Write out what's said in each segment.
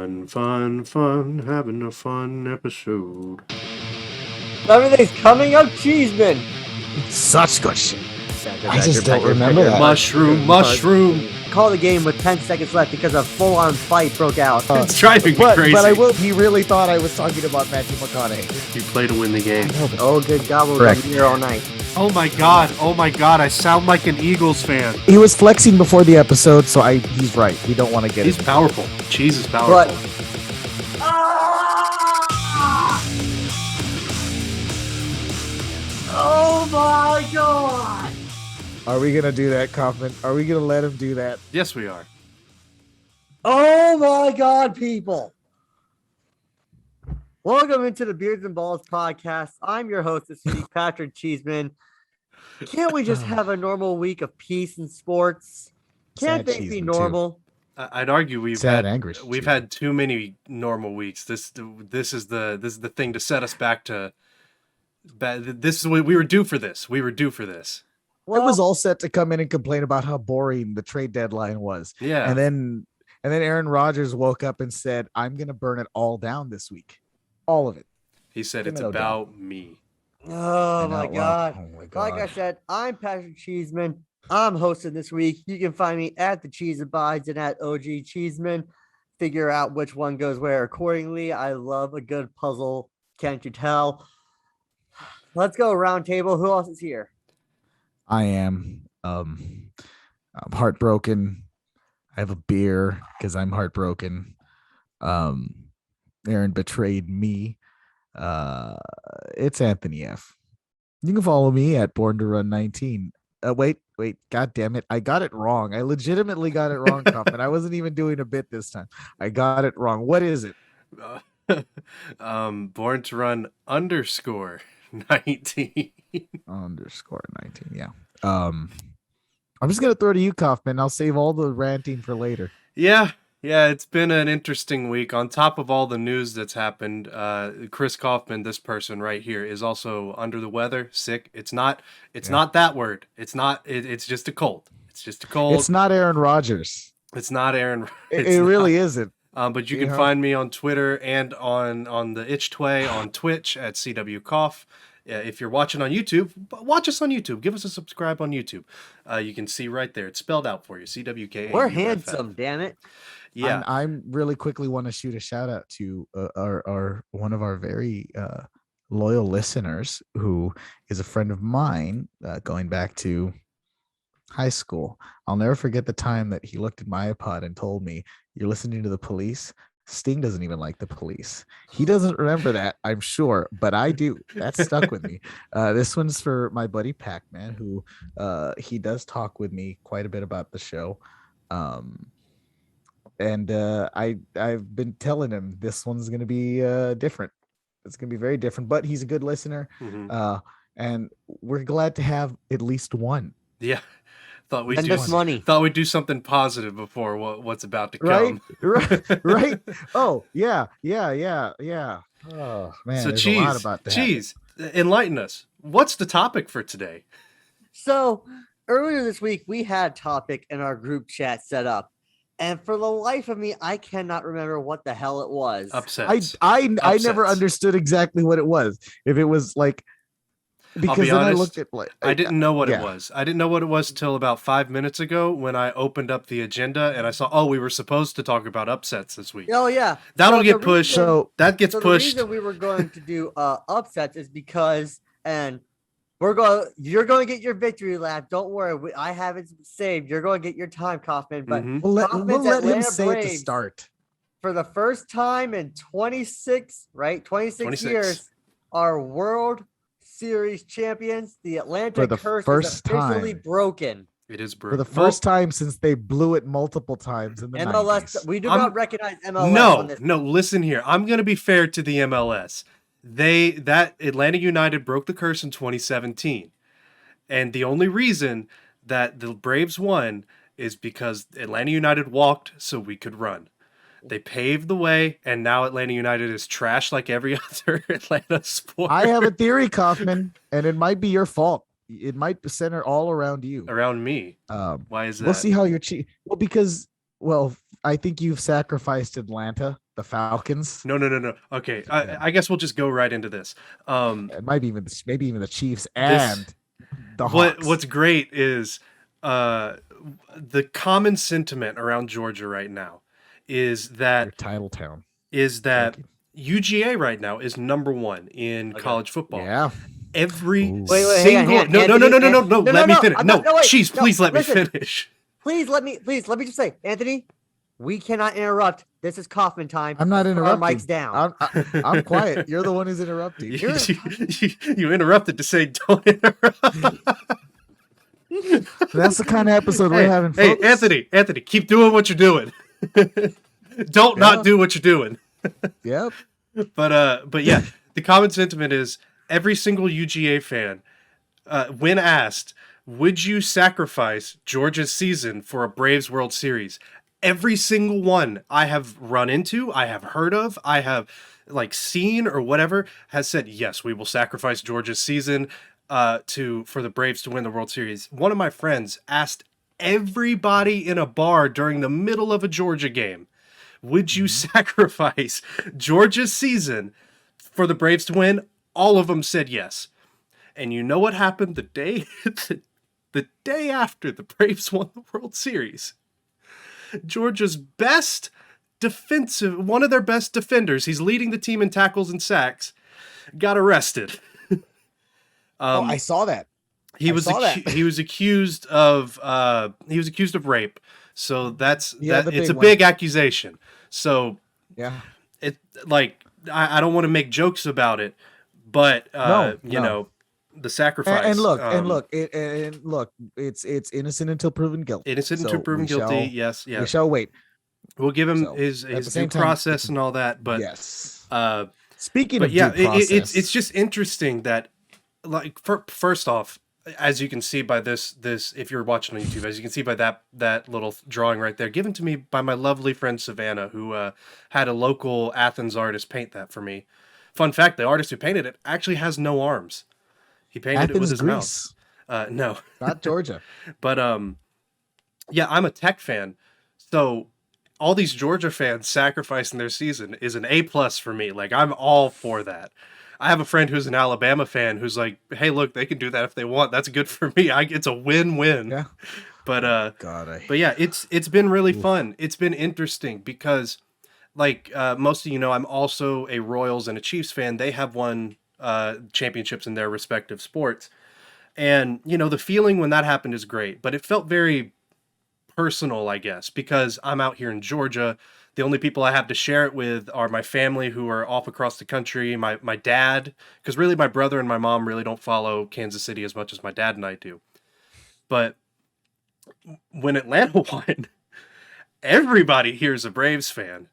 Fun, having a fun episode. Everything's coming up, Cheeseman. Such good shit. I just don't remember that. Mushroom. Call the game with 10 seconds left because a full-on fight broke out. It's driving me crazy. But I will. He really thought I was talking about Matthew McConaughey. You play to win the game. Oh, good God, we'll be here all night. Oh my God! I sound like an Eagles fan. He was flexing before the episode, so he's right. We don't want to get He's it. powerful. Cheese is powerful. But, oh my God! Are we gonna do that, Kauffman? Are we gonna let him do that? Yes, we are. Oh my God, people! Welcome into the Beards and Balls podcast. I'm your host this week, Patrick Cheeseman. Can't we just have a normal week of peace in sports? Can't things be normal? I'd argue we've We've had too many normal weeks. This is the thing to set us back to. This is what we were due for. This Well, I was all set to come in and complain about how boring the trade deadline was. Yeah, and then Aaron Rodgers woke up and said, "I'm gonna burn it all down this week, all of it." He said it's about me. Oh my God. Oh my God. Like I said, I'm Patrick Cheeseman. I'm hosting this week. You can find me at the Cheese Abides and at OG Cheeseman. Figure out which one goes where accordingly. I love a good puzzle. Can't you tell? Let's go round table. Who else is here? I am. I'm heartbroken. I have a beer because I'm heartbroken. Aaron betrayed me. It's Anthony F. You can follow me at Born to Run 19. Wait, God damn it. I got it wrong. I legitimately got it wrong, Kauffman. I wasn't even doing a bit this time. I got it wrong. What is it? Born to Run _19. _19, yeah. I'm just gonna throw to you, Kauffman. I'll save all the ranting for later. Yeah, it's been an interesting week. On top of all the news that's happened, Chris Kauffman, this person right here, is also under the weather, sick. It's not that word. It's just a cold. It's just a cold. It's not Aaron Rodgers. It's not Aaron. It really isn't. But you can find me on Twitter and on the Itchtway on Twitch at CW Cough. If you're watching on YouTube, watch us on YouTube. Give us a subscribe on YouTube. You can see right there. It's spelled out for you. CWK. We're handsome, damn it. Yeah. I'm really quickly want to shoot a shout out to our one of our very loyal listeners who is a friend of mine going back to high school. I'll never forget the time that he looked at my iPod and told me, "You're listening to the Police? Sting doesn't even like the Police." He doesn't remember that, I'm sure, but I do. That stuck with me. This one's for my buddy Pac-Man, who he does talk with me quite a bit about the show. And I've been telling him this one's going to be different. It's going to be very different, but he's a good listener. Mm-hmm. And we're glad to have at least one. Yeah. Thought we'd do something positive before what's about to come. Right. Oh, yeah. Oh, man. So there's a lot about that. Enlighten us. What's the topic for today? So earlier this week, we had a topic in our group chat set up. And for the life of me, I cannot remember what the hell it was. Upsets. I never understood exactly what it was. If it was like, because then I looked at like I didn't know what it was. I didn't know what it was till about 5 minutes ago when I opened up the agenda and I saw, we were supposed to talk about upsets this week. Oh yeah, that'll get pushed. That gets pushed. The reason we were going to do upsets is because, and you're going to get your victory lap. Don't worry, I have it saved. You're going to get your time, Kauffman. But we'll let him say it to start. For the first time in 26 years, our World Series champions, the Atlanta curse is officially broken. It is broken. For the first time since they blew it multiple times in the MLS. 90s. We do not recognize MLS. No, listen here. I'm going to be fair to the MLS. That Atlanta United broke the curse in 2017. And the only reason that the Braves won is because Atlanta United walked so we could run. They paved the way, and now Atlanta United is trash like every other Atlanta sport. I have a theory, Kauffman, and it might be your fault. It might center all around you. Around me. Why is that? We'll see how you're cheating. Well, because you've sacrificed Atlanta, the Falcons. No. Okay, Yeah. I guess we'll just go right into this. It might be maybe even the Chiefs This- and the Hawks. What's great is the common sentiment around Georgia right now is Your that title town. that Joking. UGA right now is number one in college football. Yeah. Every Ooh. Wait, hang single on, no, Anthony, let me no, finish. I'm No, not- no, wait, Cheese, no, please let listen. me finish. Please let me just say, Anthony, we cannot interrupt. This is Kauffman time. I'm not Put our interrupting. mics down. I'm quiet. You're the one who's interrupting. You interrupted to say don't interrupt. That's the kind of episode Hey, we're having. hey, Folks. Anthony, keep doing what you're doing. Don't not Yeah. do what you're doing. Yep. But yeah, the common sentiment is every single UGA fan, when asked, would you sacrifice Georgia's season for a Braves World Series? Every single one I have run into, I have heard of, I have seen or whatever, has said yes, we will sacrifice Georgia's season for the Braves to win the World Series. One of my friends asked everybody in a bar during the middle of a Georgia game, would you sacrifice Georgia's season for the Braves to win? All of them said yes. And you know what happened the day the day after the Braves won the World Series? Georgia's one of their best defenders, he's leading the team in tackles and sacks, got arrested. I saw that. He I was saw that. he was accused of rape. So Yeah, it's a big big accusation. So Yeah. it I don't want to make jokes about it, but you know, the sacrifice And look, it's innocent until proven guilty. innocent until So proven we guilty. shall- Yes, We yes. shall wait. We'll give him So, his at the due same time, process it's- and all that, but Yes. Uh, Speaking but of yeah, due process, it's just interesting that first off, as you can see by this if you're watching on YouTube, as you can see by that little drawing right there, given to me by my lovely friend Savannah, who had a local Athens artist paint that for me. Fun fact: the artist who painted it actually has no arms. He painted it with Athens, his Greece, mouth. No, not Georgia. but yeah, I'm a Tech fan, so all these Georgia fans sacrificing their season is an A+ for me. Like, I'm all for that. I have a friend who's an Alabama fan who's like, "Hey, look, they can do that if they want. That's good for me. It's a win-win." Yeah. But God, but yeah, it's been really fun. It's been interesting because, most of you know, I'm also a Royals and a Chiefs fan. They have won championships in their respective sports, and you know the feeling when that happened is great. But it felt very personal, I guess, because I'm out here in Georgia. The only people I have to share it with are my family who are off across the country, my dad, because really my brother and my mom really don't follow Kansas City as much as my dad and I do. But when Atlanta won, everybody here is a Braves fan.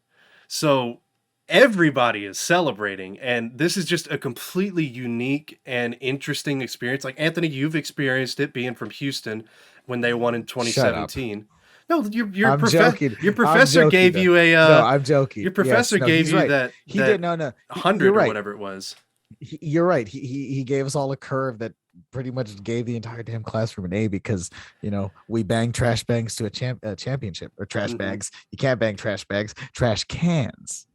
So everybody is celebrating, and this is just a completely unique and interesting experience. Like, Anthony, you've experienced it being from Houston when they won in 2017. No, your I'm joking. Your I'm professor joking, gave though. you a No, I'm joking. your professor Yes, no, gave he's you right. that He that did no. 100 You're or right. whatever it was. You're right. He gave us all a curve that pretty much gave the entire damn classroom an A because we bang trash bags to a championship or trash Mhm. bags. You can't bang trash bags, trash cans.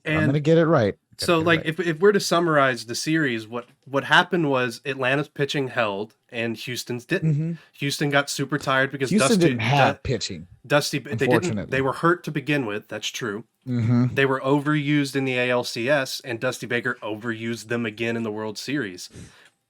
I'm And gonna get it right. so, Gotta get it if we're to summarize the series, what happened was Atlanta's pitching held and Houston's right. didn't. Mhm. Houston got super tired because Houston Dusty didn't have pitching. Dusty they didn't unfortunately. they were hurt to begin with. That's true. Mhm. They were overused in the ALCS, and Dusty Baker overused them again in the World Series.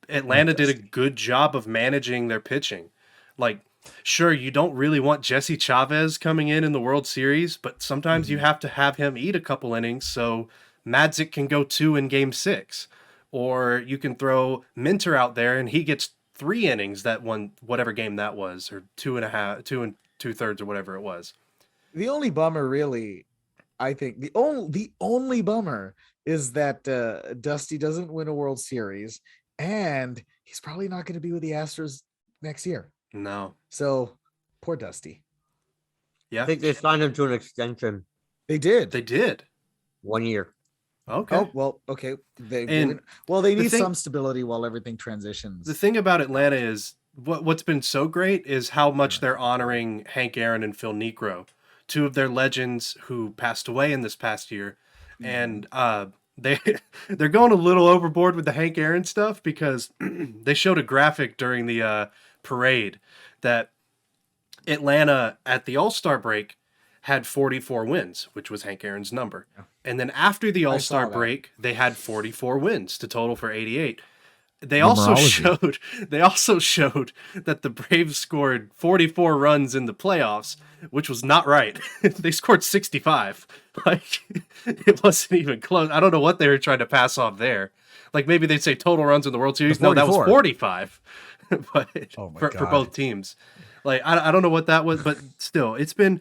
Atlanta did a good job of managing their pitching. Like, sure, you don't really want Jesse Chavez coming in the World Series, but sometimes you have to have him eat a couple innings so Madzik can go 2 in Game 6. Or you can throw Minter out there and he gets 3 innings that one, whatever game that was, or 2.5, 2 and 2/3 or whatever it was. The only bummer, really, I think the only bummer is that Dusty doesn't win a World Series, and he's probably not going to be with the Astros next year. No. So poor Dusty. Yeah. I think they signed him to an extension, They did. They did. 1 year. Okay. Oh well, okay. They And they need thing- some stability while everything transitions. The thing about Atlanta is what's been so great is how much they're honoring Hank Aaron and Phil Niekro. two of their legends who passed away in this past year, and they they're going a little overboard with the Hank Aaron stuff because they showed a graphic during the parade that Atlanta at the All-Star break had 44 wins, which was Hank Aaron's number. Yeah. And then after the All-Star that. break, they had 44 wins to total for 88. They also showed that the Braves scored 44 runs in the playoffs, which was not right. They scored 65. Like, it wasn't even close. I don't know what they were trying to pass off there. Like, maybe they'd say total runs in the World Series. No, that was 45. But for both teams. Like, I don't know what that was, but still, it's been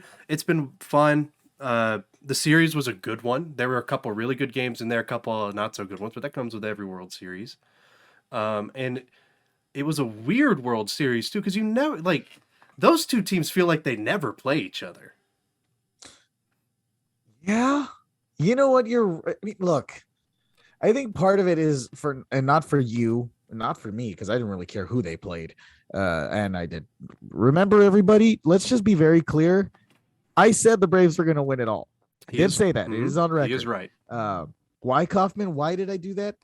fun. The series was a good one. There were a couple really good games in there, a couple of not so good ones, but that comes with every World Series. And it was a weird World Series too, because you never like those two teams feel like they never play each other. Yeah, you know what? Look, I think part of it is not for you, not for me, because I didn't really care who they played. And I did. Remember, everybody, let's just be very clear. I said the Braves were going to win it all. I did say that. It is on record. He is right. Why, Kauffman? Why did I do that?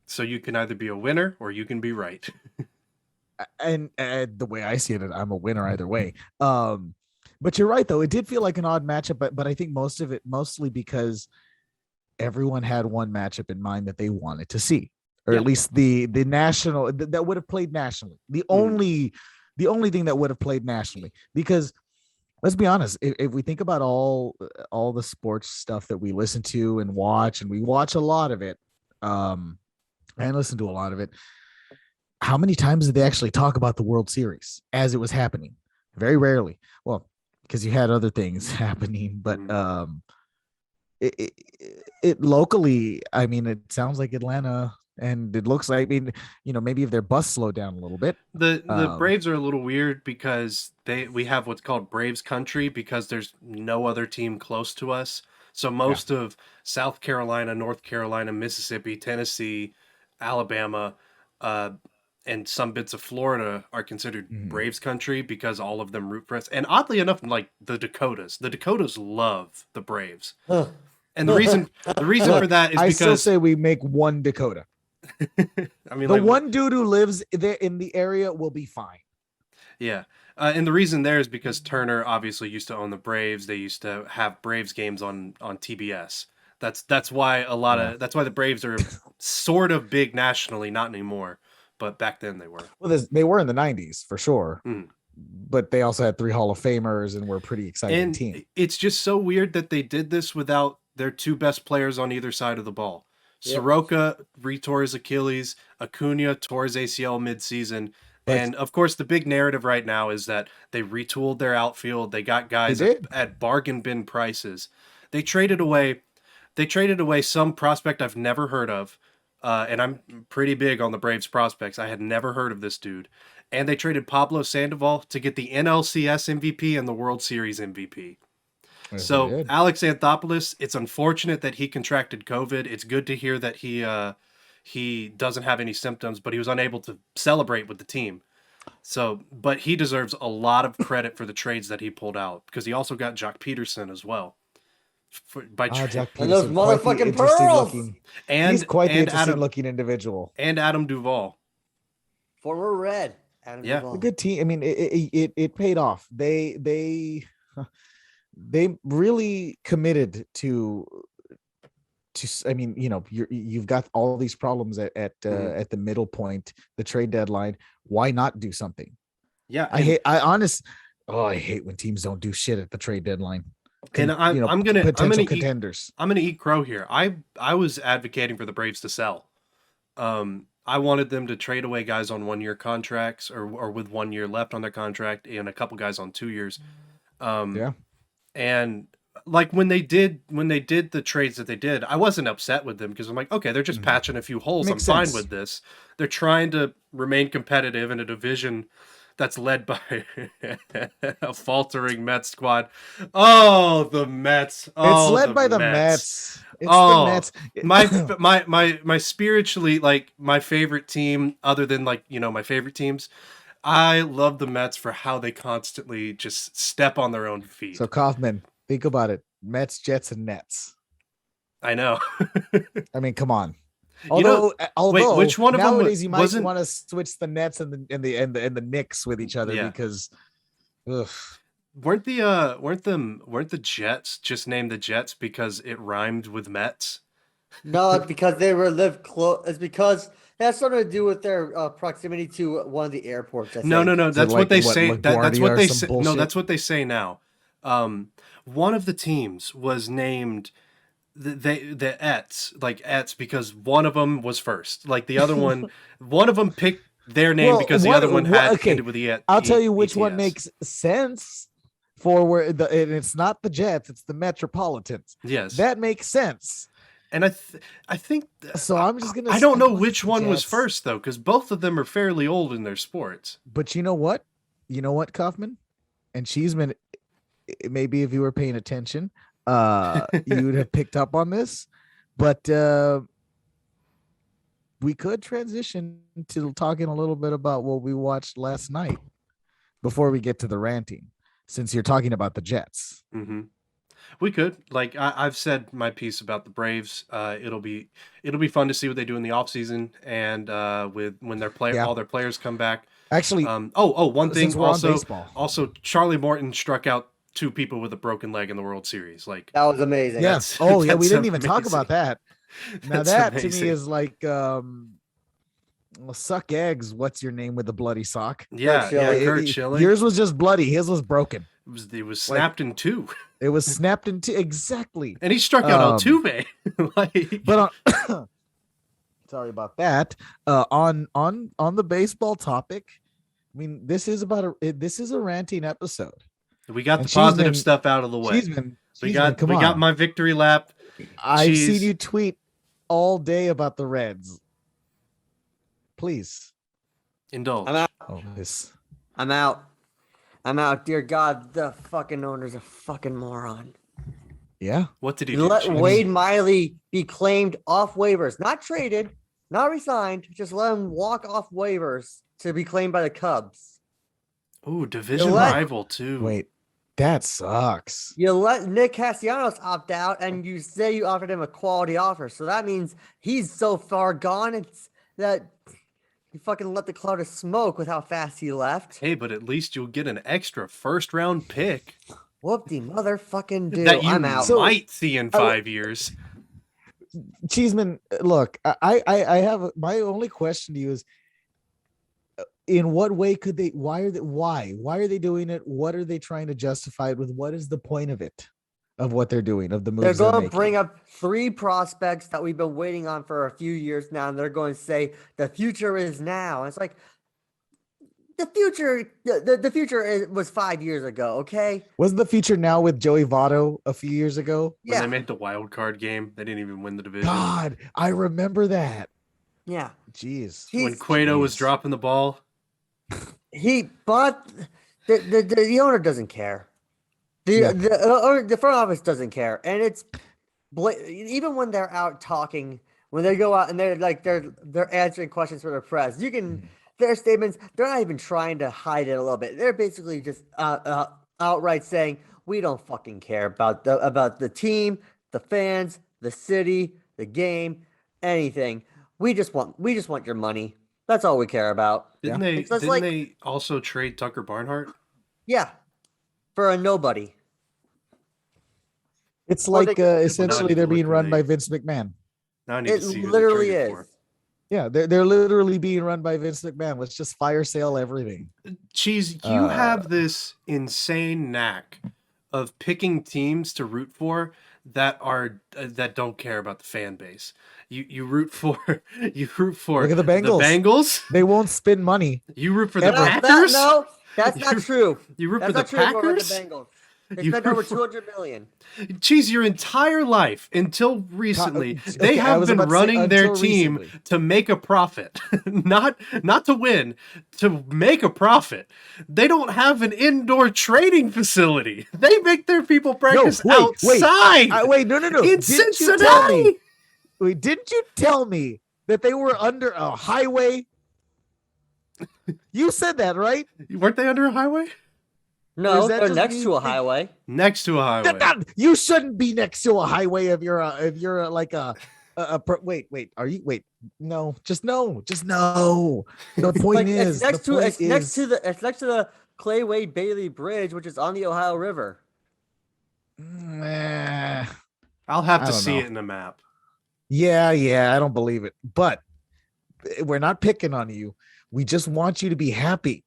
So you can either be a winner or you can be right. And the way I see it, I'm a winner either way. But you're right, though. It did feel like an odd matchup, but I think mostly because everyone had one matchup in mind that they wanted to see, or at least the national that would have played nationally. The only thing that would have played nationally, because let's be honest, if we think about all the sports stuff that we listen to and we watch a lot of it, and listen to a lot of it, how many times did they actually talk about the World Series as it was happening? Very rarely. Well, because you had other things happening, but it locally, I mean, it sounds like Atlanta, and it looks like, I mean, maybe if their bus slowed down a little bit. The Braves are a little weird because we have what's called Braves country because there's no other team close to us. So most of South Carolina, North Carolina, Mississippi, Tennessee, Alabama, and some bits of Florida are considered Braves country because all of them root for us. And oddly enough, like the Dakotas love the Braves. And the reason for that is because I still say we make one Dakota. I mean, the one dude who lives there in the area will be fine. Yeah. And the reason there is because Turner obviously used to own the Braves. They used to have Braves games on TBS. That's why that's why the Braves are sort of big nationally, not anymore, but back then they were. Well, they were in the 90s for sure. But they also had 3 Hall of Famers and were a pretty exciting team. It's just so weird that they did this without their 2 best players on either side of the ball. Soroka retore his Achilles, Acuna tore his ACL midseason. And of course, the big narrative right now is that they retooled their outfield. They got guys at bargain bin prices. They traded away some prospect I've never heard of. And I'm pretty big on the Braves prospects. I had never heard of this dude. And they traded Pablo Sandoval to get the NLCS MVP and the World Series MVP. So Alex Anthopoulos, it's unfortunate that he contracted COVID. It's good to hear that he doesn't have any symptoms, but he was unable to celebrate with the team. So, but he deserves a lot of credit for the trades that he pulled out because he also got Jock Peterson as well. Jock and those motherfucking pearls. He's quite the interesting-looking individual. And Adam Duvall, former Red. Adam Duvall. A good team. I mean, it paid off. They really committed to. I mean, you've got all these problems at the middle point, the trade deadline. Why not do something? Yeah, I hate when teams don't do shit at the trade deadline. And I'm gonna contenders. I'm gonna eat crow here. I was advocating for the Braves to sell. I wanted them to trade away guys on 1-year contracts or with 1 year left on their contract and a couple guys on 2 years. And like when they did the trades that they did, I wasn't upset with them because I'm like, okay, they're just patching a few holes. Makes I'm sense. fine with this. They're trying to remain competitive in a division that's led by a faltering Mets squad. Oh, the Mets. Oh, it's led by the Mets. It's the Mets. My spiritually, like, my favorite team, other than, like, my favorite teams, I love the Mets for how they constantly just step on their own feet. So Kauffman, Think about it. Mets, Jets, and Nets. I know. I mean, come on. You know, Although which one of them nowadays you might wasn't? want to switch the Nets and the Knicks with each other Yeah. because ugh. Weren't the Jets just named the Jets because it rhymed with Mets? No, it's because they were live close. It's because it has something to do with their proximity to one of the airports. I No, think. no. Is it That's what like they what, say. That's LaGuardia what or they some say. No, bullshit? that's what they say now. One of the teams was named the Ets, like Ets, because one of them was first. Like the other one of them picked their name because the other one had ended with the Et. I'll tell you which one ETS. makes sense for where and it's not the Jets, it's the Metropolitans. Yes, That makes sense. and I think So I'm just gonna. I don't know stick with which the one was Jets. first though, because both of them are fairly old in their sports. But you know what? Kaufman and Cheeseman. Maybe if you were paying attention, you would have picked up on this. But we could transition to talking a little bit about what we watched last night before we get to the ranting, since you're talking about the Jets. Mm-hmm. We could. Like I've said my piece about the Braves. It'll be fun to see what they do in the offseason and with when all their players come back. Actually, one thing since we're on also baseball. also Charlie Morton struck out 2 people with a broken leg in the World Series. Like That was amazing. Yes. That's- we that's didn't even talk amazing. about that. Now That's that to amazing. me is like suck eggs. What's your name with the bloody sock? Yeah, Schilling. Kurt Schilling. Yours was just bloody. His was broken. It was snapped in 2, It was snapped into exactly. and he struck out Altuve. Like, But sorry about that. On the baseball topic, I mean, this is a ranting episode. we got And the positive Cheeseman- stuff out of the way. We got come on. my victory lap. I've Cheese. seen you tweet all day about the Reds. Please. Indulge. I'm out. Oh, this. I'm out. I'm out. Dear God, the fucking owner's a fucking moron. Yeah. What did he You do? let Cheese? Wade Miley be claimed off waivers, not traded, not resigned. Just let him walk off waivers to be claimed by the Cubs. Ooh, division let- rival too. Wait, that sucks. You let Nick Castellanos opt out, and you say you offered him a quality offer. So that means he's so far gone. It's that you fucking let the cloud of smoke with how fast he left. Hey, but at least you'll get an extra first-round pick Whoop-de motherfucking do. that you I'm out. might see in 5 years. Cheeseman, look, I have my only question to you is in what way could they why are they doing it? What are they trying to justify it with? What is the point of it? Of what they're doing, of the moves They're going to making? bring up 3 prospects that we've been waiting on for a few years now, and they're going to say the future is now. And it's like the future was 5 years ago. Okay. Wasn't the future now with Joey Votto a few years ago? When Yeah. they made the wild card game, they didn't even win the division. God, I remember that. Yeah. Jeez. When He's- Cueto was Jeez. dropping the ball. But the owner doesn't care. The front office doesn't care, and it's even when they're out talking, when they go out and they're answering questions for the press. You can their statements. They're not even trying to hide it a little bit. They're basically just outright saying we don't fucking care about the team, the fans, the city, the game, anything. We just want your money. That's all we care about. Didn't It's just like- they also trade Tucker Barnhart? Yeah, for a nobody. It's Or like they- essentially they're being run by Vince McMahon. Now I need It to see who they literally traded is. for. Yeah, they're literally being run by Vince McMahon. Let's just fire sale everything. Cheese, you have this insane knack of picking teams to root for that don't care about the fan base. You root for Look at the Bengals. Bengals. They won't spend money. You root for the Ever. Packers. That's not true. You root That's for the not true for the Packers. Bengals. They You spent root over for- 200 million. Cheese, your entire life until recently, Okay, they I have was been about to say running their until team recently. to make a profit, not to win, to make a profit. They don't have an indoor training facility. They make their people practice wait. outside. Wait, no. in Didn't you tell Cincinnati. me? Wait, didn't you tell me that they were under a highway? You said that, right? Weren't they under a highway? No, that they're just next me to a think- highway. Next to a highway. You shouldn't be next to a highway if you're like wait, are you wait? No, just no. The point Like is, it's next to the Clay Wade Bailey Bridge, which is on the Ohio River. I'll have I to don't see know. it in a map. Yeah, I don't believe it. But we're not picking on you. We just want you to be happy.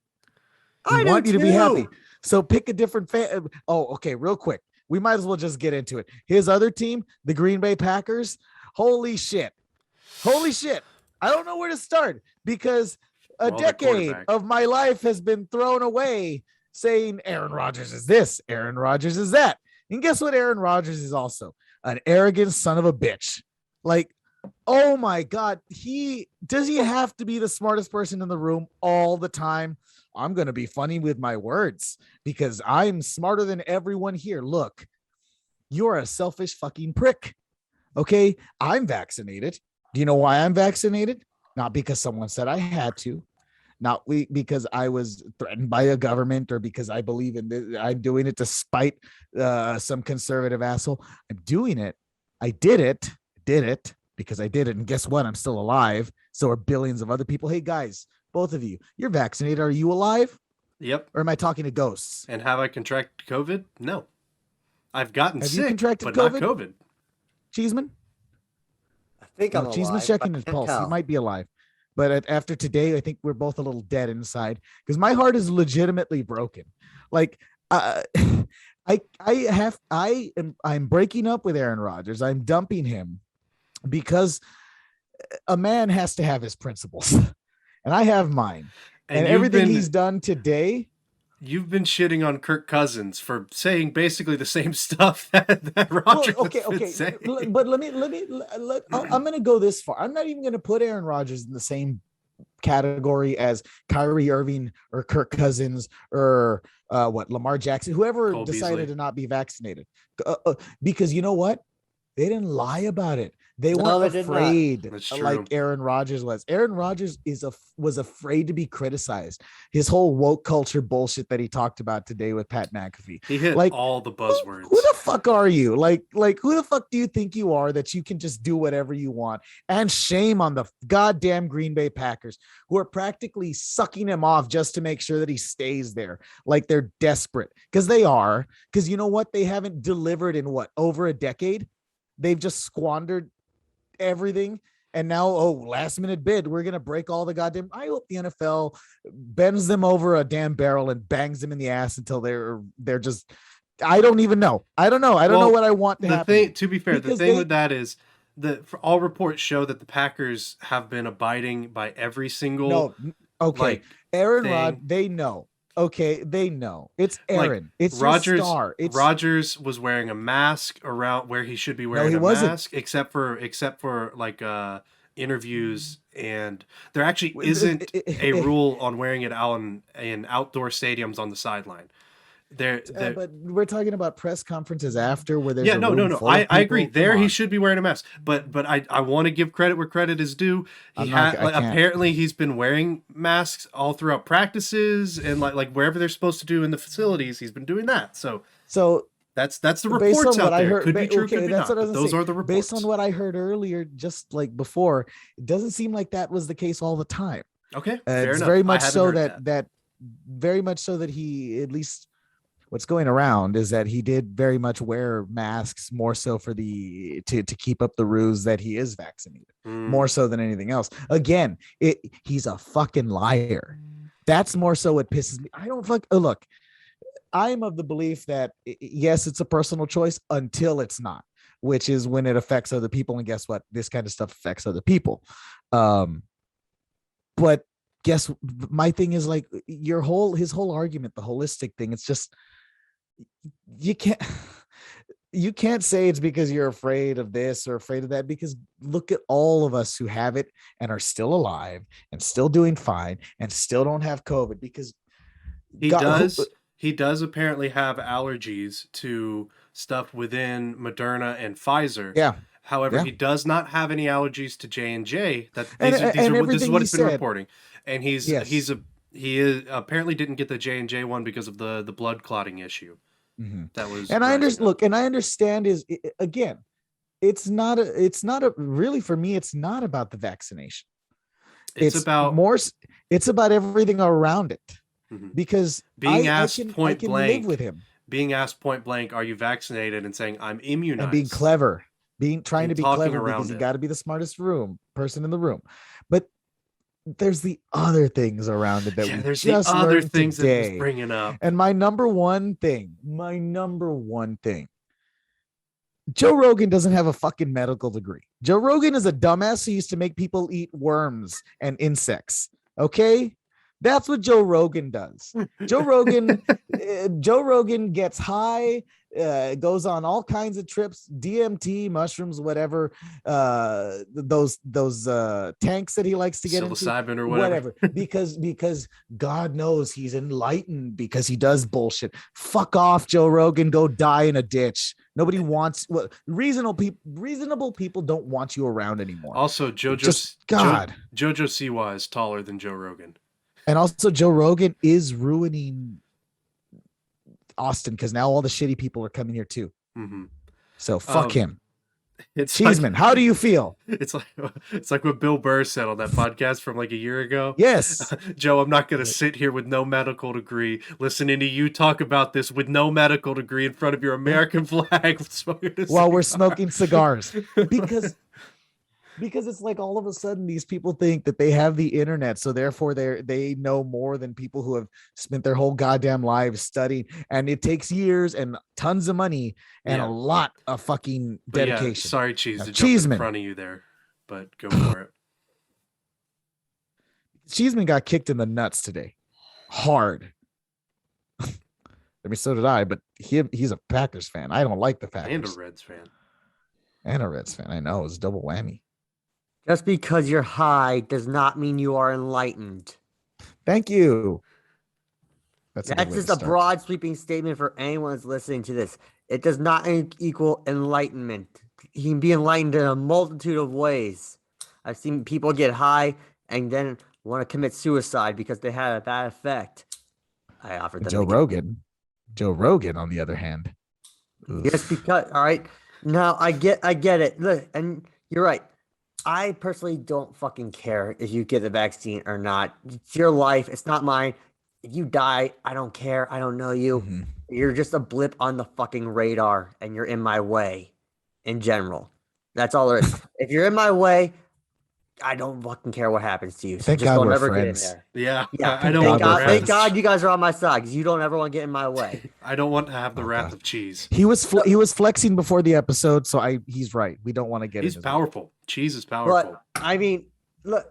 We I want do you to be happy. too. So pick a different fan. Oh, okay, real quick. We might as well just get into it. His other team, the Green Bay Packers. Holy shit. I don't know where to start because a Well, the decade quarterback. of my life has been thrown away saying Aaron Rodgers is this, Aaron Rodgers is that. And guess what? Aaron Rodgers is also an arrogant son of a bitch. Like, oh my God. Does he have to be the smartest person in the room all the time? I'm going to be funny with my words because I'm smarter than everyone here. Look, you're a selfish fucking prick. Okay. I'm vaccinated. Do you know why I'm vaccinated? Not because someone said I had to, not because I was threatened by a government or because I believe in this. I'm doing it to spite some conservative asshole. I'm doing it. I did it because I did it. And guess what? I'm still alive. So are billions of other people. Hey guys, both of you, you're vaccinated. Are you alive? Yep. Or am I talking to ghosts? And have I contracted COVID? No. I've gotten Have sick, you contracted but COVID? not COVID. Cheeseman? I think I'm alive. Cheeseman's checking but I his can't pulse. He tell. might be alive. But after today, I think we're both a little dead inside because my heart is legitimately broken. Like, I'm breaking up with Aaron Rodgers. I'm dumping him because a man has to have his principles, and I have mine. And everything he's done today. You've been shitting on Kirk Cousins for saying basically the same stuff that Rodgers has been saying. But I'm going to go this far. I'm not even going to put Aaron Rodgers in the same category as Kyrie Irving or Kirk Cousins or Lamar Jackson, whoever Cole decided Beasley. to not be vaccinated. Because you know what? They didn't lie about it. They No, weren't they did not. afraid That's true. like Aaron Rodgers was. Aaron Rodgers was afraid to be criticized. His whole woke culture bullshit that he talked about today with Pat McAfee. He hit Like, all the buzzwords. Who the fuck are you? Like who the fuck do you think you are that you can just do whatever you want? And shame on the goddamn Green Bay Packers who are practically sucking him off just to make sure that he stays there. Like they're desperate because they are. Because you know what? They haven't delivered in over a decade. They've just squandered everything. And now, last minute bid. We're going to break all the goddamn. I hope the NFL bends them over a damn barrel and bangs them in the ass until they're just. I don't even know. I don't know. I don't know what I want to happen. To be fair, the thing with that is that all reports show that the Packers have been abiding by every single. No. Okay. Like, Aaron thing. Rod, they know. Okay, they know. It's Aaron. Like, it's Rodgers. your star. Rodgers was wearing a mask around where he should be wearing a mask, except for like interviews, and there actually isn't a rule on wearing it out in outdoor stadiums on the sideline. But we're talking about press conferences after where there's no. I agree. There he should be wearing a mask, but I want to give credit where credit is due. Apparently he's been wearing masks all throughout practices and like wherever they're supposed to do in the facilities, he's been doing that. So that's the reports out there. Could be true, could be not. But those are the reports. Based on what I heard earlier, just like before, it doesn't seem like that was the case all the time. Okay, fair it's enough. very much so that very much so that he at least. What's going around is that he did very much wear masks more so for to keep up the ruse that he is vaccinated more so than anything else. Again, he's a fucking liar. That's more so what pisses me. I don't look. I'm of the belief that yes, it's a personal choice until it's not, which is when it affects other people. And guess what? This kind of stuff affects other people. But guess my thing is like his whole argument, the holistic thing. It's just. You can't say it's because you're afraid of this or afraid of that, because look at all of us who have it and are still alive and still doing fine and still don't have COVID because he does apparently have allergies to stuff within Moderna and Pfizer. Yeah. However, he does not have any allergies to J&J. This is what it's been reporting. And he's apparently didn't get the J&J one because of the blood clotting issue. That was, and I understand. Look, and I understand again, it's not a really, for me, it's not about the vaccination. It's about more. It's about everything around it. Because being asked point blank, live with him. Being asked point blank, are you vaccinated, and saying I'm immunized, and being clever, trying to be clever because you got to be the smartest person in the room. But there's the other things around it that we there's just the other learned things today. that was bringing up. And my number one thing, Joe Rogan doesn't have a fucking medical degree. Joe Rogan is a dumbass who used to make people eat worms and insects. Okay. That's what Joe Rogan does. Joe Rogan gets high, goes on all kinds of trips, DMT, mushrooms, whatever, those tanks that he likes to get into, or whatever. because God knows he's enlightened because he does bullshit. Fuck off, Joe Rogan. Go die in a ditch. Nobody wants reasonable people don't want you around anymore. Also, JoJo Siwa is taller than Joe Rogan. And also, Joe Rogan is ruining Austin because now all the shitty people are coming here too. So fuck him. Cheeseman, how do you feel? It's like what Bill Burr said on that podcast from like a year ago. Yes, Joe, I'm not going to sit here with no medical degree, listening to you talk about this with no medical degree in front of your American flag while we're smoking cigars because it's like all of a sudden these people think that they have the internet, so therefore they know more than people who have spent their whole goddamn lives studying, and it takes years and tons of money and a lot of fucking dedication. Sorry, Cheese, to jump in front of you there, but go for it. Cheeseman got kicked in the nuts today, hard. I mean, so did I, but he's a Packers fan. I don't like the Packers. And a Reds fan. I know, it's double whammy. Just because you're high does not mean you are enlightened. Thank you. That's just a broad sweeping statement for anyone that's listening to this. It does not equal enlightenment. You can be enlightened in a multitude of ways. I've seen people get high and then want to commit suicide because they had a bad effect. I offered them Joe Rogan, on the other hand. Yes, because all right. Now I get it. Look, and you're right. I personally don't fucking care if you get the vaccine or not. It's your life. It's not mine. If you die, I don't care. I don't know you. You're just a blip on the fucking radar and you're in my way in general. That's all there is. If you're in my way, I don't fucking care what happens to you. So thank just God don't we're ever friends. get in there. Yeah. I don't want thank God you guys are on my side because you don't ever want to get in my way. I don't want to have the wrath of Cheese. He was flexing before the episode, so he's right. We don't want to get. He's powerful. Cheese is powerful. But I mean, look,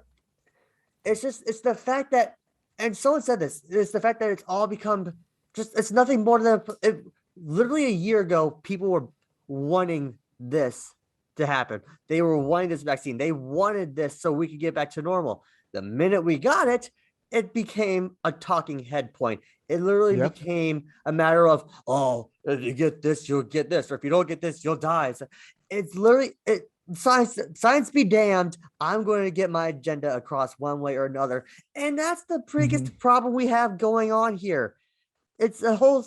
it's the fact that, and someone said this. It's the fact that it's all become just. It's nothing more than literally a year ago. People were wanting this to happen. They were wanting this vaccine. They wanted this so we could get back to normal. The minute we got it, it became a talking head point. It literally became a matter of, oh, if you get this, you'll get this, or if you don't get this, you'll die. It's literally science be damned. I'm going to get my agenda across one way or another, and that's the biggest problem we have going on here. It's a whole.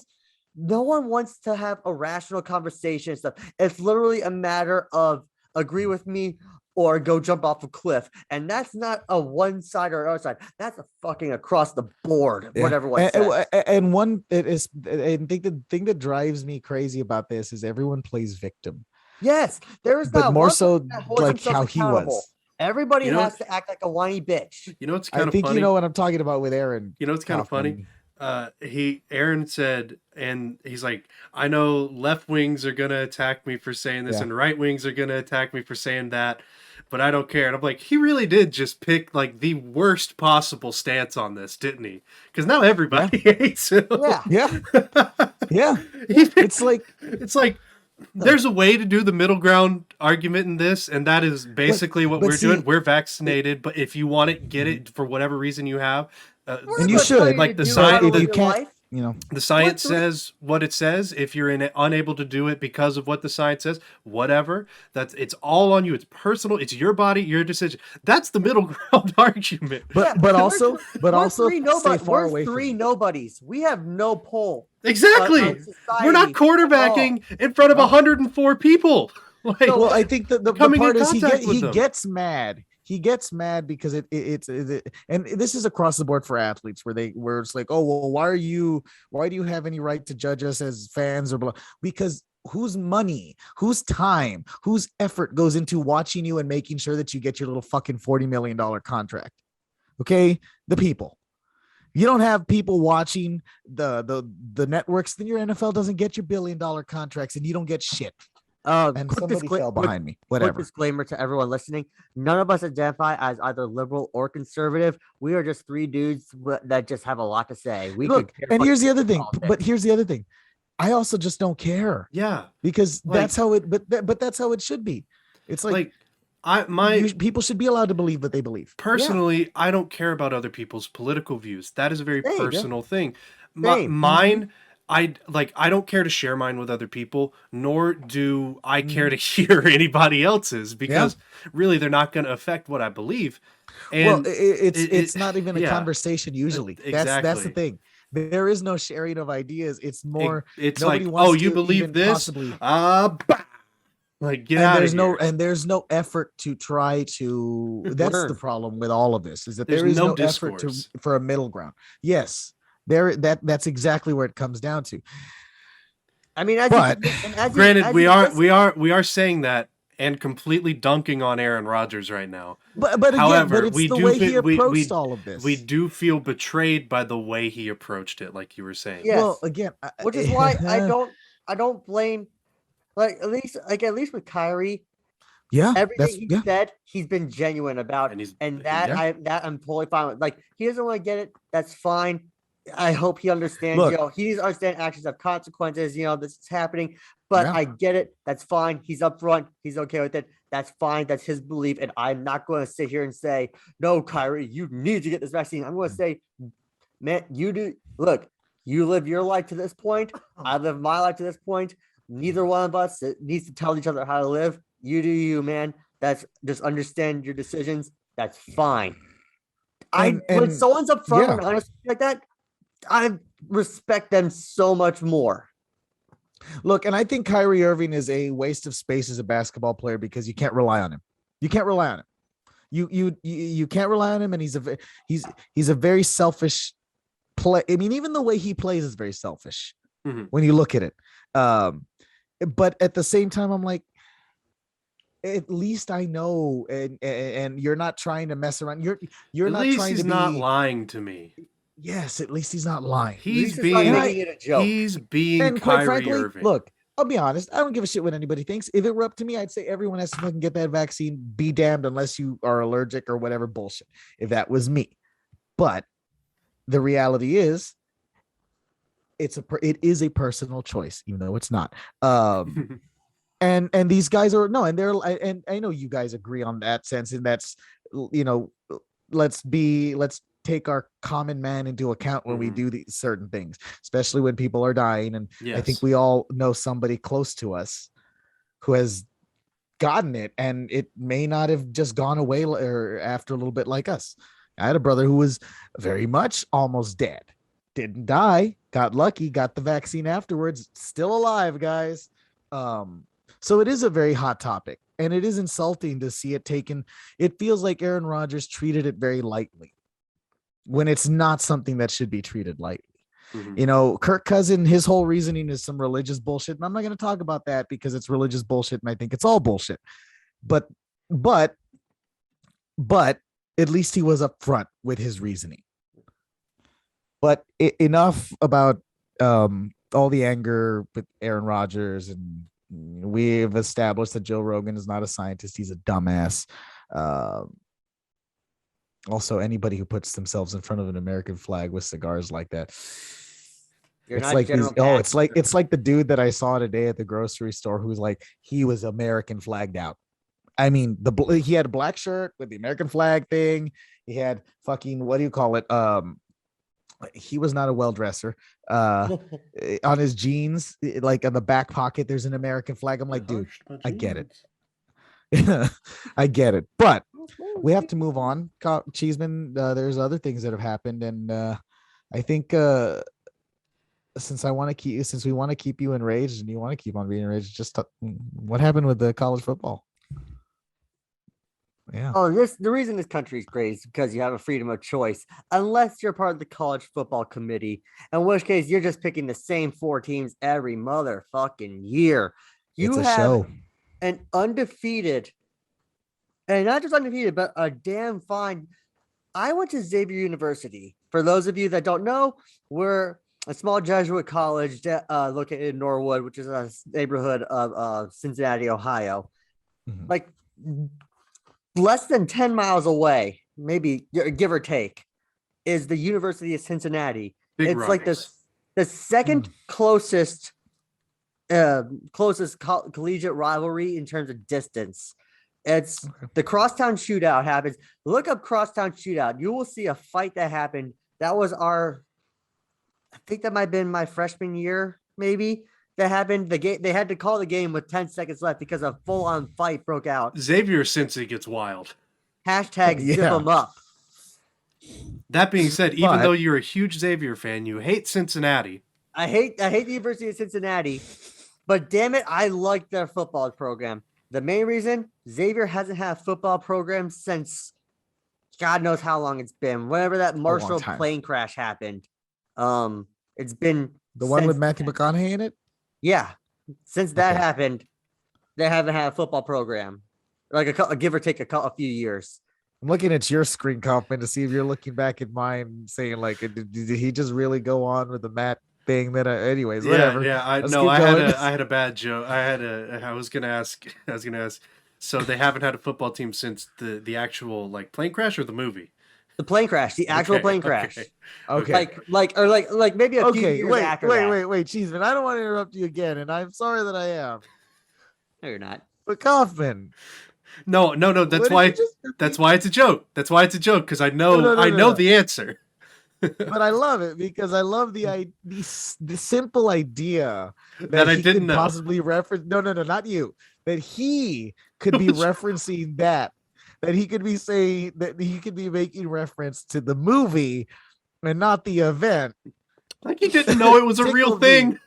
No one wants to have a rational conversation and stuff. It's literally a matter of agree with me or go jump off a cliff. And that's not a one side or other side. That's a fucking across the board, whatever one says. And the thing that drives me crazy about this is everyone plays victim. Yes, there is but not more so like how he was. Everybody has to act like a whiny bitch. You know what's kind of funny? You know what I'm talking about with Aaron. You know what's kind of funny? Aaron said, and he's like, I know left wings are gonna attack me for saying this, and right wings are gonna attack me for saying that, but I don't care. And I'm like, he really did just pick like the worst possible stance on this, didn't he? Because now everybody hates him. Yeah. It's like there's a way to do the middle ground argument in this, and that is basically what we're doing. We're vaccinated, but if you want it, get it for whatever reason you have. And you should, like the science. If you can't, The science three- says what it says. If you're unable to do it because of what the science says, whatever. It's all on you. It's personal. It's your body, your decision. That's the middle ground argument. But we're also three stay far away three from me. nobodies. We have no pull. Exactly. We're not society quarterbacking in front of No. 104 people. Like, Well, I think the coming in part is contact with he them. gets mad. He gets mad because and this is across the board for athletes where it's like, oh well, why do you have any right to judge us as fans or blah? Because whose money, whose time, whose effort goes into watching you and making sure that you get your little fucking $40 million contract? Okay, the people. You don't have people watching the networks, then your NFL doesn't get your $1 billion contracts and you don't get shit. And somebody fell behind me. Whatever. Quick disclaimer to everyone listening: none of us identify as either liberal or conservative. We are just three dudes that just have a lot to say. Look, and here's the other thing. But here's the other thing. I also just don't care. Yeah, because that's how it. But that's how it should be. It's people should be allowed to believe what they believe. Personally, I don't care about other people's political views. That is a very personal thing. Same. Mine. I don't care to share mine with other people, nor do I care to hear anybody else's, because really they're not going to affect what I believe. And it's not even a conversation usually. Exactly. That's the thing. There is no sharing of ideas. It's more. It's like, oh, you believe this? Like, get out of here. And there's no effort to try to. That's the problem with all of this, is that there is no effort for a middle ground. Yes. That's exactly where it comes down to. I mean, granted, we are saying that and completely dunking on Aaron Rodgers right now. But again, however, it's the way he approached all of this. We do feel betrayed by the way he approached it, like you were saying. Yes. Well, again, which is why I don't blame, at least with Kyrie. Yeah, everything he said, he's been genuine about, and I'm totally fine with. Like, he doesn't want to get it. That's fine. I hope he understands. Look, he needs to understand actions have consequences. This is happening, but I get it. That's fine. He's upfront. He's okay with it. That's fine. That's his belief, and I'm not going to sit here and say, "No, Kyrie, you need to get this vaccine." I'm going to say, "Man, you do. Look, you live your life to this point. I live my life to this point. Neither one of us needs to tell each other how to live. You do you, man. That's just understand your decisions. That's fine." When someone's upfront and honest like that, I respect them so much more. Look, and I think Kyrie Irving is a waste of space as a basketball player because you can't rely on him. You can't rely on him. You can't rely on him, and he's a very selfish play. I mean, even the way he plays is very selfish when you look at it. But at the same time, I'm like, at least I know, and you're not trying to mess around. You're not trying to. At least he's not lying to me. Yes, at least he's not lying. He's being and quite Kyrie frankly, Irving. Look, I'll be honest. I don't give a shit what anybody thinks. If it were up to me, I'd say everyone has to fucking get that vaccine. Be damned unless you are allergic or whatever bullshit. If that was me, but the reality is, it is a personal choice, even though it's not. And these guys are and I know you guys agree on that sense, and that's let's take our common man into account when we do these certain things, especially when people are dying. And I think we all know somebody close to us who has gotten it, and it may not have just gone away or after a little bit like us. I had a brother who was very much almost dead, didn't die, got lucky, got the vaccine afterwards, still alive, guys. So it is a very hot topic, and it is insulting to see it taken. It feels like Aaron Rodgers treated it very lightly, when it's not something that should be treated lightly. Kirk Cousins, his whole reasoning is some religious bullshit. And I'm not going to talk about that because it's religious bullshit. And I think it's all bullshit, but at least he was upfront with his reasoning. But enough about all the anger with Aaron Rodgers. And we've established that Joe Rogan is not a scientist. He's a dumbass. Also, anybody who puts themselves in front of an American flag with cigars like that, it's like the dude that I saw today at the grocery store who's like, he was American flagged out. I mean, he had a black shirt with the American flag thing. He had fucking, what do you call it? he was not a well dresser. On his jeans, like on the back pocket, there's an American flag. I'm like, dude, I get it. I get it. But we have to move on. Cheeseman, there's other things that have happened, and I think since we want to keep you enraged, and you want to keep on being enraged, just what happened with the college football? Yeah. Oh, the reason this country is great is because you have a freedom of choice, unless you're part of the college football committee, in which case you're just picking the same 4 teams every motherfucking year. You It's a have show. an undefeated, and not just undefeated, but a damn fine. I went to Xavier University. For those of you that don't know, we're a small Jesuit college located in Norwood, which is a neighborhood of Cincinnati, Ohio. Mhm. Like less than 10 miles away, maybe give or take, is the University of Cincinnati. Big It's like Rodgers. the second closest collegiate rivalry in terms of distance. It's the crosstown shootout happens. Look up crosstown shootout. You will see a fight that happened. That was I think that might have been my freshman year, maybe. That happened. The game, they had to call the game with 10 seconds left because a full-on fight broke out. Xavier Cincy gets wild. Hashtag zip Yeah. them up. That being said, even But- though you're a huge Xavier fan, you hate Cincinnati. I hate the University of Cincinnati, but damn it, I like their football program. The main reason Xavier hasn't had a football program since God knows how long it's been. Whenever that Marshall time. plane crash happened, it's been The one since with Matthew then. McConaughey in it? Yeah, since that Okay. happened, they haven't had a football program, like a give or take a few years. I'm looking at your screen, Kauffman, to see if you're looking back at mine, saying like, did he just really go on with the Matt thing? Anyways, whatever. Yeah. I Let's no, keep I going. had a bad joke. I was gonna ask. So they haven't had a football team since the actual like plane crash or the movie. The plane crash, the actual Okay, plane crash, Okay. like maybe a few Okay. years Wait. after that. Wait, Cheeseman. I don't want to interrupt you again, and I'm sorry that I am. No, you're not. But Kauffman, No. That's what did why. you just That's why it's a joke. That's why it's a joke because I know No. the answer. But I love it because I love the simple idea That I he didn't could know. possibly reference. No, not you. That he could be referencing that. That he could be saying that he could be making reference to the movie and not the event. Like he didn't know it was a real Tickled me. thing.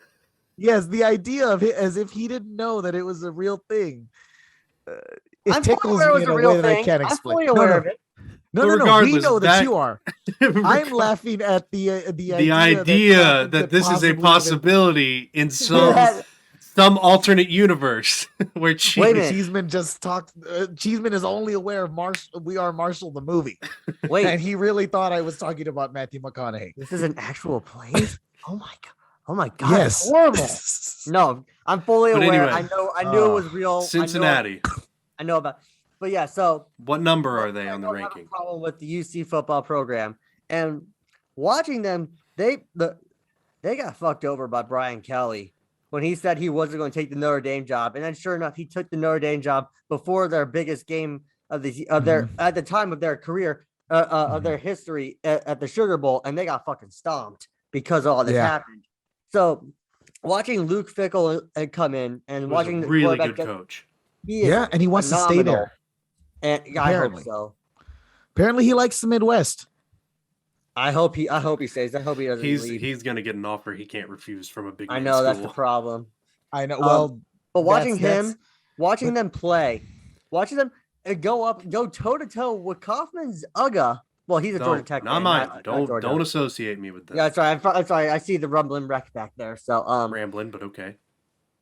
Yes, the idea of it as if he didn't know that it was a real thing. It I'm fully tickles aware it me was in a a real way that I thing. can't I'm explain. fully aware of it. No. But We regardless, know that you are. I'm Regardless, laughing at the the idea that this is a possibility in some alternate universe where Wait a minute. Cheeseman just talks. Cheeseman is only aware of We Are Marshall, the movie, and Wait, he really thought I was talking about Matthew McConaughey. this is an actual place? Oh my god! Oh my god! Yes. It's horrible. No, I'm fully But aware. anyway, I knew it was real. Cincinnati. I know about. But yeah, so What number are they I on the don't have a ranking? problem with the UC football program, and watching them, they got fucked over by Brian Kelly when he said he wasn't going to take the Notre Dame job, and then sure enough, he took the Notre Dame job before their biggest game of their at the time of their career of their history at the Sugar Bowl, and they got fucking stomped because all this happened. So watching Luke Fickle come in and He was watching a the really quarterback good coach. he is Yeah, and he wants to stay phenomenal. there. And I hope Apparently. so. Apparently, he likes the Midwest. I hope he stays. I hope he doesn't leave. He's gonna get an offer he can't refuse from a big. I man know that's the school. problem. I know. Well, But watching that's- watching them play, watching them go toe to toe with Kauffman's Uga. Well, he's a Georgia Tech. Not fan, mine. not Don't Georgia. associate me with that. Yeah, I'm sorry. I see the rumbling wreck back there. So Rambling, but okay.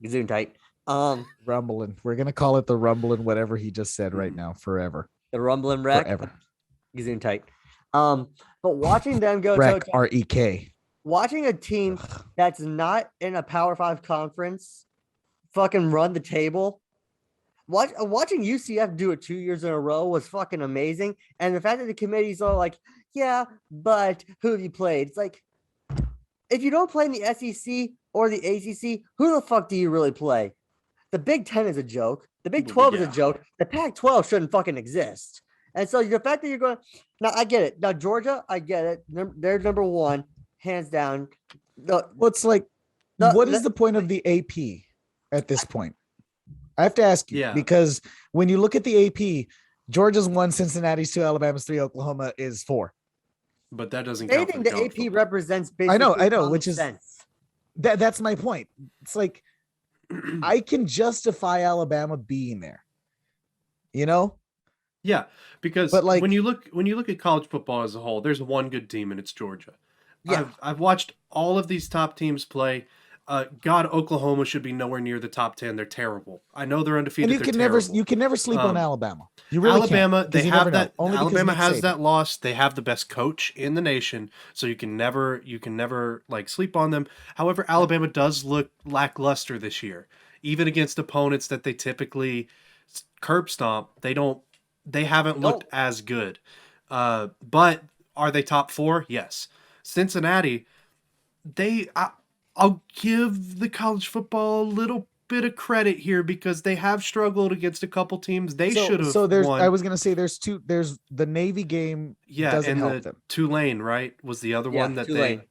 zoom tight. rumbling. We're gonna call it the rumbling, whatever he just said right now, forever. The rumbling wreck. Forever. Zoom tight. But watching them go toe Wreck, to R-E-K. watching a team that's not in a Power 5 conference fucking run the table. Watching UCF do it 2 years in a row was fucking amazing. And the fact that the committee's all like, yeah, but who have you played? It's like, if you don't play in the SEC or the ACC, who the fuck do you really play? The Big 10 is a joke. The Big 12 is a Yeah. joke. The Pac-12 shouldn't fucking exist. And so the fact that you're going, now I get it. Now Georgia, I get it. They're number one. hands down. Well, it's like, what is the point of the AP at this point? I have to ask you, because when you look at the AP, Georgia's 1, Cincinnati's 2, Alabama's 3, Oklahoma is 4. But that doesn't count. Stating the AP represents basically I know, which is sense. That's my point. It's like I can justify Alabama being there. You know? Yeah, because but like, when you look at college football as a whole, there's one good team and it's Georgia. Yeah. I've watched all of these top teams play. God, Oklahoma should be nowhere near the top 10. They're terrible. I know they're undefeated. And you can never sleep on Alabama. You really Alabama, can't, they have that. Alabama has that loss. They have the best coach in the nation, so you can never like sleep on them. However, Alabama does look lackluster this year, even against opponents that they typically curb stomp. They haven't looked as good. But are they top 4? Yes. Cincinnati, I'll give the college football a little bit of credit here because they have struggled against a couple teams they should have won. I was going to say there's the Navy game doesn't help them. Tulane, right, was the other one that Tulane.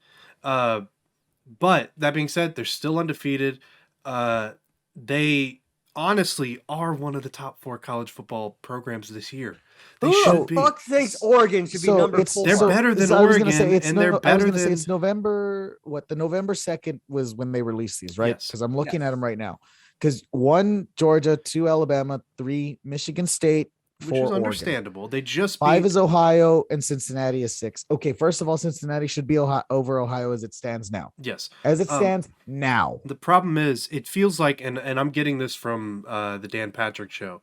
but that being said, they're still undefeated. They honestly are one of the top 4 college football programs this year. They should be. Fuck thinks Oregon should be number 4. They're better than Oregon, and they're better than. It's November. The November 2nd was when they released these, right? Because I'm looking at them right now. Because 1 Georgia, 2 Alabama, 3 Michigan State, 4 which is Oregon. understandable. They just 5 is Ohio, and Cincinnati is 6. Okay, first of all, Cincinnati should be over Ohio as it stands now. Yes, as it stands now. The problem is, it feels like, and I'm getting this from the Dan Patrick show.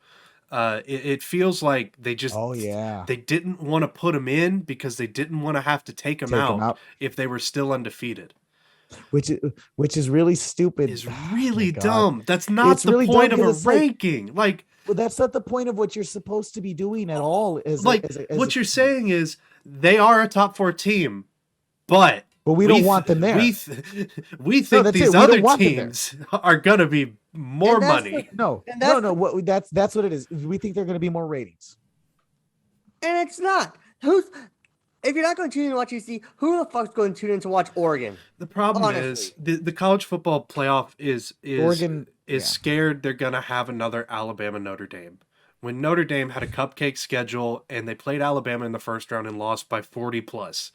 It feels like they just they didn't want to put him in because they didn't want to have to take him out if they were still undefeated, which is really stupid. Is really dumb. That's not the point of a ranking. Like, well, that's not the point of what you're supposed to be doing at all. What you're saying is they are a top 4 team, but we don't want them there. We think these other teams are gonna be more money. That's what it is. We think they're gonna be more ratings, and it's not. If you're not going to tune in to watch UC, who the fuck's going to tune in to watch Oregon? The problem is the college football playoff is Oregon is scared they're gonna have another Alabama Notre Dame. When Notre Dame had a cupcake schedule and they played Alabama in the first round and lost by 40 plus,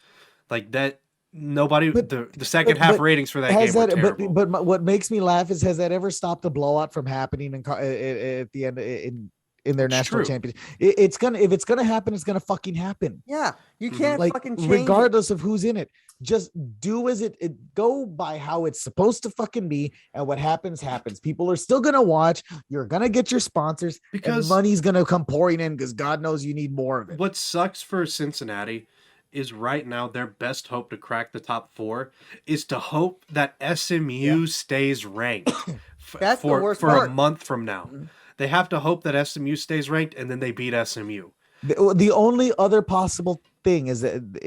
like that. Nobody. The second half ratings for that game were terrible. But what makes me laugh is, has that ever stopped a blowout from happening at the end in their national championship? It's gonna, if it's gonna happen, it's gonna fucking happen. Yeah, you can't fucking change regardless of who's in it. Just do as it go by how it's supposed to fucking be, and what happens happens. People are still gonna watch. You're gonna get your sponsors because money's gonna come pouring in because God knows you need more of it. What sucks for Cincinnati is right now their best hope to crack the top 4 is to hope that SMU stays ranked for a month from now. They have to hope that SMU stays ranked and then they beat SMU. The only other possible thing is and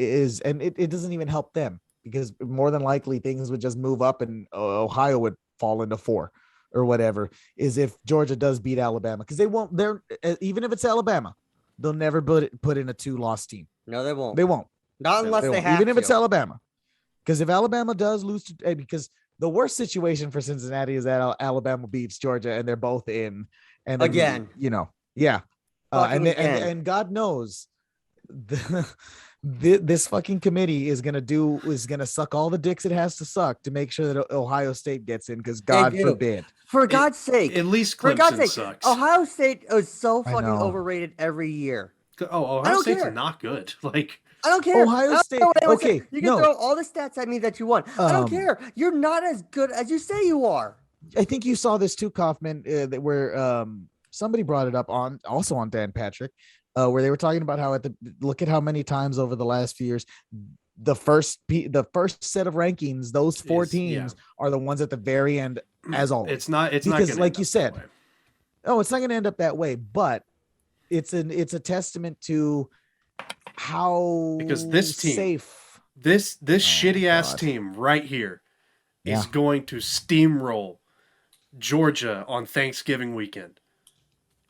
it doesn't even help them, because more than likely things would just move up and Ohio would fall into 4 or whatever, is if Georgia does beat Alabama, because they won't. Even if it's Alabama, they'll never put in a 2-loss team. No, they won't. They won't. Not unless they have even if it's Alabama, because if Alabama does lose because the worst situation for Cincinnati is that Alabama beats Georgia and they're both in, and then, again, and God knows this fucking committee is gonna suck all the dicks it has to suck to make sure that Ohio State gets in, because God forbid. For God's sake, at least Clemson sucks. Ohio State is so fucking overrated every year. Ohio State's not good. Like, I don't care. Ohio State. Okay, you can throw all the stats at me that you want. I don't care. You're not as good as you say you are. I think you saw this too, Kauffman, where somebody brought it up on Dan Patrick, where they were talking about how look at how many times over the last few years the first set of rankings, those 4 teams are the ones at the very end, as always. It's not because, like you said, it's not going to end up that way, but it's a testament to how, because this team, safe this shitty ass team right here is going to steamroll Georgia on Thanksgiving weekend.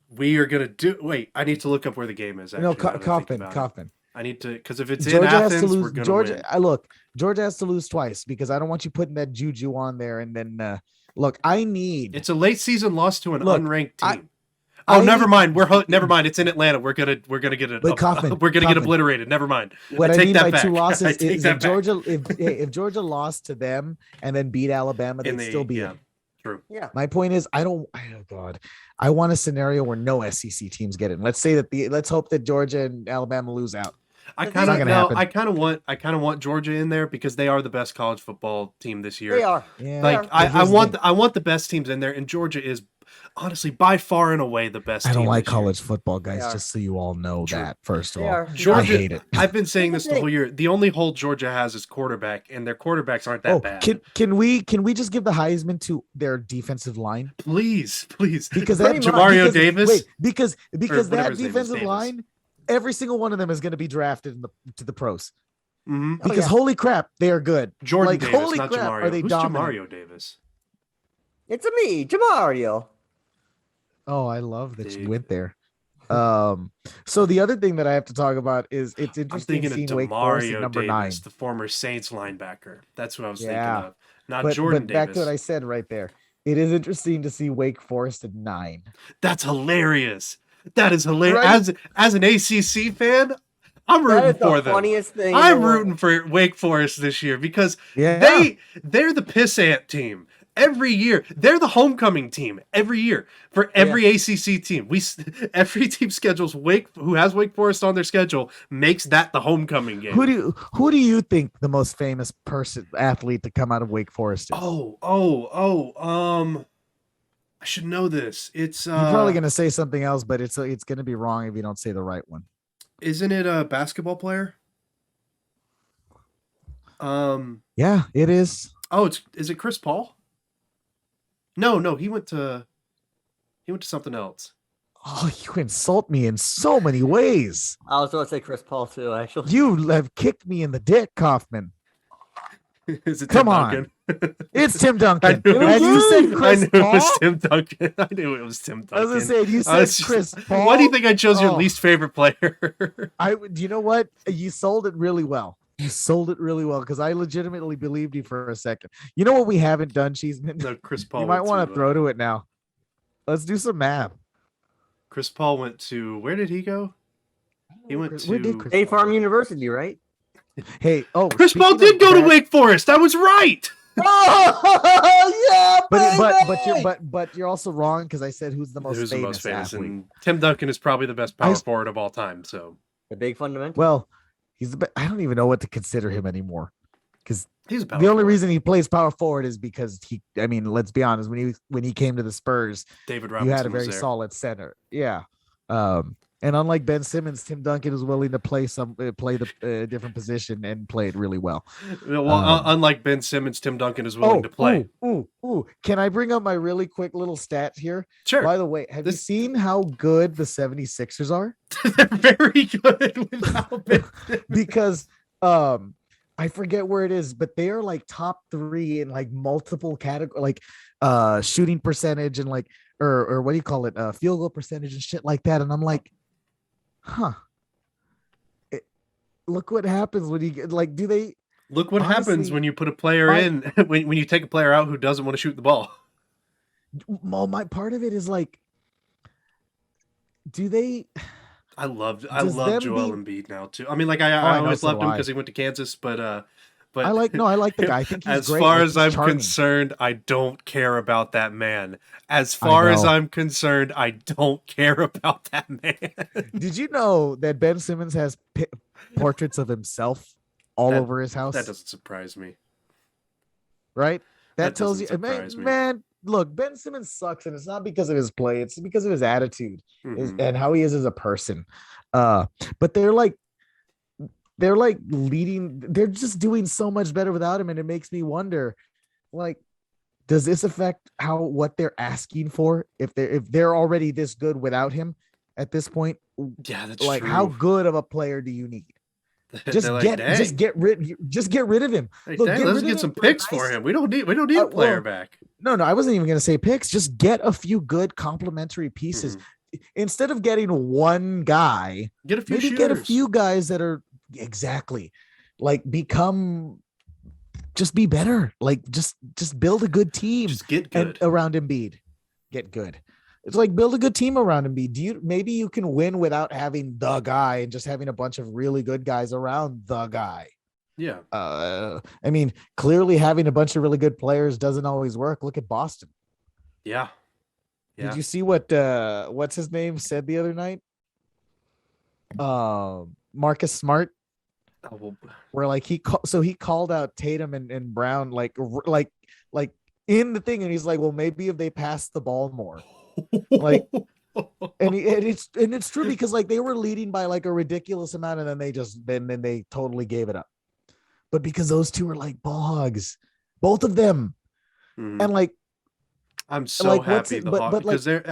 We are gonna do. Wait, I need to look up where the game is. Actually, Kauffman. I need to, because if it's in Georgia has to Athens, we're lose. gonna Georgia, win. Georgia has to lose twice because I don't want you putting that juju on there. And then look, I need. It's a late season loss to an Look, unranked I- team. Oh, I never need- mind. Never mind. It's in Atlanta. We're gonna get it. But Kauffman, we're gonna get Kauffman. obliterated. Never mind. What I I take mean that by back. two I losses take is that if back. Georgia, if Georgia lost to them and then beat Alabama, they'd still be in. True. Yeah. My point is, oh God, I want a scenario where no SEC teams get in. Let's say that let's hope that Georgia and Alabama lose out. I It's kind not of gonna no. happen. I kind of want Georgia in there because they are the best college football team this year. They are. Yeah, Like Yeah. but here's the thing. I want the best teams in there, and Georgia is honestly by far and away the best. I don't team like this year. college football, guys. They are. Just so you all know True. that. First of They all, are. Georgia, I hate it. I've been saying this the Here's the whole year. The only hole Georgia has is quarterback, and their quarterbacks aren't that Oh, bad. can we just give the Heisman to their defensive line? Please. Because Pretty that much. Jamario because, Davis? Wait, because whatever that his name is, defensive Davis. line, every single one of them is going to be drafted to the pros. Mm-hmm. Oh, Because yeah. holy crap, they are good. Jordan Like, Davis, holy not crap, Jamario. are they Who's dominant? Jamario Davis? It's a me, Jamario. Oh, I love that you David. went there. So the other thing that I have to talk about is it's I'm interesting thinking seeing of Wake Forest at Demario number Davis, 9. the former Saints linebacker. That's who I was Yeah. thinking of. Not Jordan But back to Davis. what I said right there. It is interesting to see Wake Forest at 9. That's hilarious. That is hilarious. Right? As an ACC fan, I'm That is rooting for the them. funniest thing. in I'm the world. rooting for Wake Forest this year because Yeah. they're the piss ant team every year. They're the homecoming team every year for every ACC team. Every team schedules who has Wake Forest on their schedule makes that the homecoming game. Who do you think the most famous athlete to come out of Wake Forest is? I should know this. It's You're probably gonna say something else, but it's gonna be wrong if you don't say the right one. isn't it a basketball player? Yeah, it is. Oh, is it Chris Paul? No, he went to something else. Oh, you insult me in so many ways. I was going to say Chris Paul too, actually. You have kicked me in the dick, Kaufman. Is it Come Tim on. Duncan? It's Tim Duncan. I knew And you said I Chris knew Paul? it was Tim Duncan. I knew it was Tim Duncan. I was gonna say you I said was just- Chris Paul. Why do you think I chose your Oh. least favorite player? You know what? You sold it really well. You sold it really well because I legitimately believed you for a second. You know what we haven't done, Cheeseman? No, Chris Paul. You might went want to throw to it now. Let's do some math. Chris Paul went to where did he go? He went Where did to Chris State Paul Farm go? University, right? Hey, Chris Paul speaking did of go to that- Wake Forest. I was right. Oh yeah, But you're also wrong because I said who's the most Who's the famous most famous? athlete. And Tim Duncan is probably the best power I- forward of all time. So the big fundamental. Well, he's the I don't even know what to consider him anymore. Because he's a power the only forward. reason he plays power forward is because let's be honest, when he came to the Spurs, David you Robinson had a was very there. solid center. Yeah. And unlike Ben Simmons, Tim Duncan is willing to play the different position and play it really well. Well, unlike Ben Simmons, Tim Duncan is willing to play. Ooh. Can I bring up my really quick little stat here? Sure. By the way, have you This- seen how good the 76ers are? They're very good without Ben Simmons. Because I forget where it is, but they are like top 3 in like multiple categories, like shooting percentage and like or what do you call it? Field goal percentage and shit like that. And I'm like, look what happens when you get like, do they Look what happens Honestly, when you put a player in when you take a player out who doesn't want to shoot the ball. well, my part of it is like, do they I love Does Joel them Embiid now too. I mean, like I I know, always so loved do him I. because he went to Kansas, but I like the guy. I think he's as great. far Like, as he's I'm charming. concerned, I don't care about that man. As far as know. I'm concerned, I don't care about that man. Did you know that Ben Simmons has portraits of himself all That- over his house? That doesn't surprise me. Right? That That tells you, doesn't surprise me. man. Look, Ben Simmons sucks, and it's not because of his play; it's because of his attitude Mhm. and how he is as a person. But they're like leading. They're just doing so much better without him, and it makes me wonder, like, does this affect what they're asking for if they're already this good without him at this point? Yeah, that's Like, true. how good of a player do you need? They're Just like, get "Dang. just get rid of him. Like, Look, dang, get let's rid of get him some for a picks for nice- him. We don't need a player well, back. No, I wasn't even going to say picks. Just get a few good complementary pieces. Mhm. instead of getting one guy, Get a few maybe shooters. get a few guys that are exactly like just be better. Like just build a good team. Just get and good. around Embiid. Get good. It's like build a good team around Embiid. Maybe you can win without having the guy and just having a bunch of really good guys around the guy. Yeah. I mean, clearly having a bunch of really good players doesn't always work. Look at Boston. Yeah. Did you see what what's his name said the other night? Marcus Smart, Oh, well, where like he called out Tatum and Brown like in the thing, and he's like, well, maybe if they pass the ball more, like, and it's true because like they were leading by like a ridiculous amount, and then they totally gave it up. But because those two are like ball hogs, both of them, and like. I'm so happy the Hawks because there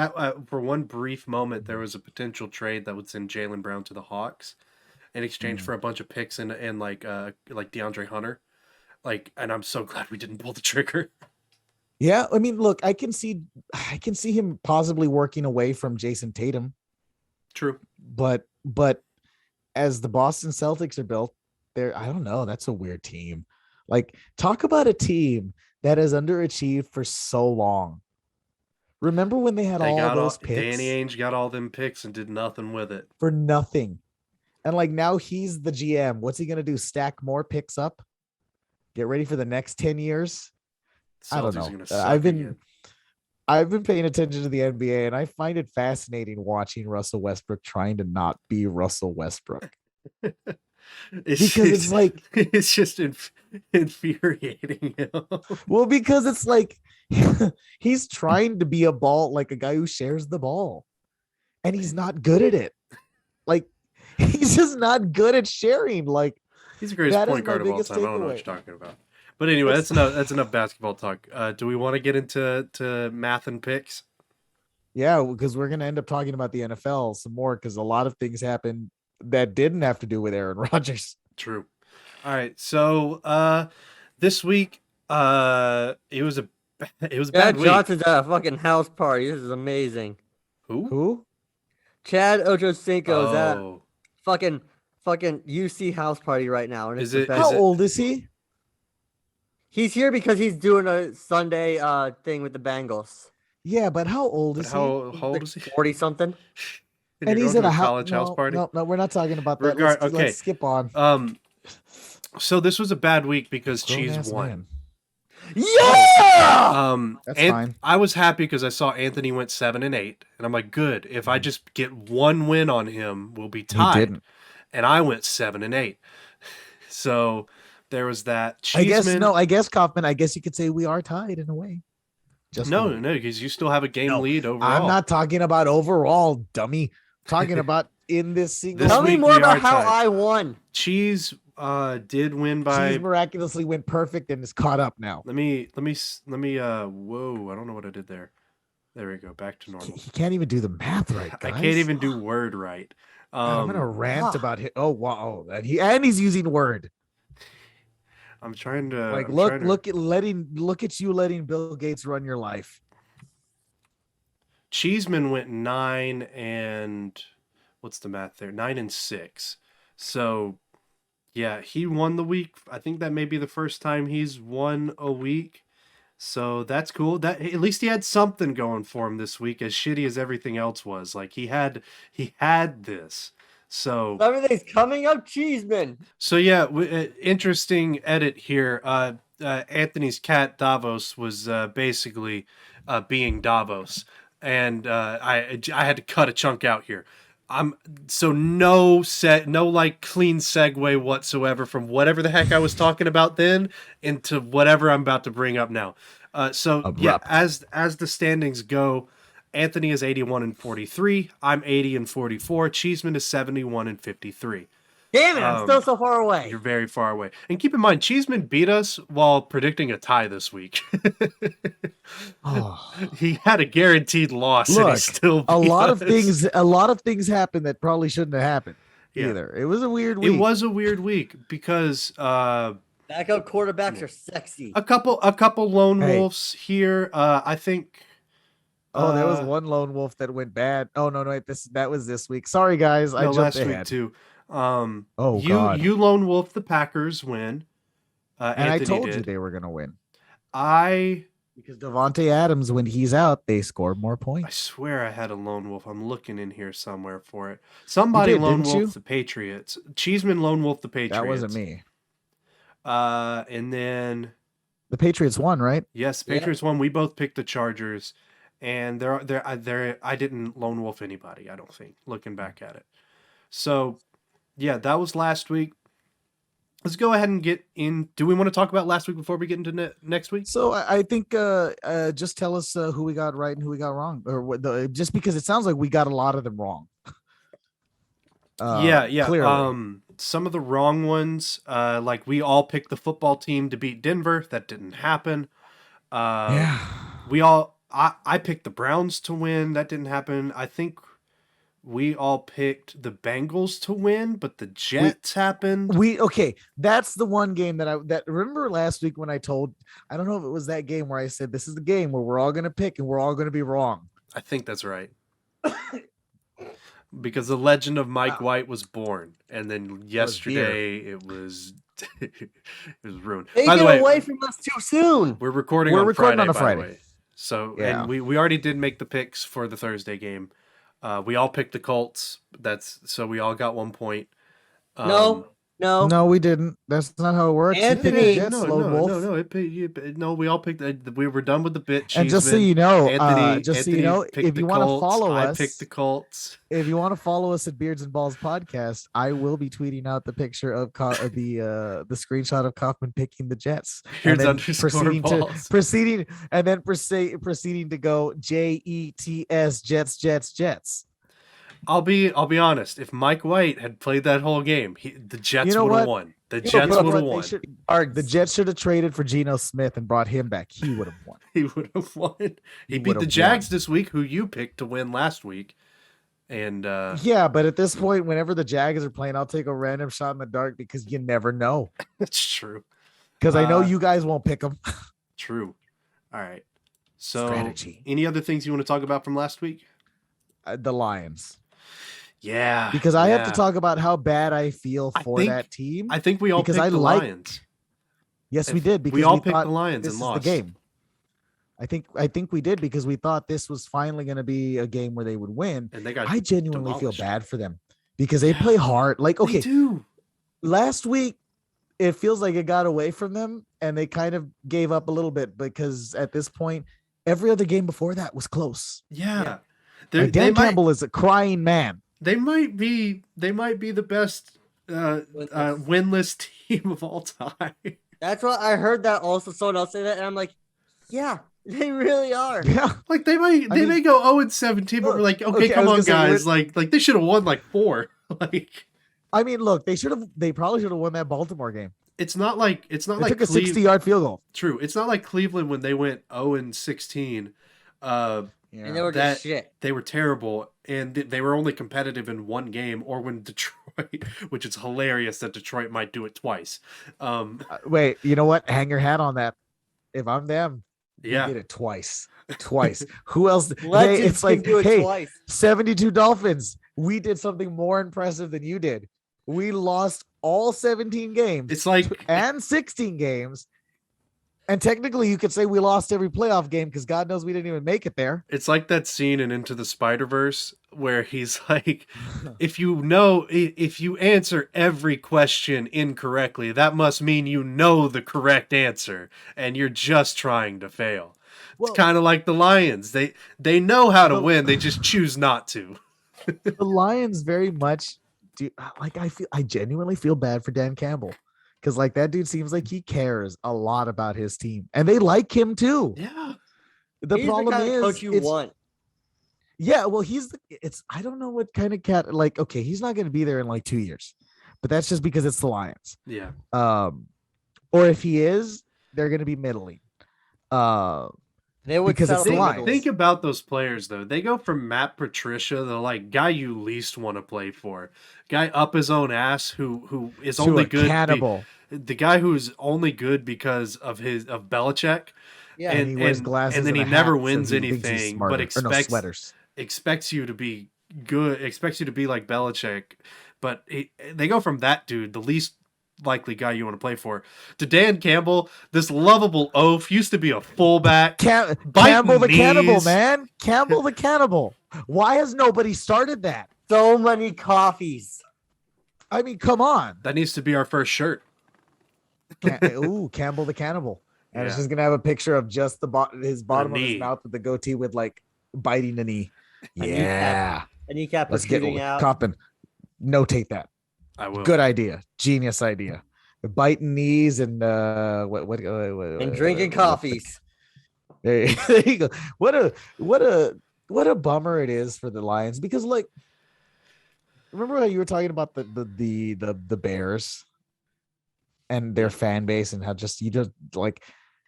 for one brief moment there was a potential trade that would send Jaylen Brown to the Hawks in exchange for a bunch of picks and like DeAndre Hunter, and I'm so glad we didn't pull the trigger. Yeah, I mean, look, I can see him possibly working away from Jason Tatum. True, but as the Boston Celtics are built, I don't know. That's a weird team. Like, talk about a team that has underachieved for so long. Remember when they had all those picks? Danny Ainge got all them picks and did nothing with it. For nothing. And like now he's the GM. What's he going to do? Stack more picks up? Get ready for the next 10 years? I don't know. I've been paying attention to the NBA, and I find it fascinating watching Russell Westbrook trying to not be Russell Westbrook. It's like it's just infuriating. Well, because it's like he's trying to be a guy who shares the ball, and he's not good at it. Like he's just not good at sharing. Like he's the greatest point guard of all time. I don't know what you're talking about. But anyway, that's enough basketball talk. Do we want to get into math and picks? Yeah, because we're gonna end up talking about the NFL some more because a lot of things happened that didn't have to do with Aaron Rodgers. True. All right. So this week it was a bad week. Johnson's at a fucking house party. This is amazing. Who? Chad Ochocinco's at a fucking UC house party right now. And How old is he? He's here because he's doing a Sunday thing with the Bengals. Yeah, but how old is he? How old is he? 40 something. And he's at a college house party. No, we're not talking about that. Let's skip on. So this was a bad week because Cheese won. Man. Yeah. That's fine. I was happy because I saw Anthony went 7-8, and I'm like, good. If I just get one win on him, we'll be tied. He didn't. And I went 7-8. So there was that. Cheeseman, I guess Kauffman. I guess you could say we are tied in a way. No, because you still have a game lead overall. I'm not talking about overall, dummy. I'm talking about in this single. Tell me more about how I won. Cheese did win by. Cheese miraculously went perfect and is caught up now. Let me. Whoa! I don't know what I did there. There we go. Back to normal. He can't even do the math right, guys. I can't even do word right. I'm gonna rant about it. Oh wow! And he's using word. I'm trying to look at you letting Bill Gates run your life. Cheeseman went 9 and what's the math there? 9-6. So yeah, he won the week. I think that may be the first time he's won a week. So that's cool. That at least he had something going for him this week, as shitty as everything else was. Like he had this. So everything's coming up, Cheeseman. So yeah, interesting edit here. Anthony's cat Davos was basically being Davos, and I had to cut a chunk out here. No clean segue whatsoever from whatever the heck I was talking about then into whatever I'm about to bring up now. Abrupt. Yeah, as the standings go. Anthony is 81-43. I'm 80-44. Cheeseman is 71-53. Damn it! I'm still so far away. You're very far away. And keep in mind, Cheeseman beat us while predicting a tie this week. He had a guaranteed loss, and he still beat a lot us. of things happened that probably shouldn't have happened either. It was a weird week. It was a weird week because backup quarterbacks are sexy. A couple lone wolves here. I think. Oh, there was one lone wolf that went bad. Oh no, wait, that was this week. Sorry guys, I no, jumped last week ahead. too. Oh God. You lone wolf the Packers win. And I Anthony told you did. they were gonna win. Because Devontae Adams, when he's out, they scored more I points. swear I had a lone wolf. I'm looking in here somewhere for it. Somebody lone wolf the Patriots. Cheeseman lone wolf the Patriots. That wasn't me. And then the Patriots won, right? Yes, the Patriots won. We both picked the Chargers, and I didn't lone wolf anybody. I don't think, looking back at it. So, yeah, that was last week. Let's go ahead and get in. Do we want to talk about last week before we get into next week? So I think just tell us who we got right and who we got wrong, or just because it sounds like we got a lot of them wrong. Yeah. Clearly. Some of the wrong ones, like we all picked the football team to beat Denver. That didn't happen. Yeah. I picked the Browns to win. That didn't happen. I think we all picked the Bengals to win, but the Jets happened. That's the one game that remember last week when I don't know if it was that game where I said this is the game where we're all going to pick and we're all going to be wrong. I think that's right. Because the legend of Mike White was born, and then yesterday it was ruined. They By the way, away from us too soon. We're recording on a Friday. So, yeah. And we already did make the picks for the Thursday game. We all picked the Colts. So we all got 1 point. No, we didn't. That's not how it works. Anthony, No, we all picked. We were done with the bit. And just so you know, Anthony if you want to follow us, I picked the Colts. If you want to follow us at Beards and Balls Podcast, I will be tweeting out the picture of the screenshot of Kauffman picking the Jets. Here's and proceeding to go JETS Jets. I'll be honest. If Mike White had played that whole game, the Jets would have won. The Jets would have won. The Jets should have traded for Geno Smith and brought him back. He would have won. He would have won. He beat the Jags this week, who you picked to win last week. And yeah, but at this point, whenever the Jags are playing, I'll take a random shot in the dark because you never know. That's true. Because I know you guys won't pick them. True. All right. So, strategy. Any other things you want to talk about from last week? The Lions. Yeah. Because I have to talk about how bad I feel for that team. I think we all picked the Lions. Yes, we did. Because we all picked the Lions and lost the game. I think we did because we thought this was finally going to be a game where they would win. And they got I genuinely feel bad for them because they play hard. Like, okay, last week it feels like it got away from them and they kind of gave up a little bit because at this point, every other game before that was close. Yeah. Dan Campbell is a crying man. They might be the best winless team of all time. That's what I heard. That also someone else say that, and I'm like, yeah, they really are. Yeah, like they may go 0-17, but we're like, okay, come on, guys, like they should have won like 4. Like, I mean, look, they probably should have won that Baltimore game. It's not like took a 60-yard field goal. True, it's not like Cleveland when they went 0-16. And they were just shit. They were terrible, and they were only competitive in one game, or when Detroit, which is hilarious that Detroit might do it twice. Wait, you know what? Hang your hat on that. If I'm them, yeah, did it twice. Who else? It's like, hey, twice. 72 Dolphins. We did something more impressive than you did. We lost all 17 games. It's like and 16 games. And technically, you could say we lost every playoff game because God knows we didn't even make it there. It's like that scene in Into the Spider-Verse where he's like, if you answer every question incorrectly, that must mean you know the correct answer, and you're just trying to fail. Well, it's kind of like the Lions. They know how to win, they just choose not to. The Lions very much do. Like I genuinely feel bad for Dan Campbell. Because like that dude seems like he cares a lot about his team, and they like him too. Yeah. He's problem the kind is, of coach you want. Yeah, well, I don't know what kind of cat. Like, okay, he's not going to be there in like 2 years, but that's just because it's the Lions. Yeah. Or if he is, they're going to be middling. They would because it's the Lions. Think about those players though. They go from Matt Patricia, the like guy you least want to play for, guy up his own ass who is only good. Cannibal. The guy who's only good because of Belichick, Yeah. And he wears glasses and then and he a never hat, so wins he thinks he's anything, smarter. but Or no, sweaters. expects you to be good, expects you to be like Belichick. But they go from that dude, the least likely guy you want to play for, to Dan Campbell, this lovable oaf, used to be a fullback. Campbell the cannibal, knees. man. Campbell the cannibal. Why has nobody started that? So many coffees. I mean, come on. That needs to be our first shirt. Ooh, Campbell the cannibal. And it's Yeah. just gonna have a picture of just his bottom of his knee. mouth with the goatee with like biting the knee. A Yeah. A kneecap Let's get protruding out. Kauffman. Notate that. I will. Good idea. Genius idea. Biting knees and what And drinking coffees. There you go. What a bummer it is for the Lions, because like, remember how you were talking about the Bears and their fan base and how you just like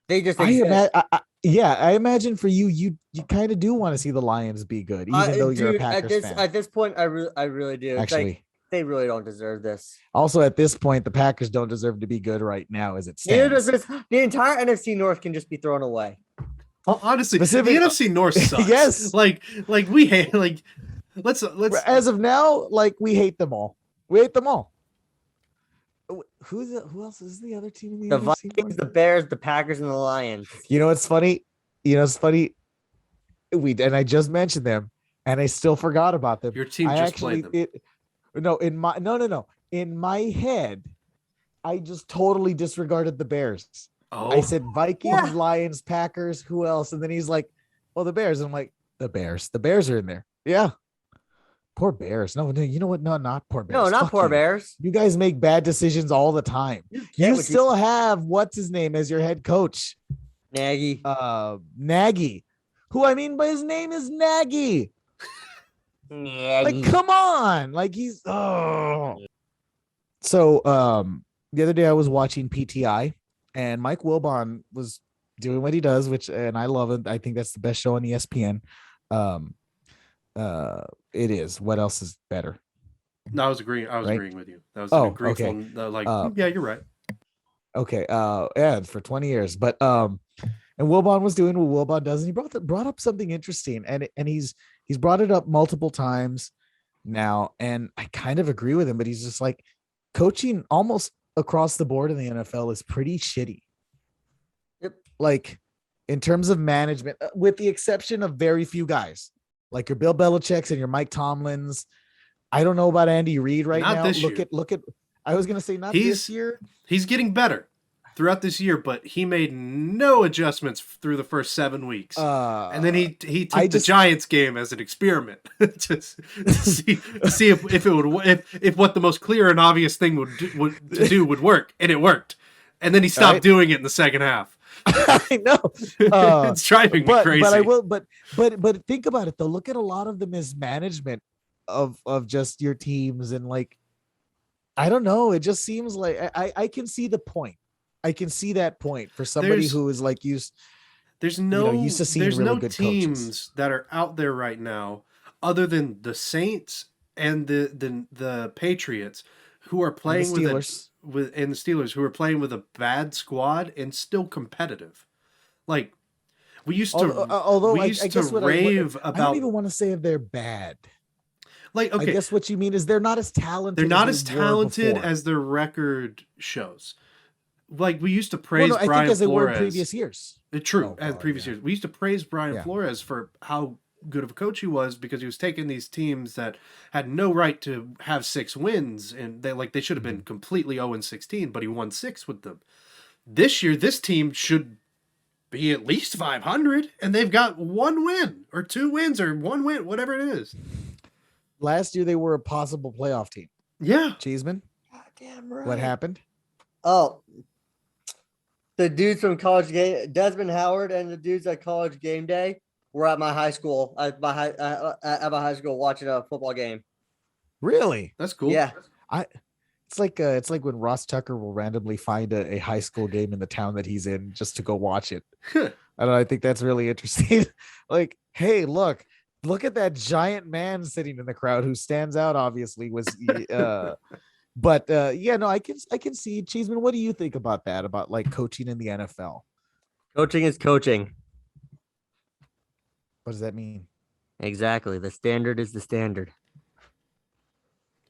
They just I imagine for you kind of do want to see the Lions be good, even though you're a Packers fan. At this point, I really do. It's Actually, like, they really don't deserve this. also at this point, the Packers don't deserve to be good right now as it Neither does stands. this. The entire NFC North can just be thrown away. Honestly, Specific- the NFC North sucks. Yes. Like we hate, like, let's As of now, like, we hate them all. We hate them all. Who else is the other team in the The NFC? Vikings, the Bears, the Packers, and the Lions. You know what's funny? I just mentioned them, and I still forgot about them. Your team I just actually played them. no. In my head, I just totally disregarded the Bears. Oh, I said Vikings, Yeah. Lions, Packers, who else? And then he's like, well, the Bears. And I'm like, the Bears are in there. Yeah. Poor Bears. No, you know what? No, not poor Bears. No, not Fuck poor you. Bears. You guys make bad decisions all the time. get You what you- still have what's his name as your head coach, Nagy. Nagy, who I mean by his name is Nagy. Nagy. Like, come on, like he's oh. So the other day I was watching PTI, and Mike Wilbon was doing what he does, and I love it. I think that's the best show on ESPN. It is. What else is better? no, I was agreeing Right? with you. That was Oh, a grateful. okay. Yeah, you're right. Okay. Yeah, for 20 years. But and Wilbon was doing what Wilbon does, and he brought up something interesting, and he's brought it up multiple times now, and I kind of agree with him, but he's just like, coaching almost across the board in the NFL is pretty shitty. Yep. Like, in terms of management, with the exception of very few guys, like your Bill Belichick's and your Mike Tomlins. I don't know about Andy Reid right Not now. this Look year. at. I was gonna say not He's- this year. He's getting better throughout this year, but he made no adjustments through the first 7 weeks. And then he took I the just- Giants game as an experiment just to see if it would if what the most clear and obvious thing would work, and it worked. And then he stopped Right. doing it in the second half. I know. It's driving me crazy. But I will. But think about it though. Look at a lot of the mismanagement of just your teams, and like, I don't know. It just seems like I can see the point. I can see that point for somebody There's- who is like used. There's no used to seeing there's really no good teams coaches. that are out there right now other than the Saints and the Patriots who are playing the Steelers. and the Steelers who are playing with a bad squad and still competitive. Like, we used to Although we I used guess to what rave I don't about, even want to say if they're bad. like, I okay, guess what you mean is they're not as talented. they're not as as they were talented before. as their record shows. Like, we used to Well, praise no, I Brian think as they were in Flores. previous years. True, Oh, as God, previous yeah. years. We used to praise Brian Yeah. Flores for how good of a coach he was, because he was taking these teams that had no right to have 6 wins, and they should have been completely 0-16, but he won 6 with them. This year, this team should be at least 500, and they've got 1 win or 2 wins or 1 win, whatever it is. Last year they were a possible playoff team. Yeah. Cheeseman, Goddamn right. what happened? Oh, the dudes from College Game, Desmond Howard, and the dudes at College Game Day were at my high school. At my high school, watching a football game. Really? That's cool. Yeah, It's like when Ross Tucker will randomly find a high school game in the town that he's in just to go watch it. I don't know, I think that's really interesting. Like, hey, look at that giant man sitting in the crowd who stands out. Obviously, was yeah, no, I can see. Cheeseman, what do you think about that? About like coaching in the NFL? Coaching is coaching. What does that mean? Exactly. The standard is the standard.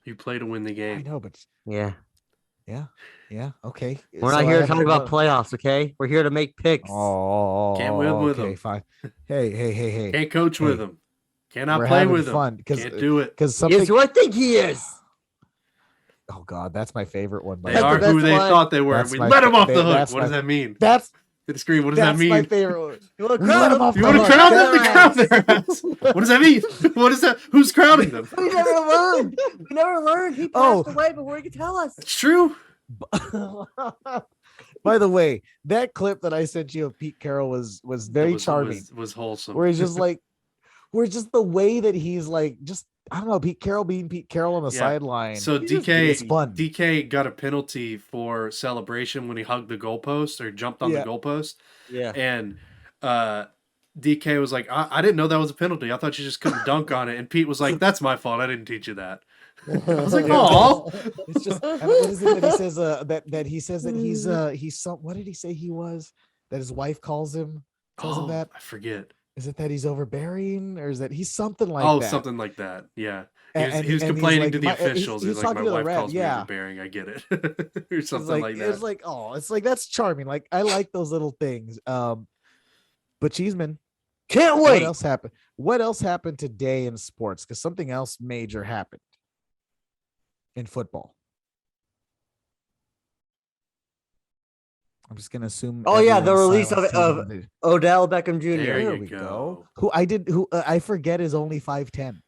You play to win the I game. know, but Yeah. yeah, okay. We're So not I here to have talk about playoffs, okay? We're here to make picks. Can't win with okay, them. fine. Hey. Can't coach with Hey, them. Cannot we're play having with them. fun Can't do it. because He is something. who I think he is. Oh God, that's my favorite one. by They the That's are the way. who best they one. thought they were. That's We my let them fa- off the they- hook. that's What does my- that mean? That's Hit the screen. What does that that's my mean? favorite one. You want to We let him off You the want to hook. crown Their them? To crown their ass. What does that mean? What is that? Who's crowning them? We never learned. We never learned. He Oh. passed away before he could tell us. It's true. By the way, that clip that I sent you of Pete Carroll was very charming. Was wholesome. Where he's just like, where just the way that he's like, just I don't know, Pete Carroll being Pete Carroll on the Yeah. sideline. So He's just- DK it's fun. DK got a penalty for celebration when he hugged the goalpost or jumped on Yeah. the goalpost, Yeah. and DK was like, I didn't know that was a penalty. I thought you just couldn't dunk on it. And Pete was like, that's my fault. I didn't teach you that. I was like, oh, It's just and what is it that he says that he says that he's some what did he say he was that his wife tells him that I forget. is it that he's overbearing or is that he's something like that? Something like that. Yeah. And- He was and he's complaining like, to the my- officials. he's He's like, talking my to the wife ref, calls me yeah. overbearing. I get it. Or It's something like, like that. it's like, oh, it's like that's charming. Like I like those little things. But Cheeseman, Can't what wait. else happened? What else happened today in sports? Because something else major happened in football. I'm just gonna assume. Oh, yeah, the everyone's release silence of- tells them they- Odell Beckham Jr. There There you we go. go. Who I forget is only 5'10"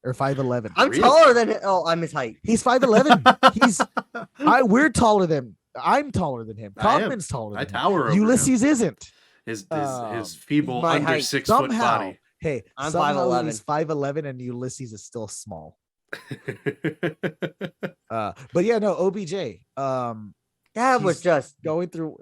or 5'11. I'm Really? taller than oh, I'm his height. He's 5'11. We're taller than I'm taller than him. I am. Kaufman's taller I than tower over him. Ulysses isn't. his Um, feeble my under height. 6 foot Somehow, body. hey, I'm somehow 5'11". he's 5'11 and Ulysses is still small. But yeah, no, OBJ. That was He's just going through.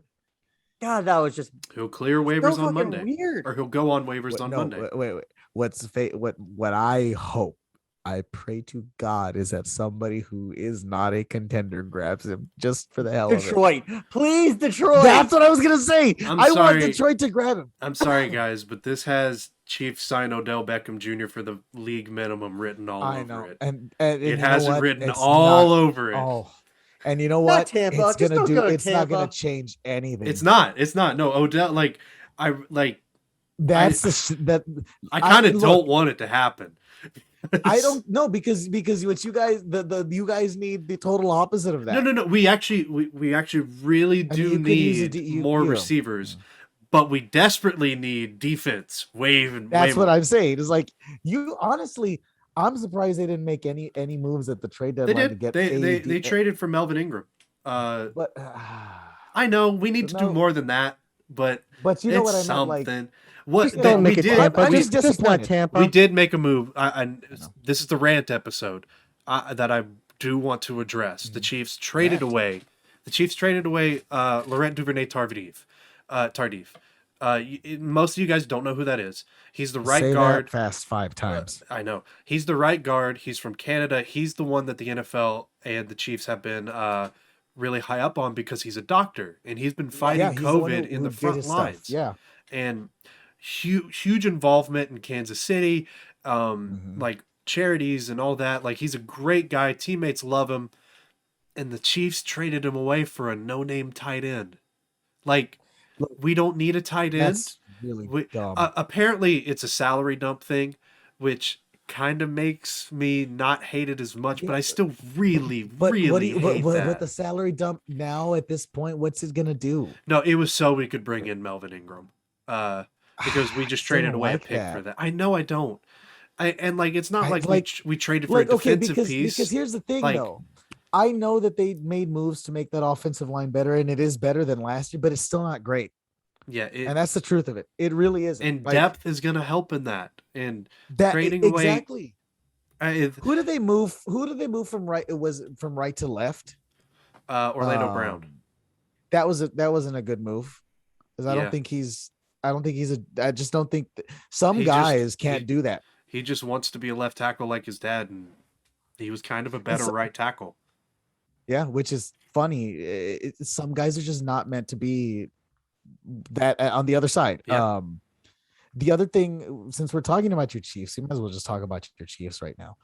God. That was just He'll clear so waivers fucking on Monday, weird. or he'll go on waivers on Monday. Wait. What I hope, I pray to God, is that somebody who is not a contender grabs him just for the hell of it. Detroit, please, Detroit. That's what I was gonna say. I'm I want sorry. Detroit to grab him. I'm sorry, guys, but this has Chiefs sign Odell Beckham Jr. for the league minimum written all I over know, it. and It you know has it what? written It's all not- over it. Oh, and you know Not what? Tampa. It's Just gonna don't do. go to It's not gonna Tampa. change anything. It's not. It's not. No, Odell. That's I kind of look, don't want it to happen. I don't know because what you guys you guys need the total opposite of that. No. We actually really I mean, do you could use a need more receivers, but we desperately need defense. That's what I'm saying. It's like you honestly, I'm surprised they didn't make any moves at the trade They deadline did. to get They traded for Melvin Ingram. But I know we need to do No. more than that, but you know it's what I meant. Like something. What Just they- don't we make it did. Tampa. I'm we- just Just not disappointed. Tampa. We did make a move. This is the rant episode that I do want to address. The Chiefs traded Rant. away. The Chiefs traded away Laurent Duvernay-Tardif. Most of you guys don't know who that is. He's the right Say guard. that fast 5 times. I know. He's the right guard. He's from Canada. He's the one that the NFL and the Chiefs have been really high up on because he's a doctor and he's been fighting he's the one COVID who in the did front his stuff. lines. Yeah. And huge involvement in Kansas City, like charities and all that. Like he's a great guy. Teammates love him. And the Chiefs traded him away for a no-name tight end. Like, Look, we don't need a tight end. That's really We- dumb. Apparently, it's a salary dump thing, which kind of makes me not hate it as much. But I still really hate that. With the salary dump now at this point, what's it gonna do? No, it was so we could bring in Melvin Ingram. Because we just I still traded don't away like a pick that. for that. I know I don't. It's not I- like like- we traded for a defensive piece. because here's the thing Like- though. I know that they made moves to make that offensive line better, and it is better than last year, but it's still not great. Yeah, And that's the truth of it. It really isn't. and Like, depth is going to help in that. And that trading away- exactly. uh, Who did they move? Who did they move from right? It was from right to left. Orlando Brown. That wasn't a good move because I Yeah. don't think he's. I just don't think some He just- guys can't he- do that. He just wants to be a left tackle like his dad, and he was kind of a better so- right tackle. Yeah, which is funny. Some guys are just not meant to be that on the other side. Yeah. The other thing, since we're talking about your Chiefs, you might as well just talk about your Chiefs right now.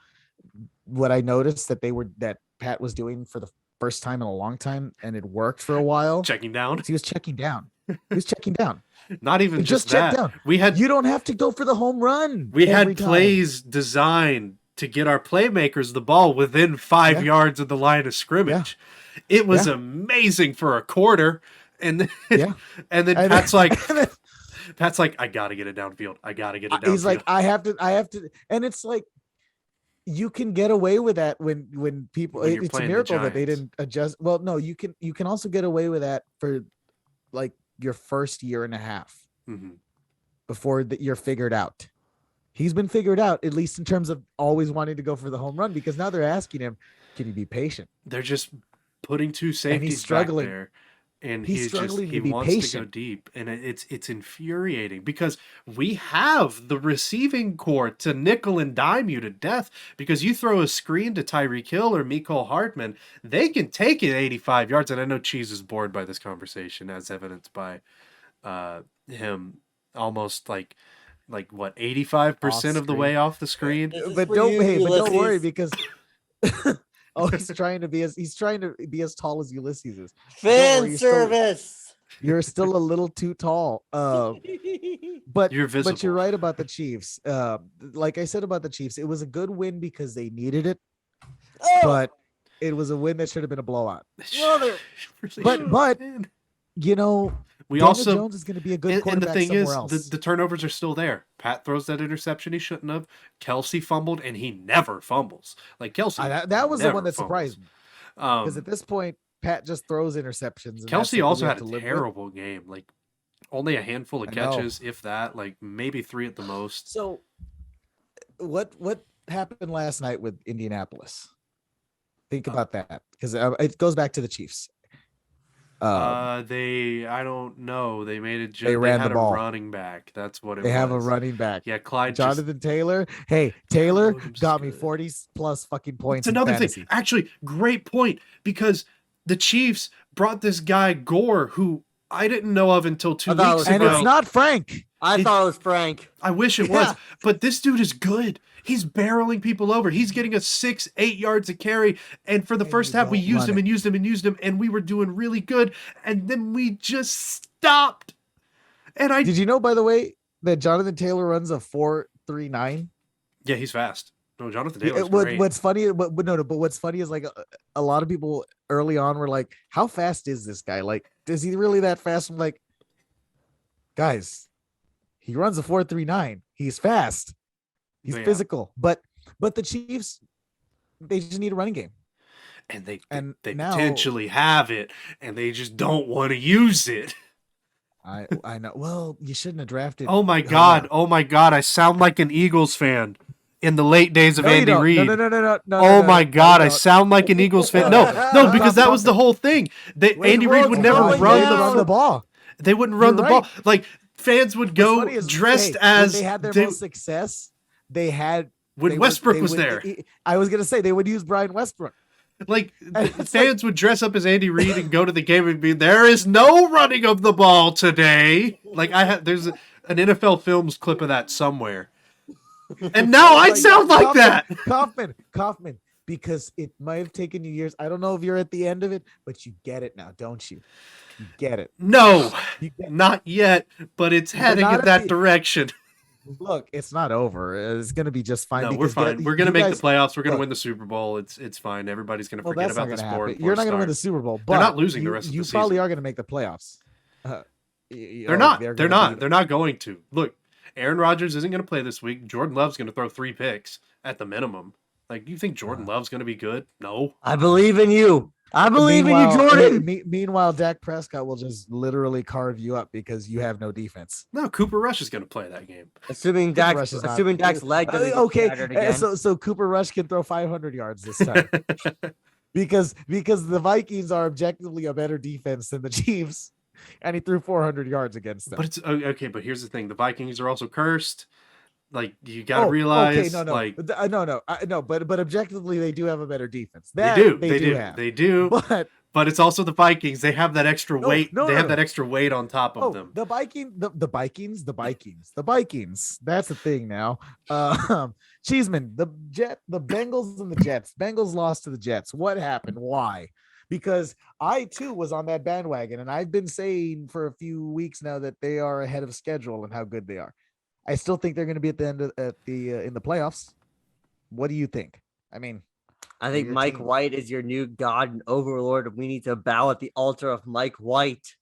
What I noticed that Pat was doing for the first time in a long time, and it worked for a while. Checking down. He was checking down. He was checking down. Not even just check that. down. You don't have to go for the home run. We had plays designed to get our playmakers the ball within 5 yards of the line of scrimmage. Yeah. It was amazing for a quarter. And then, and then Pat's like, I gotta get it downfield. I gotta get it downfield. He's like, I have to, and it's like, you can get away with that when people. It's a miracle that they didn't adjust. Well, no, you can also get away with that for like your first year and a half before you're figured out. He's been figured out, at least in terms of always wanting to go for the home run, because now they're asking him, "Can you be patient?" They're just putting two safeties back there. And he wants to go deep, and it's infuriating because we have the receiving core to nickel and dime you to death, because you throw a screen to Tyreek Hill or Mecole Hardman, they can take it 85 yards. And I know Cheese is bored by this conversation, as evidenced by him almost like what 85% of the way off the screen. But don't worry, because he's trying to be as tall as Ulysses is. Fan service. You're still a little too tall. But you're visible. But you're right about the Chiefs. Like I said about the Chiefs, it was a good win because they needed it. But it was a win that should have been a blowout. But you know, Daniel Jones is going to be a good quarterback. And the thing is, else. The turnovers are still there. Pat throws that interception he shouldn't have. Kelsey fumbled, and he never fumbles. Like Kelsey, that was the one that surprised me. Because at this point, Pat just throws interceptions. And Kelsey also had a terrible game. Like only a handful of catches, if that. Like maybe 3 at the most. So, what happened last night with Indianapolis? Think about that, because it goes back to the Chiefs. I don't know. They made it. They ran the ball. A running back. That's what it was. They have a running back. Yeah, Clyde. Jonathan Taylor. Hey, Taylor got me 40 plus fucking points. It's another thing. Actually, great point, because the Chiefs brought this guy Gore, who I didn't know of until 2 weeks ago. And it's not Frank. I thought it was Frank. I wish it was, but this dude is good. He's barreling people over. He's getting us 6-8 yards a carry. And for the first half, we used him, and we were doing really good. And then we just stopped. And did you know, by the way, that Jonathan Taylor runs a 4.39? Yeah, he's fast. No, Jonathan Taylor's great. What's funny, but what's funny is like a lot of people early on were like, "How fast is this guy? Like, is he really that fast?" I'm like, guys, he runs a 4.39. He's fast. He's physical, but the Chiefs, they just need a running game, and they now, potentially have it, and they just don't want to use it. I know. Well, you shouldn't have drafted. Oh my god! I sound like an Eagles fan in the late days of Andy Reid. No. Oh my god! I sound like an Eagles fan. No, because that was the whole thing. Andy Reid would never run the ball. They wouldn't run the ball. Like fans would go dressed as they had their most success. They had when Westbrook was there. I was gonna say they would use Brian Westbrook. Like fans would dress up as Andy Reid and go to the game and be, there is no running of the ball today. Like there's an NFL Films clip of that somewhere. And now I sound like that. Kauffman, because it might have taken you years. I don't know if you're at the end of it, but you get it now, don't you? You get it. No, not yet, but it's heading in that direction. Look, it's not over. It's going to be just fine. No, we're fine. We're going to make the playoffs. We're going to win the Super Bowl. It's fine. Everybody's going to forget about the sport. You're not going to win the Super Bowl. But they're not losing the rest of the season. You probably are going to make the playoffs. They're not. They're not. They're not going to. Look, Aaron Rodgers isn't going to play this week. Jordan Love's going to throw 3 picks at the minimum. Like, you think Jordan Love's going to be good? No. I believe in you. I believe in you, Jordan. Meanwhile, Dak Prescott will just literally carve you up because you have no defense. No, Cooper Rush is going to play that game. Assuming Dak's leg doesn't okay. So Cooper Rush can throw 500 yards this time. because the Vikings are objectively a better defense than the Chiefs, and he threw 400 yards against them. But it's okay. But here's the thing: the Vikings are also cursed. Like, you got to realize. Okay, no. But objectively, they do have a better defense. They do. They do. But but it's also the Vikings. They have that extra weight. No, they have no. that extra weight on top of them. The Vikings. That's the thing now. Cheeseman, the Bengals and the Jets. Bengals lost to the Jets. What happened? Why? Because I too was on that bandwagon, and I've been saying for a few weeks now that they are ahead of schedule and how good they are. I still think they're going to be at the end in the playoffs. What do you think? I mean, I think Mike team. White is your new god and overlord. We need to bow at the altar of Mike White.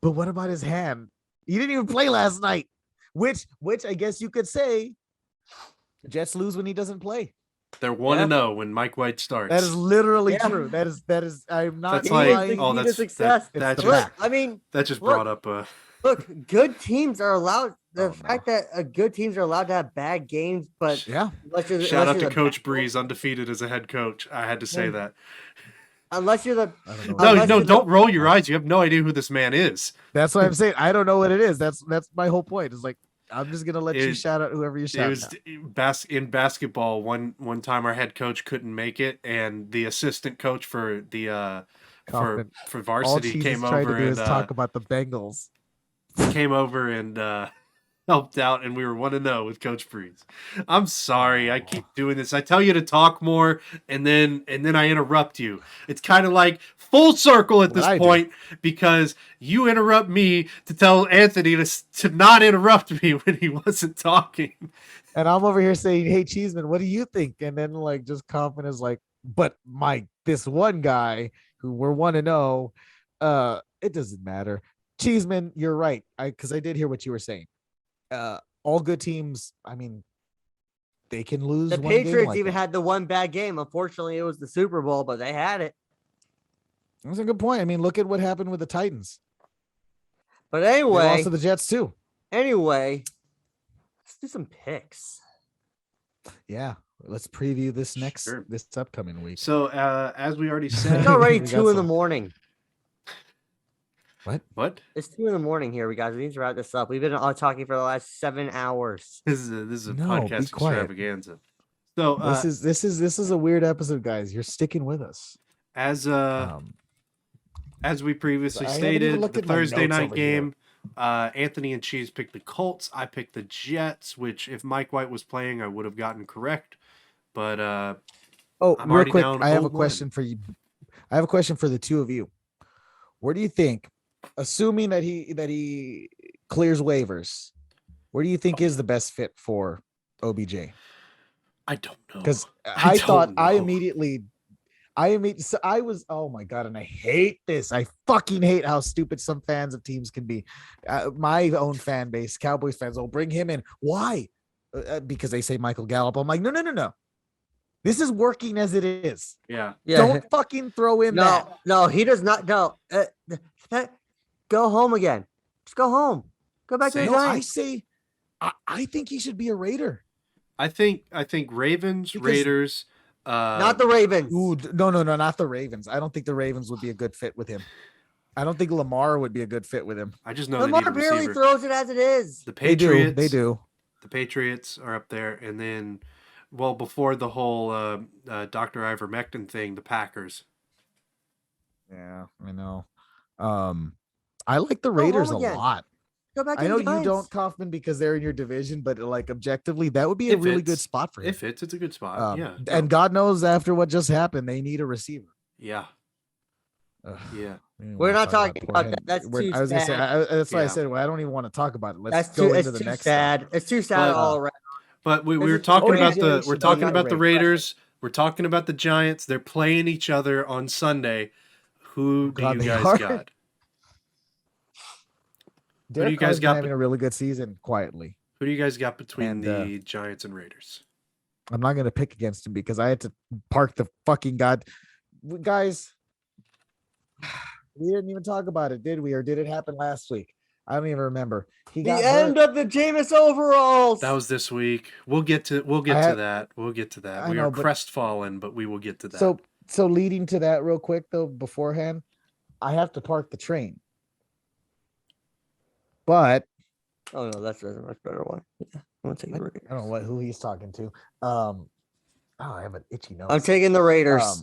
But what about his hand? He didn't even play last night, which I guess you could say the Jets lose when he doesn't play. They're 1-0 when Mike White starts. That is literally true. That is. I'm not. That's lying. that's success. That just brought up a. Look, good teams are allowed. The fact that good teams are allowed to have bad games, but Shout out to Coach Breeze, undefeated as a head coach. I had to say that. Unless you're the don't roll your eyes. You have no idea who this man is. That's what I'm saying. I don't know what it is. That's my whole point. It's like I'm just gonna let you shout out whoever you shout out. In basketball. One time our head coach couldn't make it, and the assistant coach for the for varsity came over and talk about the Bengals. Came over and helped out, and we were 1-0 with Coach Breeze. I'm sorry, I keep doing this. I tell you to talk more, and then I interrupt you. It's kind of like full circle at this point because you interrupt me to tell Anthony to not interrupt me when he wasn't talking. And I'm over here saying, "Hey, Cheeseman, what do you think?" And then like just Kauffman is like, "But this one guy who we're 1-0, it doesn't matter." Cheeseman, you're right. Because I did hear what you were saying. All good teams, I mean, they can lose. The Patriots even had the one bad game. Unfortunately, it was the Super Bowl, but they had it. That's a good point. I mean, look at what happened with the Titans. But anyway, they lost to the Jets too. Anyway, let's do some picks. Yeah, let's preview this this upcoming week. So, as we already said, it's already 2 a.m. What? It's 2 a.m. here, guys. We need to wrap this up. We've been talking for the last 7 hours. This is a podcast extravaganza. So this is a weird episode, guys. You're sticking with us. As we previously stated, the Thursday night game, Anthony and Cheese picked the Colts. I picked the Jets, which if Mike White was playing, I would have gotten correct. But real quick, I have a question for you. I have a question for the two of you. Where do you think? Assuming that he clears waivers, where do you think is the best fit for OBJ? I don't know. Because I was, oh my God, and I hate this. I fucking hate how stupid some fans of teams can be. My own fan base, Cowboys fans, will bring him in. Why? Because they say Michael Gallup. I'm like, no. This is working as it is. Yeah. Don't fucking throw in that. No, he does not. No. Go home again. Just go home. Go back to the Giants. I think he should be a Raider. I think Ravens, Raiders. Not the Ravens. Ooh, no, not the Ravens. I don't think the Ravens would be a good fit with him. I don't think Lamar would be a good fit with him. I just know Lamar barely throws it as it is. The Patriots. They do. The Patriots are up there, and then, before the whole Dr. Ivermectin thing, the Packers. Yeah, I know. I like the Raiders a lot. I know you don't, Kauffman, because they're in your division, but like objectively, that would be a really good spot for him. It's a good spot. Yeah. And God knows after what just happened, they need a receiver. Yeah. Yeah. We're not talking about that. That's too sad. That's why I said, I don't even want to talk about it. Let's go into the next sad. It's too sad all around. But we were talking about the Raiders. We're talking about the Giants. They're playing each other on Sunday. Who do you guys got? Derek Carr's been having a really good season quietly. Who do you guys got between the Giants and Raiders? I'm not going to pick against him because I had to park the fucking guys. We didn't even talk about it, did we? Or did it happen last week? I don't even remember. The end of the Jameis overalls. That was this week. We'll get to that. We are crestfallen, but we will get to that. So leading to that real quick though, beforehand, I have to park the train. But oh no, that's a much better one. Yeah, I'm gonna take the Raiders. I don't know who he's talking to. I have an itchy nose. I'm taking the Raiders.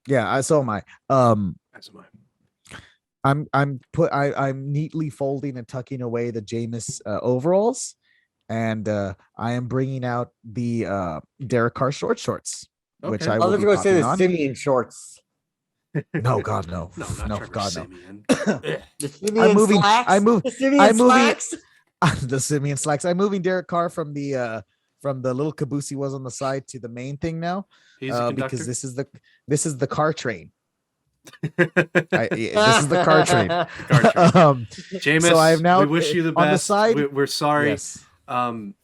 Yeah, so am I. As am I. I'm neatly folding and tucking away the Jameis overalls, and I am bringing out the Derek Carr shorts, which Okay. I I will was be going to say popping the on. Simeon shorts. No, God, no, No, not no, Trevor God, no. Siemian. The I'm Simeon moving. slacks. I move. The Simeon I'm moving. slacks. The Simeon slacks. I'm moving Derek Carr from the little caboose he was on the side to the main thing now, He's a because conductor. this is the Carr Train. This is the Carr Train. Car train. Jameis, So I have now we wish you the on the best. side. We're sorry. Yes,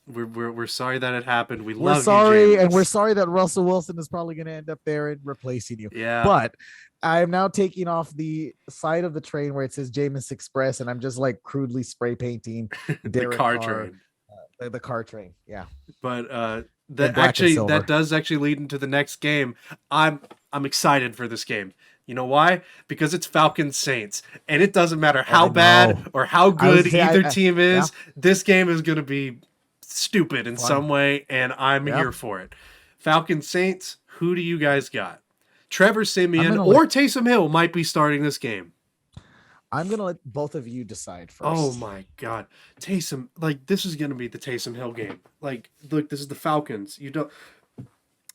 We're sorry that it happened. We we're love sorry, you, Jameis. and we're sorry that Russell Wilson is probably going to end up there and replacing you. Yeah. But I am now taking off the side of the train where it says Jameis Express, and I'm just like crudely spray painting the Derek car Carr, train. the Carr Train. Yeah. But In that black and actually silver. that does actually lead into the next game. I'm excited for this game. You know why? Because it's Falcons Saints, and it doesn't matter how I bad know. or how good saying, either team is. yeah. This game is going to be stupid in Fun. some way, and I'm Yeah. here for it. Falcons Saints. Who do you guys got? Trevor Siemian gonna or Taysom Hill might be starting this game. I'm gonna let both of you decide first. Oh my God, Taysom! Like this is gonna be the Taysom Hill game. Like, look, this is the Falcons. You don't.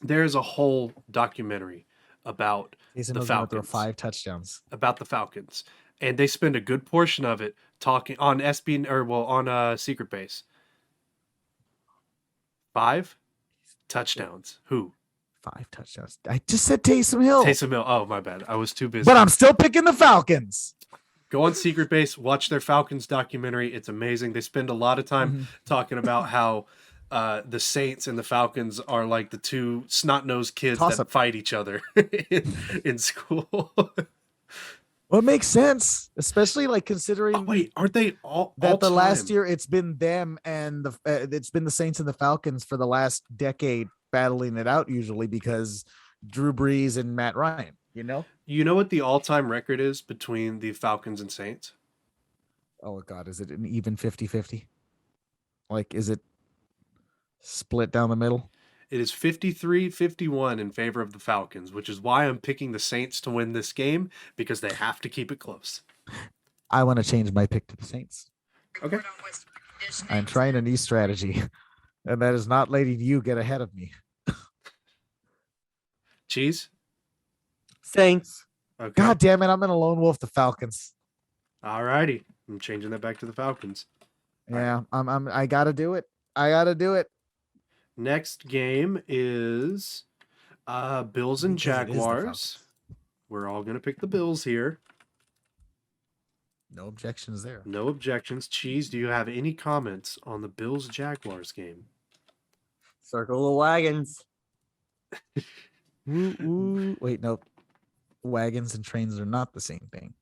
There is a whole documentary about Taysom the was gonna throw Falcons. 5 touchdowns. About the Falcons, and they spend a good portion of it talking on on Secret Base. 5 touchdowns. Who? 5 touchdowns. I just said Taysom Hill. Taysom Hill. Oh my bad, I was too busy. But I'm still picking the Falcons. Go on Secret Base, watch their Falcons documentary. It's amazing. They spend a lot of time talking about how the Saints and the Falcons are like the two snot-nosed kids that fight each other in school. Well, it makes sense, especially like considering. Oh, wait, aren't they all that the time? last year it's been them and it's been the Saints and the Falcons for the last decade battling it out, usually because Drew Brees and Matt Ryan. You know what the all-time record is between the Falcons and Saints? Oh God, is it an even 50-50? Like, is it split down the middle? It is 53-51 in favor of the Falcons, which is why I'm picking the Saints to win this game, because they have to keep it close. I want to change my pick to the Saints. Okay. I'm trying a new strategy, and that is not letting you get ahead of me. Cheese? Saints. Okay. God damn it, I'm going to lone wolf the Falcons. All righty. I'm changing that back to the Falcons. Yeah, I got to do it. I got to do it. Next game is Bills and Jaguars. We're all going to pick the Bills here. No objections there. No objections. Cheese, do you have any comments on the Bills-Jaguars game? Circle the wagons. Wait, no. Wagons and trains are not the same thing.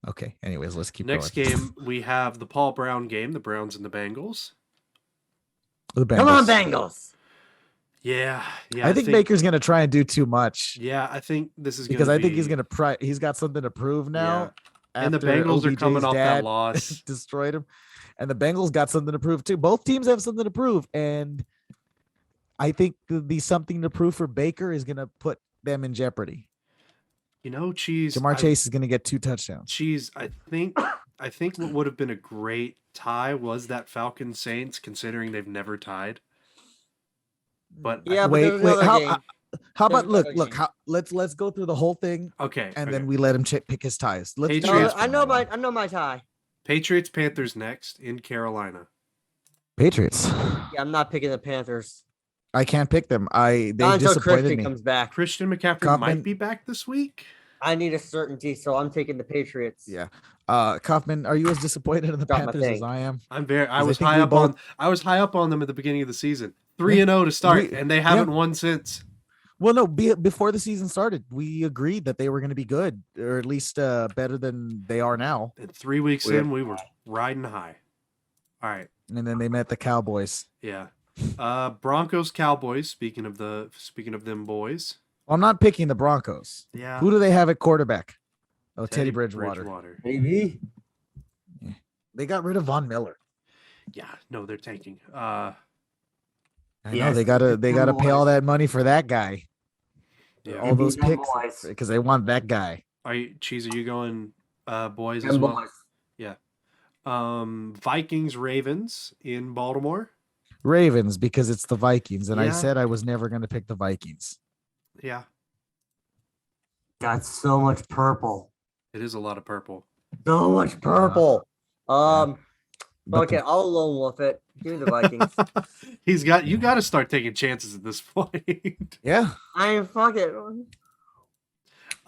Okay, anyways, let's keep Next going. game, we have the Paul Brown game, the Browns and the Bengals. The Bengals. Come on, Bengals. Yeah. I think Baker's going to try and do too much. Yeah, I think this is because I think he's going to he's got something to prove now. Yeah. And the Bengals are coming off that loss. Destroyed him. And the Bengals got something to prove too. Both teams have something to prove. And I think the something to prove for Baker is going to put them in jeopardy. Cheese. Jamar Chase is going to get 2 touchdowns. Cheese, I think what would have been a great tie was that Falcons Saints, considering they've never tied. But yeah, wait. How about look? Let's go through the whole thing. Okay, and then we let him pick his ties. Patriots. I know my tie. Patriots Panthers next in Carolina. Patriots. Yeah, I'm not picking the Panthers. I can't pick them. They not until disappointed Christian me. comes back. Christian McCaffrey Kauffman might be back this week. I need a certainty, so I'm taking the Patriots. Yeah. Kauffman, are you as disappointed in the Panthers as I am? I was high up on them at the beginning of the season. 3-0 to start, and they haven't won since. Well, no, before the season started, we agreed that they were going to be good, or at least better than they are now. And 3 weeks in, we were riding high. All right. And then they met the Cowboys. Yeah. Broncos Cowboys, speaking of them boys. Well, I'm not picking the Broncos. Yeah. Who do they have at quarterback? Oh, Teddy Bridgewater. Maybe. Yeah. They got rid of Von Miller. Yeah, no, they're tanking. I know they gotta pay all that money for that guy. Yeah. All those picks because they want that guy. Are you going boys as And well? boys. Yeah. Vikings Ravens in Baltimore. Ravens, because it's the Vikings, and I Yeah. said I was never going to pick the Vikings. Yeah. Got so much purple. It is a lot of purple. So much purple. But Okay, I'll lone wolf it. Give me the Vikings. You got to start taking chances at this point. yeah, I mean, fuck it.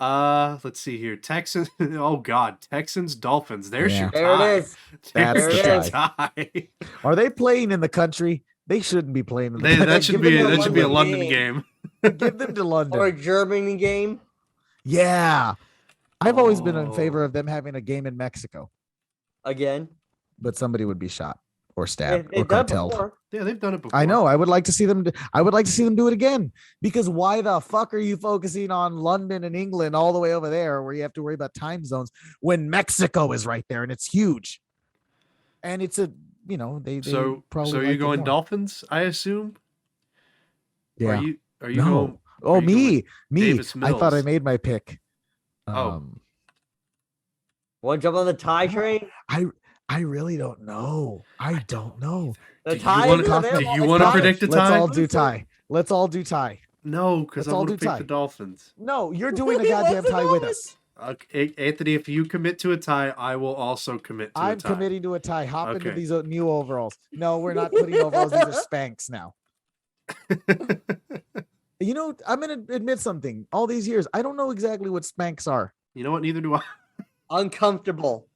Let's see here. Texans. Oh God, Texans Dolphins. There's Yeah. your There tie. it is. That's There's the your tie. tie. are they playing in the country? They shouldn't be playing in the country. That should Give them be a a London London game. Give them to Or a London. Germany game. Yeah, I've always been in Oh. favor of them having a game in Mexico, Again. but somebody would be shot or stabbed They've or done it cartelled. before. Yeah, they've done it before. I know. I would like to see them. I would like to see them do it again, because why the fuck are you focusing on London and England all the way over there, where you have to worry about time zones, when Mexico is right there and it's huge, and it's a they So probably are you like it going more. Dolphins? I assume. Yeah. Are you No. going? Oh, are you me. Davis I thought I Mills? made my pick. Oh. Want to jump on the tie train? I really don't know. I don't know. The Do you tie wanna- is available. do you It's wanna not- predict a Let's tie? all do tie. Let's all do tie. No, because Let's I all want to do pick tie. the Dolphins. No, you're doing a He goddamn wants to tie know with it. us. Anthony, if you commit to a tie, I will also commit to a I'm tie. committing to a tie. Hop into Okay. these new overalls. No, we're not putting overalls. These are Spanx now. I'm going to admit something. All these years, I don't know exactly what Spanx are. You know what? Neither do I. Uncomfortable.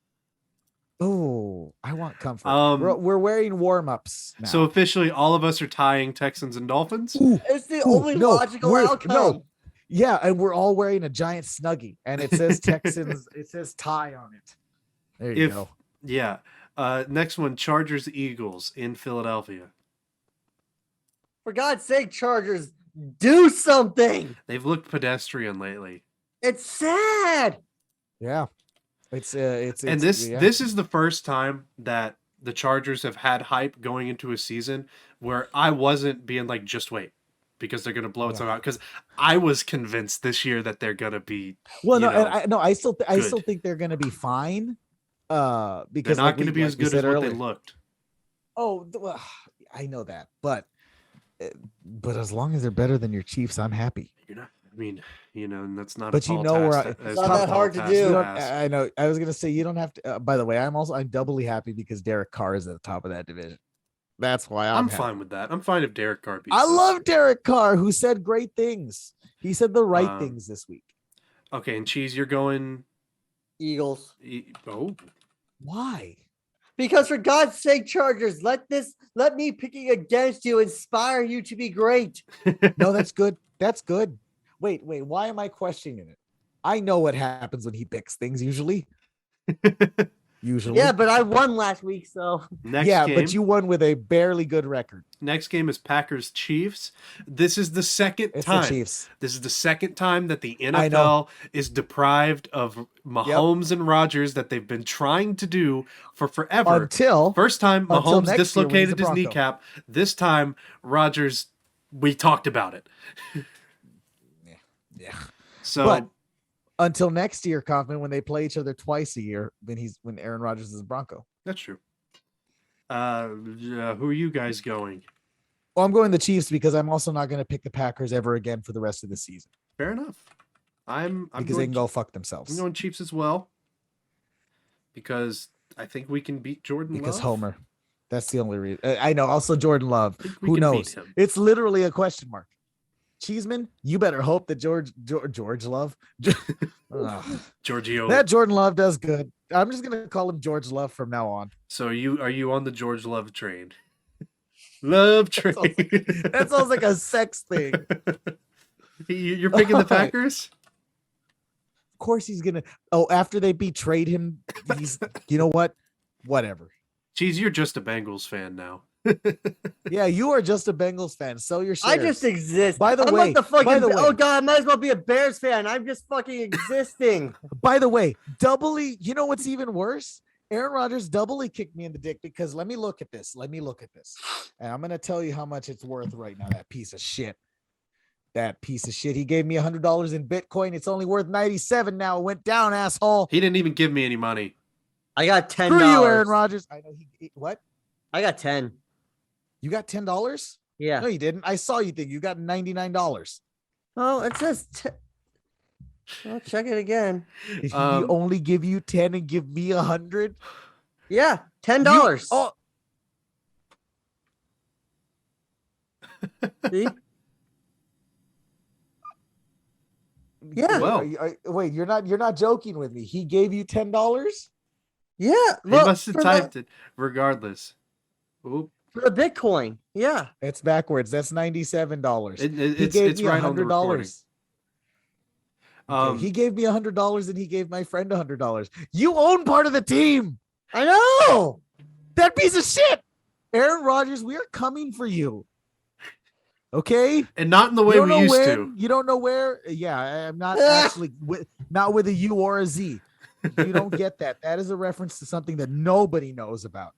Oh, I want comfort. Um, we're wearing warm-ups now. So officially, all of us are tying Texans and Dolphins. Ooh, It's the ooh, only no, logical outcome. No. Yeah, and we're all wearing a giant Snuggie, and it says Texans. It says tie on it. There you go. Yeah. Next one, Chargers Eagles in Philadelphia. For God's sake, Chargers, do something. They've looked pedestrian lately. It's sad. Yeah, it's This is the first time that the Chargers have had hype going into a season where I wasn't being like, just wait, because they're gonna blow it out. Because I was convinced this year that they're gonna be. I still think they're gonna be fine. Because they're not going to be as good as what they looked. Oh, well, I know that, but as long as they're better than your Chiefs, I'm happy. You're not. I mean, and that's not. But a you tall know task. where it's not that hard to do. I know. I was gonna say you don't have to. By the way, I'm doubly happy because Derek Carr is at the top of that division. That's why I'm happy. fine with that. I'm fine if Derek Carr beats I us. love Derek Carr, who said great things. He said the right things this week. Okay, and Cheese, you're going. Eagles. Oh, why? Because for God's sake, Chargers, let me picking against you inspire you to be great. No, that's good. That's good. Wait. Why am I questioning it? I know what happens when he picks things usually. Yeah, but I won last week, so. Next game, but you won with a barely good record. Next game is Packers Chiefs. This is the second It's time. the Chiefs. This is the second time that the NFL is deprived of Mahomes and Rodgers that they've been trying to do for forever. Until First time Mahomes next year when he's dislocated a his Bronco. kneecap. This time Rodgers, we talked about it. Yeah. So But until next year, Kauffman, when they play each other twice a year, when Aaron Rodgers is a Bronco. that's true. Who are you guys going? Well, I'm going the Chiefs because I'm also not going to pick the Packers ever again for the rest of the season. Fair enough. I'm Because going, they can go fuck I'm themselves. going Chiefs as well. Because I think we can beat Jordan Because Love. Homer. That's the only reason. I know. Also, Jordan Love. I think we Who can beat knows? him. It's literally a question mark. Cheeseman, you better hope that George Love, Ugh. Giorgio. that Jordan Love does good. I'm just gonna call him George Love from now on. So are you on the George Love train? Love train. That sounds like a sex thing. You're picking the Packers? Of course he's gonna. Oh, after they betrayed him, he's. You know what? Whatever. Geez, you're just a Bengals fan now. Yeah, you are just a Bengals fan. Sell your shares. I just exist. By the I'm way, like the fucking, by the way- oh God, I might as well be a Bears fan. I'm just fucking existing. By the way, doubly. You know what's even worse? Aaron Rodgers doubly kicked me in the dick because let me look at this. And I'm gonna tell you how much it's worth right now. That piece of shit. That piece of shit. He gave me $100 in Bitcoin. It's only worth 97 now. It went down, asshole. He didn't even give me any money. I got $10. Screw you, Aaron Rodgers. I know what? I got 10. You got $10? Yeah. No, you didn't. I saw you think you got $99. Oh, it says. I'll check it again. Did he only give you 10 and give me 100? Yeah, $10. Oh, See? Yeah. Well. Wait, you're not joking with me. He gave you $10? Yeah. He must have typed it regardless. Oop. For the Bitcoin. Yeah. It's backwards. That's $97. It's right on the recording. Okay, he gave me $100 and he gave my friend $100. You own part of the team. I know. That piece of shit. Aaron Rodgers, we are coming for you. Okay, and not in the way we used to. You don't know where. Yeah, I'm not actually not with a U or a Z. You don't get that. That is a reference to something that nobody knows about.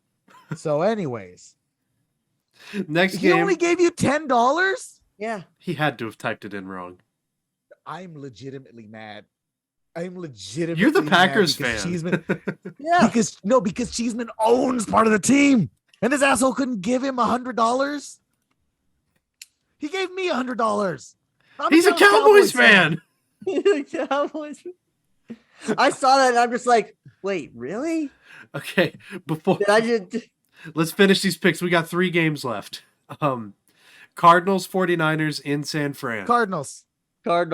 So, anyways, next he game. He only gave you $10. Yeah, he had to have typed it in wrong. I'm legitimately mad. I'm legitimately. You're the Packers fan. Cheeseman. Yeah, because Cheeseman owns part of the team, and this asshole couldn't give him $100. He gave me $100. He's a Cowboys fan. Cowboys. I saw that and I'm just like, wait, really? Okay, before let's finish these picks. We got 3 games left. Cardinals, 49ers in San Fran. Cardinals. I'm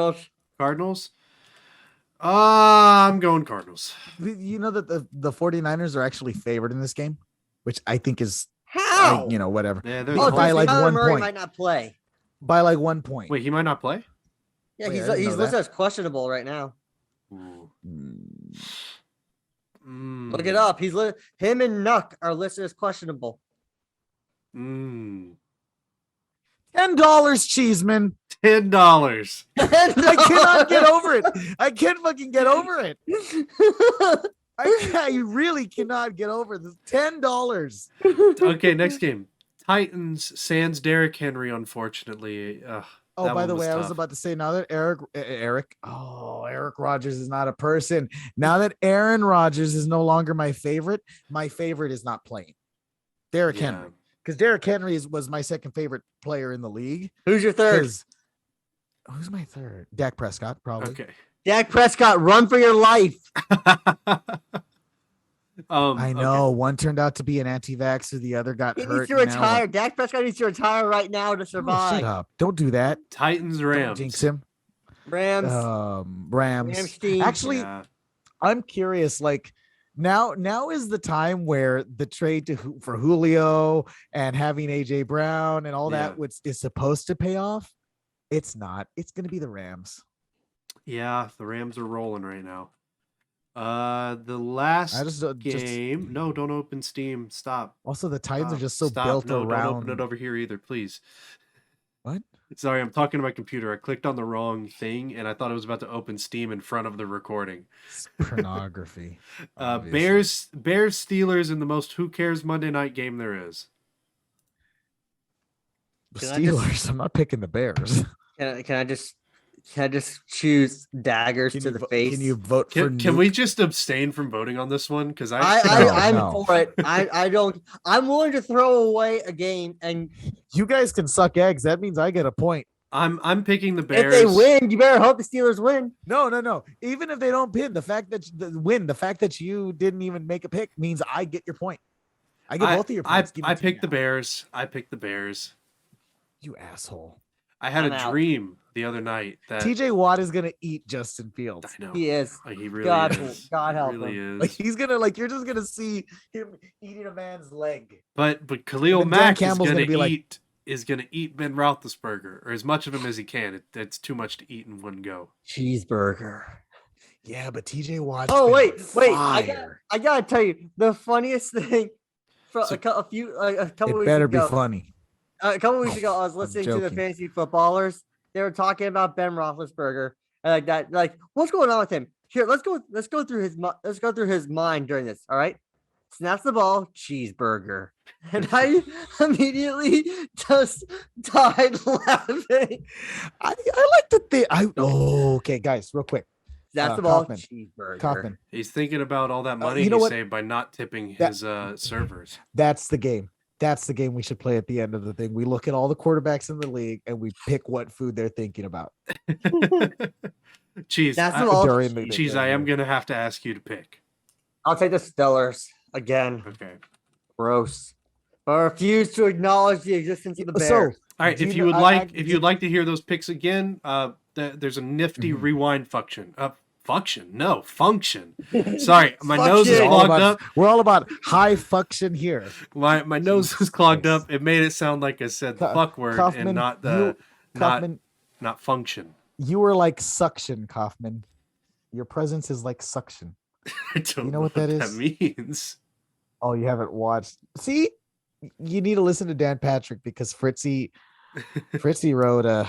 going Cardinals. You know that the 49ers are actually favored in this game, which I think is how? Whatever. Yeah, by like Kyler 1 Murray point. might not play. By like 1 point. Wait, he might not play? Yeah, he's listed as questionable right now. Look it up. Him and Nuck are listed as questionable. $10, Cheeseman. $10. I cannot get over it. I can't fucking get over it. I really cannot get over this. $10. Okay, next game. Titans sans Derrick Henry, unfortunately. By the way, tough. I was about to say, now that Eric Rodgers is not a person. Now that Aaron Rodgers is no longer my favorite is not playing. Derrick Henry. Because Derrick Henry was my second favorite player in the league. Who's your third? Who's my third? Dak Prescott, probably. Okay. Dak Prescott, run for your life. I know. Okay. One turned out to be an anti-vaxxer. The other got hurt. He needs to retire. Dak Prescott needs to retire right now to survive. Shut up. Don't do that. Titans, Rams. Don't jinx him. Rams. Actually, I'm curious. Like now is the time where the trade for Julio and having AJ Brown and all that is supposed to pay off. It's not. It's going to be the Rams. Yeah, the Rams are rolling right now. The last game. No, don't open Steam. Stop. Also, the Titans are just so built around. Don't open it over here either, please. What? Sorry, I'm talking to my computer. I clicked on the wrong thing, and I thought it was about to open Steam in front of the recording. It's pornography. Bears Steelers in the most who cares Monday night game there is. Steelers. I'm not picking the Bears. Can I just choose daggers to the face? Can you vote for? Can we just abstain from voting on this one? Because I'm for it. I don't. I'm willing to throw away a game, and you guys can suck eggs. That means I get a point. I'm picking the Bears. If they win, you better hope the Steelers win. No. Even if they don't win, the fact that you didn't even make a pick means I get your point. I get both of your points. I picked the Bears. You asshole. I had a dream the other night that TJ Watt is gonna eat Justin Fields. I know he is. He really is. God help really him. Is. Like he's gonna you're just gonna see him eating a man's leg. But Khalil Mack is gonna eat Ben Roethlisberger or as much of him as he can. It's too much to eat in one go. Cheeseburger. Yeah, but TJ Watt. Oh wait! I gotta tell you the funniest thing. From a couple weeks ago. It better be funny. A couple weeks ago, I was listening to the Fantasy Footballers. They were talking about Ben Roethlisberger and like that. Like, what's going on with him? Here, let's go through his mind during this. All right. snaps the ball, cheeseburger. And I immediately just died laughing. I like to think. Okay, guys, real quick. Snaps the ball, Kauffman. cheeseburger. Kaufman. He's thinking about all that money you know he what? saved by not tipping That- his servers. That's the game. That's the game we should play at the end of the thing. We look at all the quarterbacks in the league and we pick what food they're thinking about. Cheese, That's I, the ball. During the- Cheese, I am gonna have to ask you to pick. I'll take the Stellars again. Okay. Gross. But I refuse to acknowledge the existence of the So, Bears. All right. Do If you you know- would I- like, if you'd like to hear those picks again, there's a nifty Mhm. rewind function. Function. Sorry, my nose is Function. clogged up. We're all about high function here. My nose was clogged Christ. up. It made it sound like I said the Ka- fuck word Kaufman, and not the Kaufman, not function. you were like suction, Kaufman. Your presence is like suction. I don't know what that is? That means. Oh, you haven't watched. See, you need to listen to Dan Patrick because Fritzy wrote a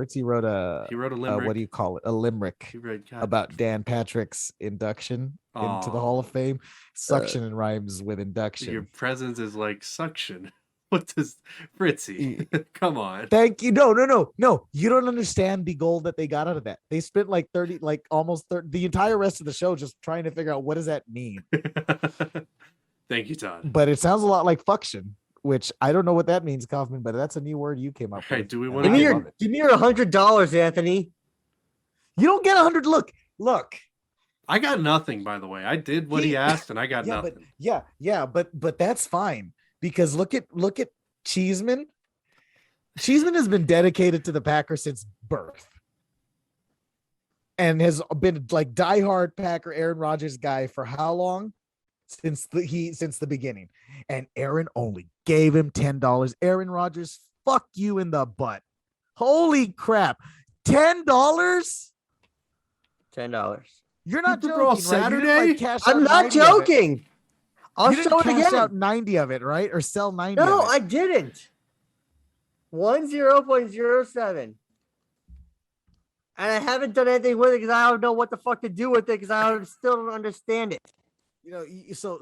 He wrote a limerick. what do you call it? A limerick He wrote, God, about Dan Patrick's induction into the Hall of Fame. Suction rhymes with induction. Your presence is like suction. What does Fritzy? Come on. Thank you. No. You don't understand the goal that they got out of that. They spent like 30, like almost 30, the entire rest of the show just trying to figure out what does that mean. Thank you, Todd. But it sounds a lot like fuction, which I don't know what that means, Kaufman, but that's a new word you came up Hey, with. do we and wanna I get- love it. Give me your $100, Anthony. You don't get 100. Look. I got nothing, by the way. I did what he asked, and I got Yeah, nothing. but that's fine because look at Cheeseman. Cheeseman has been dedicated to the Packers since birth, and has been like diehard Packer Aaron Rodgers guy for how long? Since the beginning. And Aaron only gave him $10. Aaron Rodgers, fuck you in the butt. Holy crap. $10? $10. You're not Super Bowl joking, right? You didn't, Saturday? cash out I'm not 90 of it. joking. I'll You didn't show it cash again. out 90 of it, right? Or sell 90 No, of it. I didn't. 10.07. And I haven't done anything with it because I don't know what the fuck to do with it because I still don't understand it. You know,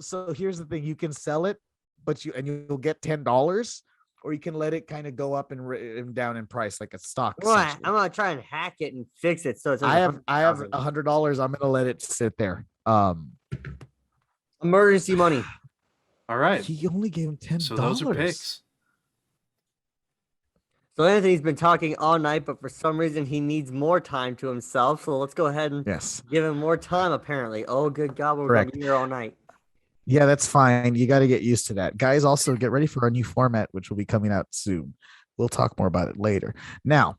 so here's the thing: you can sell it, but you'll get $10, or you can let it kind of go up and down in price like a stock. I'm essentially. gonna try and hack it and fix it so it's. I have $100,000. $100. I'm gonna let it sit there. Emergency money. All right. He only gave him $10. So those are picks. So Anthony's been talking all night, but for some reason he needs more time to himself. So let's go ahead and Yes. give him more time. Apparently. Oh, good God, we're Correct. gonna be here all night. Yeah, that's fine. You got to get used to that. Guys, also get ready for our new format, which will be coming out soon. We'll talk more about it later. Now,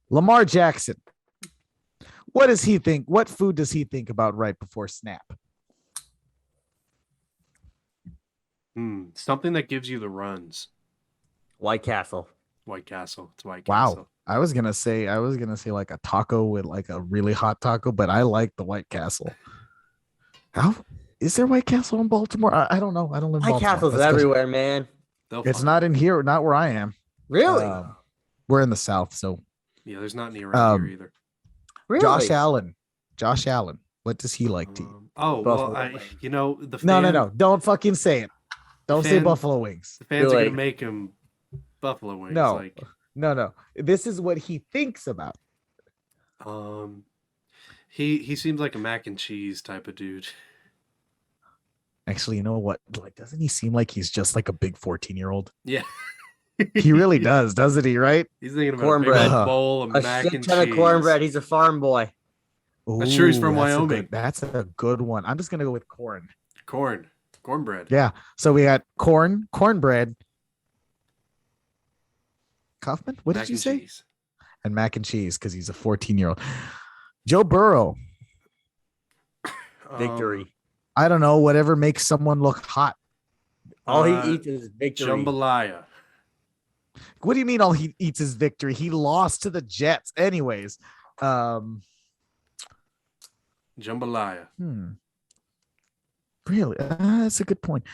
Lamar Jackson. What does he think? What food does he think about right before snap? Something that gives you the runs. White Castle. White Castle. It's White Wow. Castle. I was gonna say like a taco with like a really hot taco, but I like the White Castle. How is there White Castle in Baltimore? I don't know. I don't live in White Baltimore. Castle's That's 'cause everywhere, man. It's not in here, not where I am. Really? We're in the South, so Yeah, there's not any around here either. Really? Josh Allen. What does he like to eat? Oh, Buffalo well, wings. the fan, No. Don't fucking say it. Don't say fan- buffalo wings. The fans are Really? gonna make him buffalo wings. No. Like, No. This is what he thinks about. he seems like a mac and cheese type of dude. Actually, you know what? Like, doesn't he seem like he's just like a big 14-year-old? Yeah. He really does, doesn't he? Right? He's thinking about Cornbread. a big old bowl of A mac Oh, shit and ton cheese. of cornbread. He's a farm boy. I'm sure he's from Ooh, Wyoming. That's a good one. I'm just gonna go with corn. Cornbread. Yeah. So we got cornbread. Kaufman, what Mac did you and say? cheese. And mac and cheese because he's a 14-year-old. Joe Burrow. Victory. I don't know. Whatever makes someone look hot. All Uh, he eats is victory. Jambalaya. What do you mean? All he eats is victory. He lost to the Jets, anyways. Jambalaya. Really? That's a good point.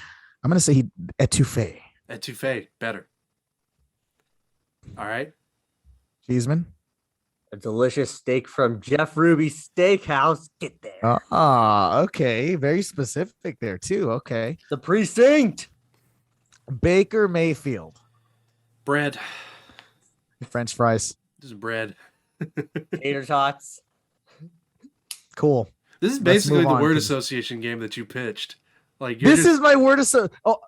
I'm gonna say he etouffee. Etouffee. Better. All right. Cheeseman. A delicious steak from Jeff Ruby's Steakhouse. Get there. Okay. Very specific there too. Okay. The precinct. Baker Mayfield. Bread. French fries. This is bread. Tater tots. Cool. This is Let's basically move the on, word 'cause- association game that you pitched. Like This is my word.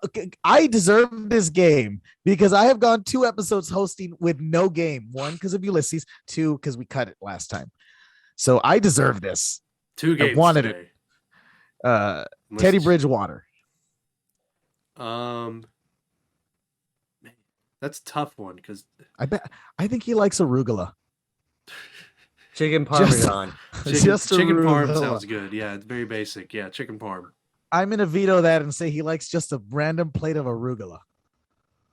Okay, I deserve this game because I have gone 2 episodes hosting with no game. 1, because of Ulysses. 2, because we cut it last time. So I deserve this. 2 games. wanted today. Teddy Bridgewater. Man, that's a tough one because I think he likes arugula. Chicken parmesan. chicken parm arugula. sounds good. Yeah, it's very basic. Yeah, chicken parm. I'm gonna veto that and say he likes just a random plate of arugula.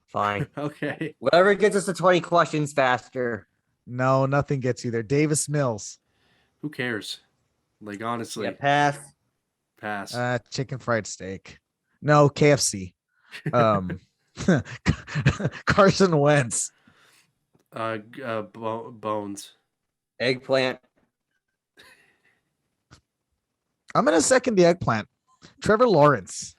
Fine. Okay. Whatever gets us to 20 questions faster. No, nothing gets you there. Davis Mills. Who cares? Like honestly, Yeah, pass. pass. Chicken fried steak. No, KFC. Carson Wentz. Bones. Eggplant. I'm gonna second the eggplant. Trevor Lawrence.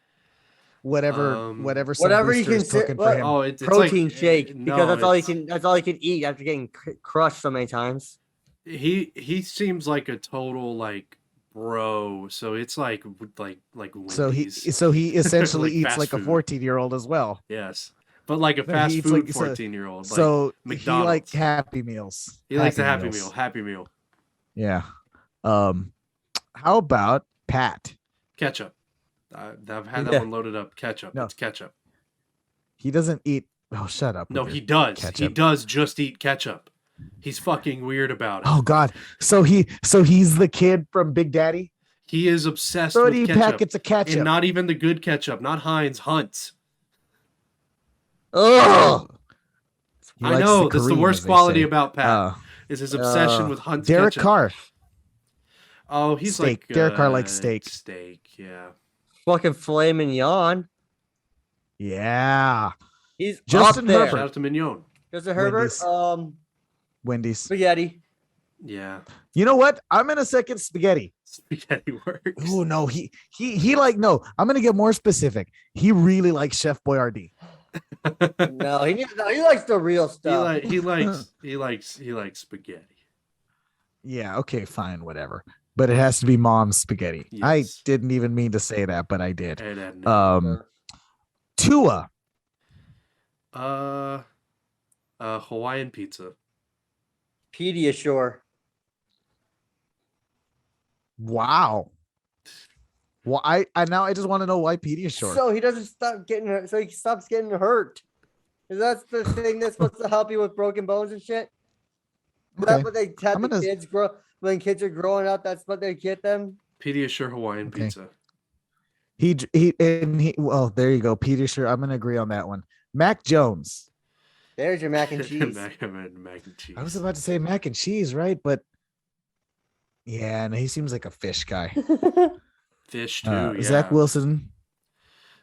Whatever some Whatever you booster is can cooking sit- for him. Oh, it's Protein like, shake. no, Because that's all you it's- can. That's all you can eat after getting crushed so many times. He seems like a total like bro. So it's like So Wendy's. he essentially Like eats fast like a food. 14-year-old as well. Yes, but like a No, he fast eats food like- so- 14-year-old. Like So he McDonald's. like Happy Meals. he likes a Happy Meals. Meal. Happy Meal. Yeah. How about Pat? Ketchup. I've had that Yeah. one loaded up. Ketchup. No. It's ketchup. He doesn't eat. Oh, shut up. No, with he your does. He ketchup. does just eat ketchup. He's fucking weird about it. Oh God. So he's the kid from Big Daddy. He is obsessed 30 with ketchup. packets of ketchup. And not even the good ketchup, not Heinz, Hunt's. Oh, He I likes know, that's the Kareem, worst as they quality say. about Pat. Is his obsession with Hunt's Derek ketchup. Carr. Oh, he's Steak. like Derek Carr likes steak. Steak, yeah. fucking filet mignon. Yeah. He's Justin up there. Herbert. Shout out to Mignon. Justin Herbert. Wendy's. Wendy's. Spaghetti. Yeah. You know what? I'm gonna second spaghetti. Spaghetti works. Oh no, he like no. I'm gonna get more specific. He really likes Chef Boyardee. No, he likes the real stuff. he likes spaghetti. Yeah. Okay. Fine. Whatever. But it has to be mom's spaghetti. I Yes. didn't even mean to say that, but I did. And Tua. Hawaiian pizza. Pediasure. Wow. Well, I now I just want to know why Pediasure. So he doesn't stop getting hurt. So he stops getting hurt. Is that the thing that's supposed to help you with broken bones and shit? Is Okay. that what they have I'm the gonna- kids grow when kids are growing up? That's what they get them. Pediasure Hawaiian Okay. pizza. He well, there you go. Pediasure. I'm gonna agree on that one. Mac Jones. There's your mac and cheese. mac and cheese. I was about to say mac and cheese, right? But yeah, no, he seems like a fish guy. Fish too. Yeah. Zach Wilson.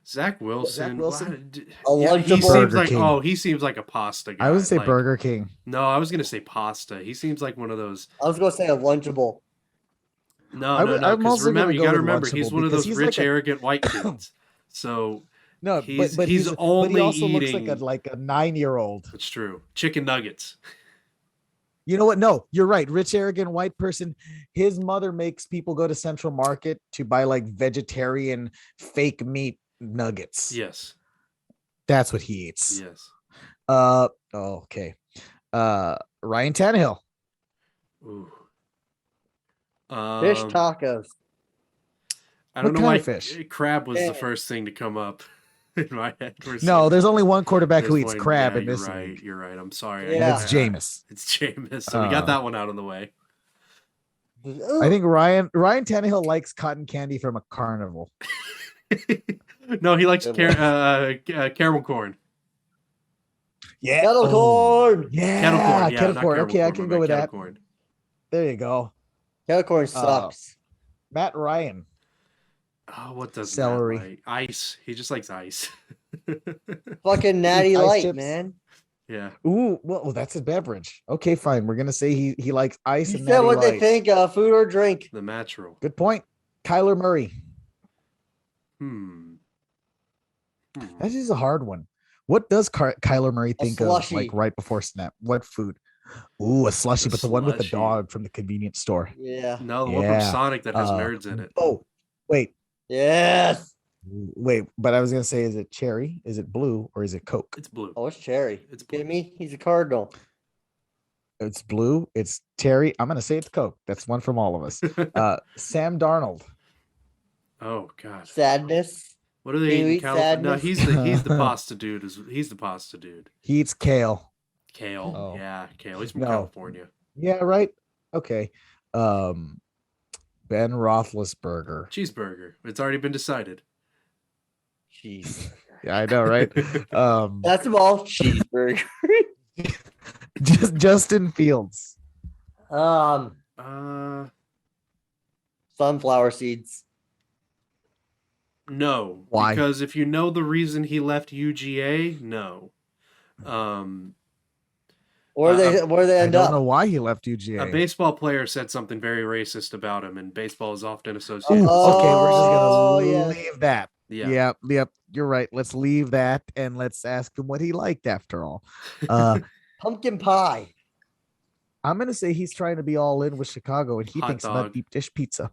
Zach Wilson. Wilson? What? A Yeah, he Lunchable. seems Burger like King. he seems like a pasta guy. I would say like- Burger King. No, I was gonna say pasta. He seems like one of those. I was gonna say a Lunchable. No, I no, would- no. I'm Because also remember, gonna you go got to with remember, he's Lunchable one of because those he's rich, like a- arrogant white kids. So No, He's- but he's but only he also looks eating- like a 9-year-old. it's true. Chicken nuggets. You know what? No, you're right. Rich, arrogant white person. His mother makes people go to Central Market to buy like vegetarian fake meat nuggets. Yes. That's what he eats. Yes. Okay. Ryan Tannehill. Ooh. Fish tacos. I don't What know why kind of fish? crab was Yeah. the first thing to come up in my head. for No, some- there's only one quarterback who there's eats one- crab yeah, in this You're right. league. You're right. I'm sorry. Yeah. And it's Jameis. It's Jameis. So we got Uh, that one out of the way. I think Ryan Tannehill likes cotton candy from a carnival. No, he likes Good caramel corn. Yeah. Kettle corn. Yeah. Kettle corn. Yeah, kettle not corn. caramel Okay, I corn, can my go bad, with kettle that. corn. There you go. Kettle corn sucks. Matt Ryan. Oh, what does Celery. Matt like? Ice. He just likes ice. Fucking natty Ice light, chips. man. Yeah. Ooh, well, that's a beverage. Okay, fine. We're gonna say he likes ice He and said natty what they light. think, food or drink. The natural. Good point. Kyler Murray. Hmm. That is a hard one. What does Kyler Murray think of slushy. like right before snap? What food? Ooh, a slushy, A but the one with the slushy. dog from the convenience store. Yeah. No, the one from Sonic that has nerds in it. Oh, wait, Yes. but I was gonna say, is it cherry? Is it blue? Or is it Coke? It's blue. Oh, it's cherry. It's Kidding blue. me? He's a Cardinal. It's blue. It's cherry. I'm gonna say it's Coke. That's one from all of us. Sam Darnold. Oh God. Sadness. What are they Do you eating? eat California? No, sadness? he's the pasta dude. He's the pasta dude. He eats kale. Kale. Oh. Yeah, kale. He's from No. California. Yeah, right. Okay. Ben Roethlisberger. Cheeseburger. It's already been decided. Jeez. Yeah, I know, right? That's them all. Cheeseburger. Just Justin Fields. Sunflower seeds. No. Why? Because if you know the reason he left UGA, no. Where they I end don't know up? why he left UGA. A baseball player said something very racist about him, and baseball is often associated. Ooh, okay, we're just Oh, gonna yeah. leave that. Yeah. Yep. You're right. Let's leave that and let's ask him what he liked after all. Pumpkin pie. I'm gonna say he's trying to be all in with Chicago, and he Hot thinks dog. about deep dish pizza.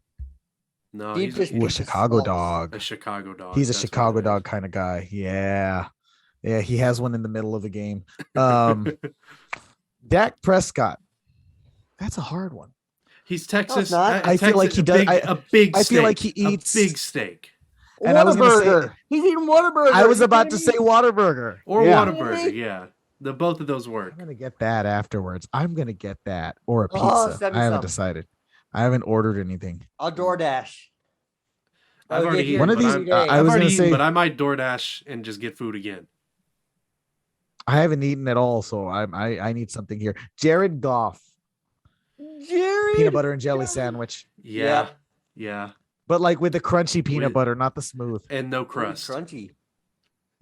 No, Deep he's dish Ooh, a pizza Chicago sucks. dog. a Chicago dog. He's a That's what Chicago it is. dog kind of guy. Yeah. He has one in the middle of the game. Dak Prescott. That's a hard one. He's Texas. No, it's not. I feel like he does- A big I steak. feel like he eats- a big steak. And I was gonna say- Whataburger. He's eating Whataburger. I was You about to kidding say me? Whataburger. Or Yeah. Whataburger, yeah. Both of those work. I'm gonna get that afterwards. I'm gonna get that or a pizza. Oh, send me I haven't some. decided. I haven't ordered anything. I'll DoorDash. I've I'll already get you eaten. One of but these- I'm- I I've was already gonna eaten, say- but I might DoorDash and just get food again. I haven't eaten at all, so I need something here. Jared Goff, Jerry. peanut butter and jelly sandwich, Yeah. Yeah. but like with the crunchy peanut With- butter, not the smooth. And no crust. Crunchy.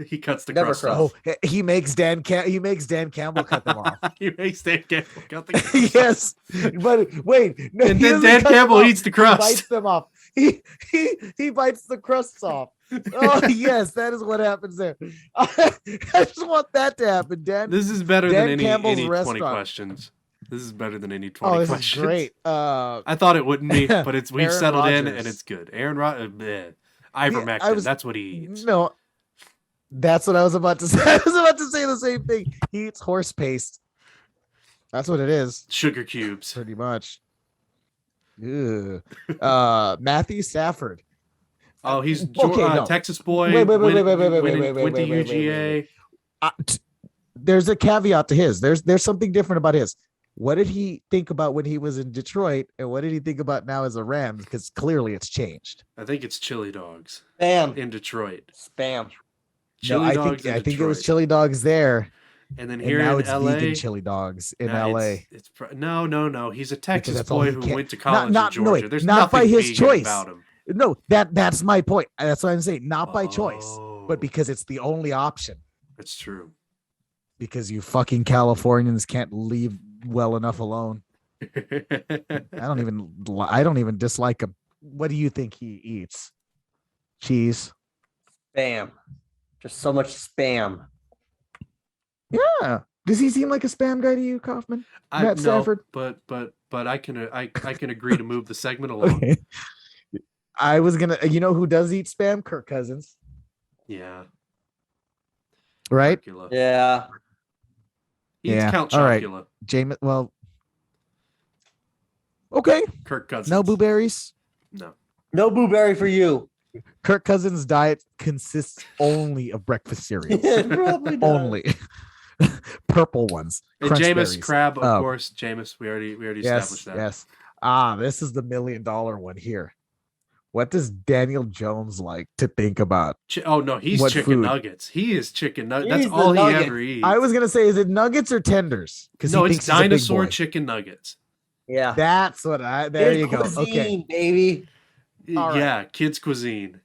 He cuts the Never crust crust. off. Oh, he makes Dan Campbell cut them off. He makes Dan Campbell cut the crust off. Yes, but wait, no, And he then doesn't Dan cut them Campbell off. eats the He crust. bites them off. He bites the crusts off. Oh yes, that is what happens there. I just want that to happen, Dan. This is better Dan than Campbell's any 20 restaurant. questions. This is better than any 20 Oh, this questions. is great. I thought it wouldn't be, but we've Aaron settled in Rodgers. and it's good. Aaron Rodgers, ivermectin, I was- that's what he eats. No, that's what I was about to say. I was about to say the same thing. He eats horse paste. That's what it is, Sugar cubes. pretty much. Ew. Matthew Stafford. Oh, he's Okay, no. Texas boy. Wait, went to wait, UGA. There's a caveat to his. There's something different about his. What did he think about when he was in Detroit, and what did he think about now as a Rams? Because clearly it's changed. I think it's chili dogs Spam. in Detroit. Spam. Chili No, dogs in I think it was Detroit. chili dogs there, And then and here now in it's LA, vegan chili dogs in no, LA. No. He's a Texas that's all boy he who can- went to college not- in no, Georgia. wait, There's not by nothing his vegan choice. about him. No, that's my point. That's what I'm saying. Not by choice, Oh, but because it's the only option. it's true. Because you fucking Californians can't leave well enough alone. I don't even dislike him. What do you think he eats? Cheese. Spam. Just so much spam. Yeah. Does he seem like a spam guy to you, Kauffman? Matt No, Stafford? but I can agree to move the segment along. Okay. I was gonna. You know who does eat spam? Kirk Cousins, Yeah. right? Chocula. Yeah. He eats Yeah, Count all right. Chocula. James. Well. Okay. Kirk Cousins. No blueberries. No. No blueberry for you. Kirk Cousins' diet consists only of breakfast cereals. Probably not. Only purple ones. And Crunch Jameis berries. Crab, of Oh. course. Jameis, we already Yes, established that. yes. This is the $1 million one here. What does Daniel Jones like to think about? Oh no, he's What chicken food? nuggets. He is chicken nuggets. That's He's the all he nugget. ever eats. I was gonna say, is it nuggets or tenders? Because no, he it's thinks he's a big dinosaur boy. chicken nuggets. Yeah. That's what There His you go. cuisine, Okay, baby. All right. Yeah, kids cuisine.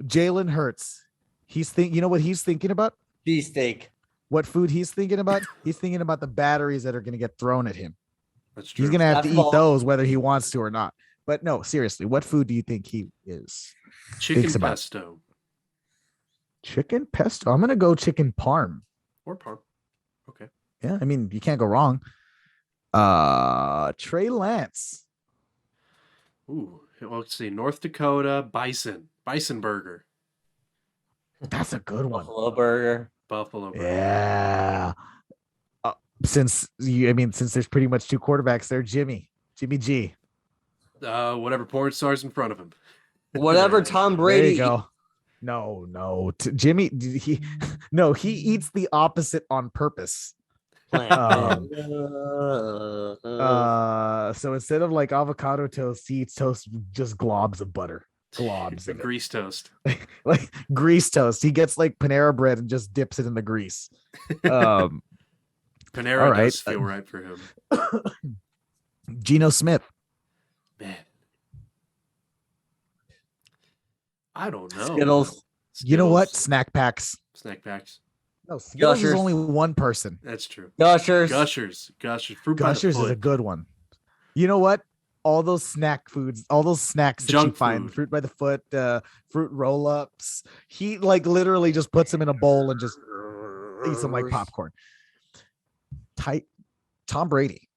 Jalen Hurts. You know what he's thinking about? Beefsteak. what food he's thinking about? He's thinking about the batteries that are going to get thrown at him. That's true. He's going to have to That's eat false. those whether he wants to or not. But no, seriously, what food do you think he is? Chicken thinks about? pesto Chicken pesto. I'm going to go chicken parm. or parm. Okay. Yeah, I mean, you can't go wrong. Trey Lance. Ooh, well, let's see. North Dakota bison burger, That's a good one. Buffalo burger. buffalo burger. Yeah. Since there's pretty much two quarterbacks there, Jimmy G. Whatever porn stars in front of him. Whatever Tom There Brady. you go. No. Jimmy, he eats the opposite on purpose. Plant. So instead of like avocado toast, he eats toast with just globs of butter. Globs of it. Grease toast. Like grease toast. He gets like Panera bread and just dips it in the grease. Panera all right. does feel right for him. Geno Smith. Man. I don't know. Skittles. You know what? Skittles. Snack packs. Snack packs. No, Skittles is Gushers. only one person. That's true. Gushers. Gushers. Fruit by the Gushers is foot. a good one. You know what? All those snack foods, all those snacks that you Junk find, food. fruit by the foot, fruit roll-ups. He like literally just puts them in a bowl and just eats them like popcorn. Tom Brady.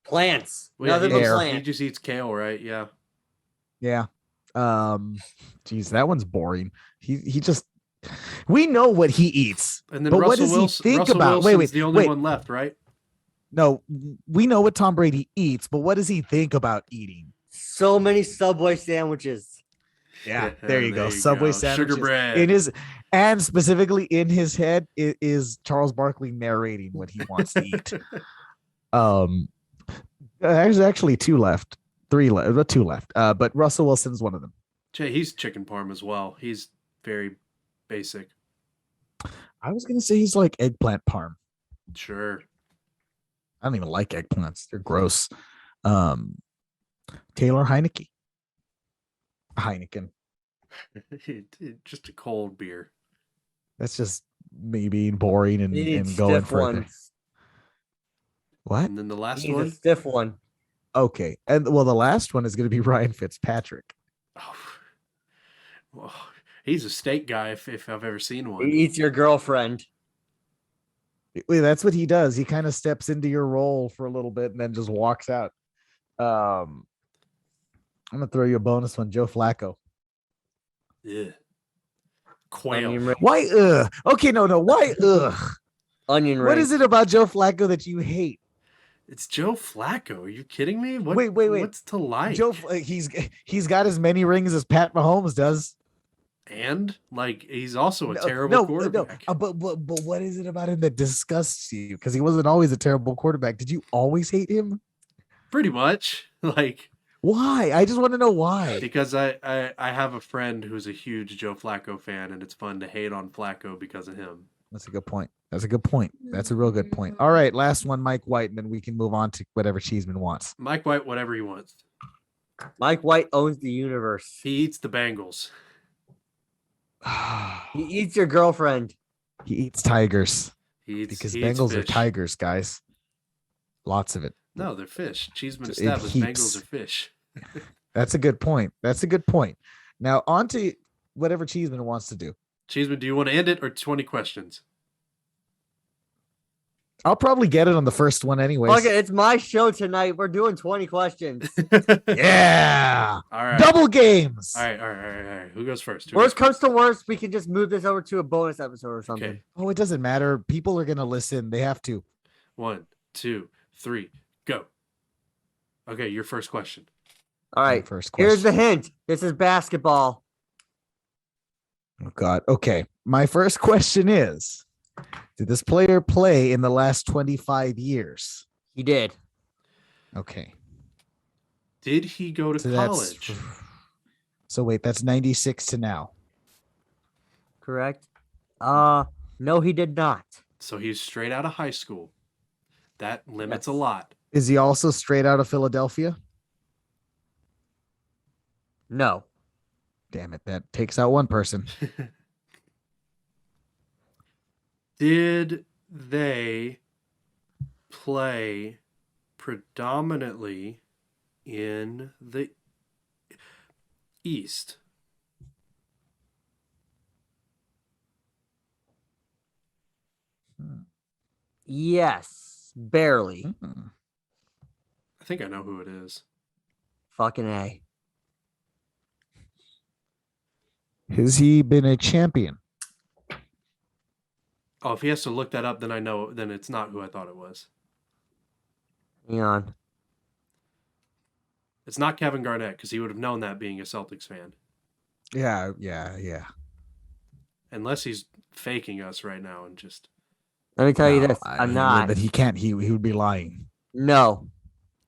Plants. Well, yeah, Nothing he, but Air. he plants. just eats kale, right? Yeah. Yeah. Geez, that one's boring. He just we know what he eats. And then But what Russell does he Wilson, think Russell about? Wilson's Wait, the only wait. one left, right? No, we know what Tom Brady eats, but what does he think about eating? So many Subway sandwiches. Yeah, there you go. There you Subway go. sandwiches. Sugar bread. In his and specifically in his head is Charles Barkley narrating what he wants to eat. There's actually two left. Two left. But Russell Wilson's one of them. He's chicken parm as well. He's very basic. I was gonna say he's like eggplant parm. Sure. I don't even like eggplants. They're gross. Taylor Heineken. Just a cold beer. That's just me being boring and He needs going stiff further. ones. What? And then the last He needs one. a stiff one. Okay. And well, the last one is going to be Ryan Fitzpatrick. Oh. Well, he's a steak guy if I've ever seen He one. eats your girlfriend. Wait, that's what he does. He kind of steps into your role for a little bit and then just walks out. I'm gonna throw you a bonus one, Joe Flacco. Yeah. Quail. Onion ring. Why? Okay, no. Why? Onion ring. What is it about Joe Flacco that you hate? It's Joe Flacco. Are you kidding me? What, Wait. What's to like? He's got as many rings as Pat Mahomes does. And like he's also a terrible quarterback. But what is it about him that disgusts you? Because he wasn't always a terrible quarterback. Did you always hate him? Pretty much. Like Why? I just want to know why. because I have a friend who's a huge Joe Flacco fan, and it's fun to hate on Flacco because of him. That's a good point. That's a real good point. All right, last one, Mike White, and then we can move on to whatever Cheeseman wants. Mike White, whatever he wants. Mike White owns the universe. He eats the Bengals. He eats your girlfriend. He eats tigers He eats because he eats Bengals are fish. tigers, guys. Lots of it. No, they're fish. Cheeseman It established heaps. Bengals are fish. That's a good point. Now on to whatever Cheeseman wants to do. Cheeseman, do you want to end it or 20 questions? I'll probably get it on the first one anyways. Fuck it, it's my show tonight. We're doing 20 questions. Yeah. All right. Double games. All right. Who goes first? Worst comes to worst, we can just move this over to a bonus episode or something. Okay. Oh, it doesn't matter. People are gonna listen. They have to. 1, 2, 3, go. Okay, your first question. All right. First question. Here's the hint. This is basketball. Oh God. Okay. My first question is: did this player play in the last 25 years? He did. Okay. Did he go to So college? So wait, that's 96 to now. Correct? No, he did not. So he's straight out of high school. That limits a Yes. lot. Is he also straight out of Philadelphia? No. Damn it, that takes out one person. Did they play predominantly in the East? Yes, barely. Hmm. I think I know who it is. Fucking A. Has he been a champion? Oh, if he has to look that up, then I know. Then it's not who I thought it was. Hang on. It's not Kevin Garnett because he would have known that being a Celtics fan. Yeah. Unless he's faking us right now and just Let me tell you No, this. I'm he not. But he can't. He would be lying. No,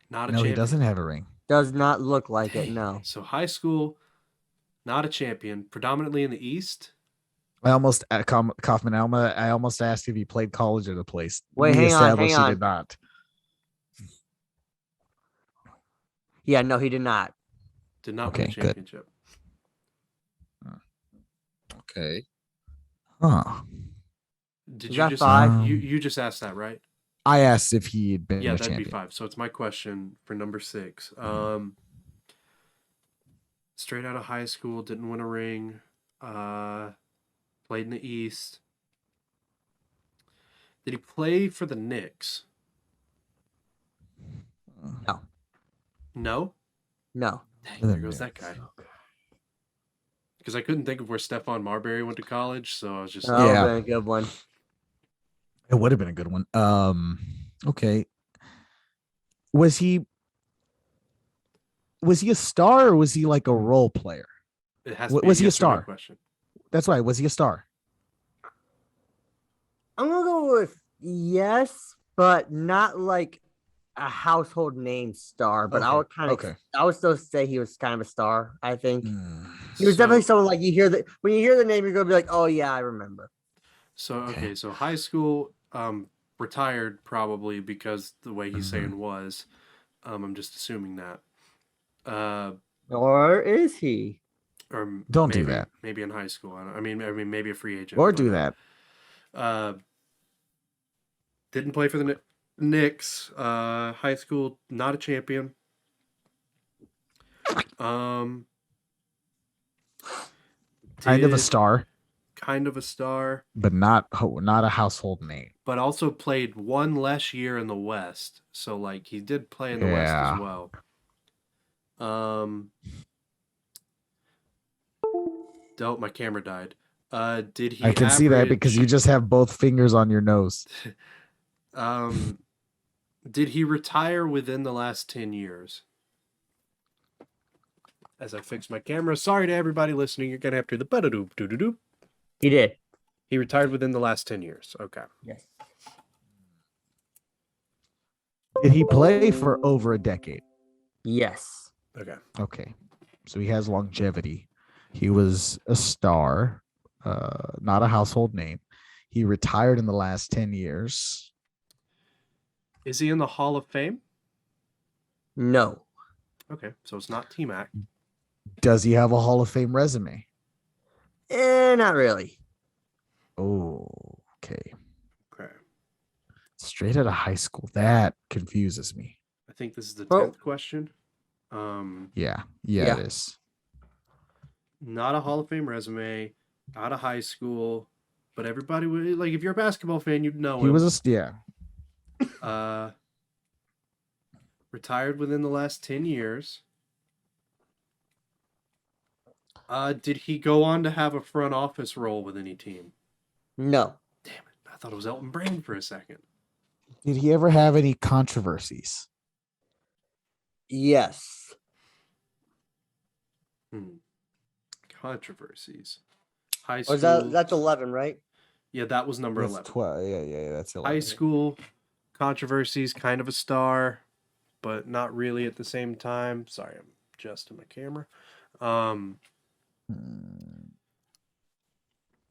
not a No, champion. he doesn't have a ring. does not look like it. Dang. No. So high school, not a champion, predominantly in the East. I almost Kauffman Alma. I almost asked if he played college at a place. Wait, We hang on, established hang on. he did not. Yeah, no, he did not. Did not win a Okay, good. championship. Okay. Huh. Did You you got just 5? you just asked that, right? I asked if he had been Yeah, a that'd champion. be 5. So it's my question for number 6. Straight out of high school, didn't win a ring. Played in the East. Did he play for the Knicks? No. No? No. Dang, The there goes that Knicks. guy. Because I couldn't think of where Stephon Marbury went to college, so I was just That would Yeah. have been a good one. It would have been a good one. Okay. Was he a star or was he like a role player? it has to be Was he a yes or no star? question. That's right. Was he a star? I'm gonna go with yes, but not like a household name star. But I Okay, would kind of, okay. I would still say he was kind of a star. I think Hmm. he was So- definitely someone like you hear that when you hear the name, you're gonna be like, oh yeah, I remember. So Okay. so high school, retired probably because the way he's Mhm. saying was. I'm just assuming that. Or is he? Or Don't maybe, do that. Maybe in high school. I mean, maybe a free agent. Or I don't do know. that. Didn't play for the Knicks. High school, not a champion. Kind of a did- star, Kind of a star, but not a household name. but also played one less year in the West. So like he did play in the West Yeah. as well. Dope, my camera died. Did he I can see that because you average- just have both fingers on your nose. Did he retire within the last 10 years? As I fix my camera. Sorry to everybody listening. You're going to have to do the ba-da-doop, doo-doo-doop. He did. He retired within the last 10 years. Okay. Yes. Did he play for over a decade? Yes. Okay. Okay. So he has longevity. He was a star, not a household name. He retired in the last 10 years. Is he in the Hall of Fame? No. Okay. So it's not T-Mac. Does he have a Hall of Fame resume? Not really. Oh, okay. Okay. Straight out of high school. That confuses me. I think this is the Oh. 10th question. Yeah, Yeah. it is. Not a Hall of Fame resume. Out of high school. But everybody would, like, if you're a basketball fan, you'd know He him. was a Retired within the last 10 years. Did he go on to have a front office role with any team? No. Damn it. I thought it was Elton Brand for a second. Did he ever have any controversies? Yes. Controversies. High school. Or that's 11, right? Yeah, that was number That's 11. 12. Yeah, that's 11. High school controversies, kind of a star, but not really at the same time. Sorry, I'm adjusting my camera.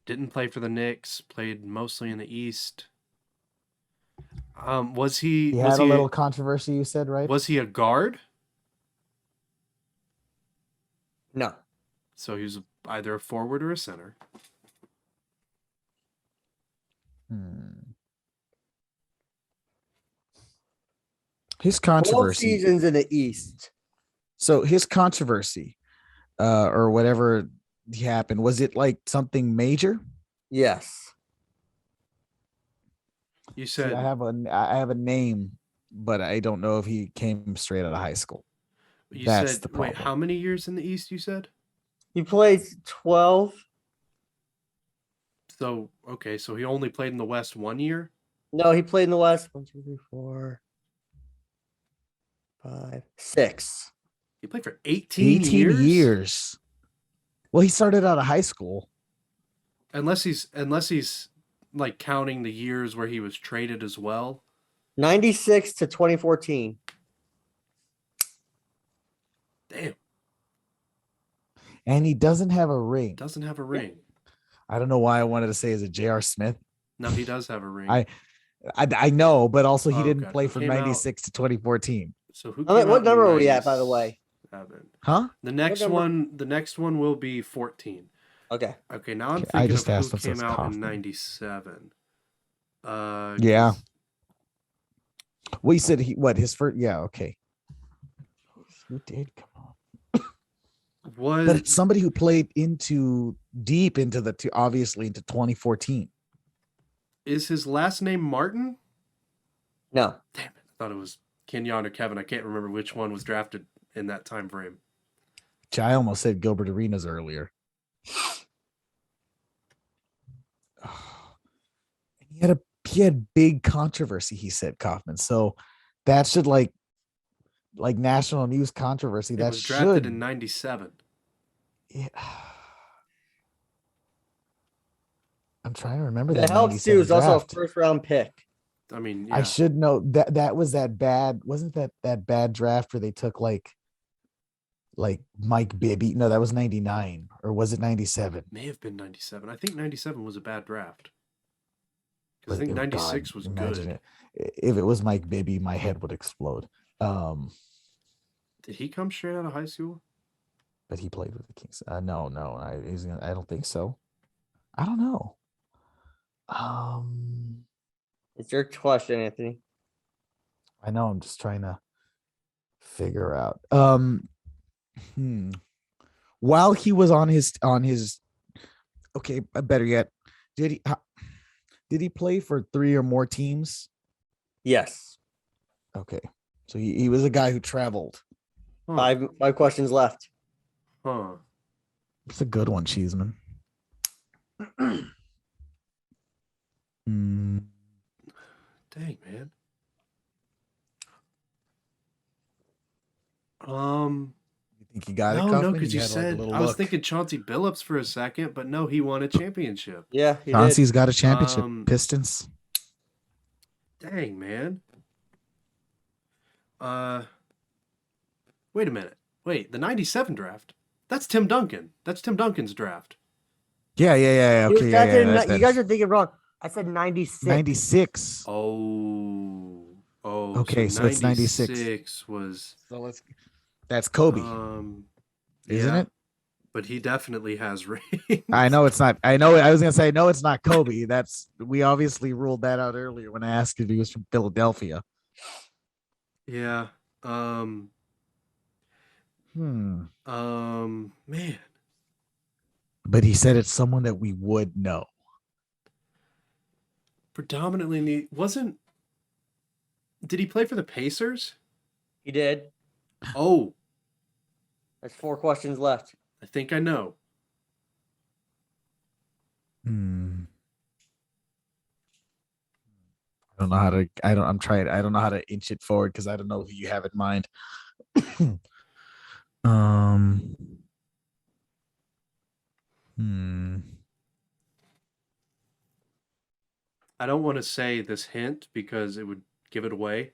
Didn't play for the Knicks. Played mostly in the East. Was he? He was had he a little controversy, you said, right? Was he a guard? No. So he was either a forward or a center. His 12 controversy. seasons in the East. So his controversy, or whatever happened, was it like something major? Yes. You See, said I have a name, but I don't know if he came straight out of high school. That's the wait, problem. how many years in the East you said? He played 12. So okay, so he only played in the West 1 year. No, he played in the West. 1, 2, 3, 4, 5, 6. He played for 18 18 years. years. Well, he started out of high school. Unless he's like counting the years where he was traded as well. 96 to 2014. Damn, And he doesn't have a ring. doesn't have a ring. I don't know why I wanted to say, is it J.R. Smith? No, he does have a ring. I know, but also he didn't God. play Who from came out- 96 to 2014. So who? What came out in number are we at, by the way? 97? Huh? The next number? the next one will be 14. Okay. Okay, now I'm Okay, I thinking just of asked who if it's came out in Kauffman. 97. Yeah. Well, he said his first. Yeah, okay. Who did come on? Was But it's somebody who played deep into obviously into 2014. is his last name Martin? No. Damn it! I thought it was Kenyon or Kevin. I can't remember which one was drafted in that time frame. I almost said Gilbert Arenas earlier. He had big controversy, he said, Kauffman. So that should like national news controversy. It That was drafted should in 97. Yeah. I'm trying to remember That that. helps too. 97 Is also a draft. first round pick. I mean, yeah. I should know that was that bad. Wasn't that bad draft where they took like Mike Bibby? No, that was 99, or was it 97? May have been 97. I think 97 was a bad draft. Because I But think oh, 96 God, was imagine good. it. If it was Mike Bibby, my head would explode. Did he come straight out of high school? But he played with the Kings. No, I don't think so. I don't know. It's your question, Anthony. I know. I'm just trying to figure out. While he was on his okay, better yet, did he play for 3 or more teams? Yes. Okay, so he was a guy who traveled. Huh. Five questions left. Huh. It's a good one, Cheeseman. Dang, man. You think you got it, No, Kauffman? because you had, said a little I was look. thinking Chauncey Billups for a second, but no, he won a championship. Yeah, he Chauncey's did. got a championship. Pistons. Dang, man. Wait a minute. Wait, the 97 draft. That's Tim Duncan. That's Tim Duncan's draft. Yeah. He was Okay, drafted yeah. in- you guys are thinking wrong. I said 96. 96. Oh. Okay, so it's 96. 96 was So that's Kobe, isn't yeah, it? but he definitely has rings. I know it's not. I was gonna say no, it's not Kobe. We obviously ruled that out earlier when I asked if he was from Philadelphia. Yeah. Man. But he said it's someone that we would know. Predominantly did he play for the Pacers? He did. Oh, There's 4 questions left. I think I know. I don't know how to. I don't know how to inch it forward because I don't know who you have in mind. I don't want to say this hint because it would give it away.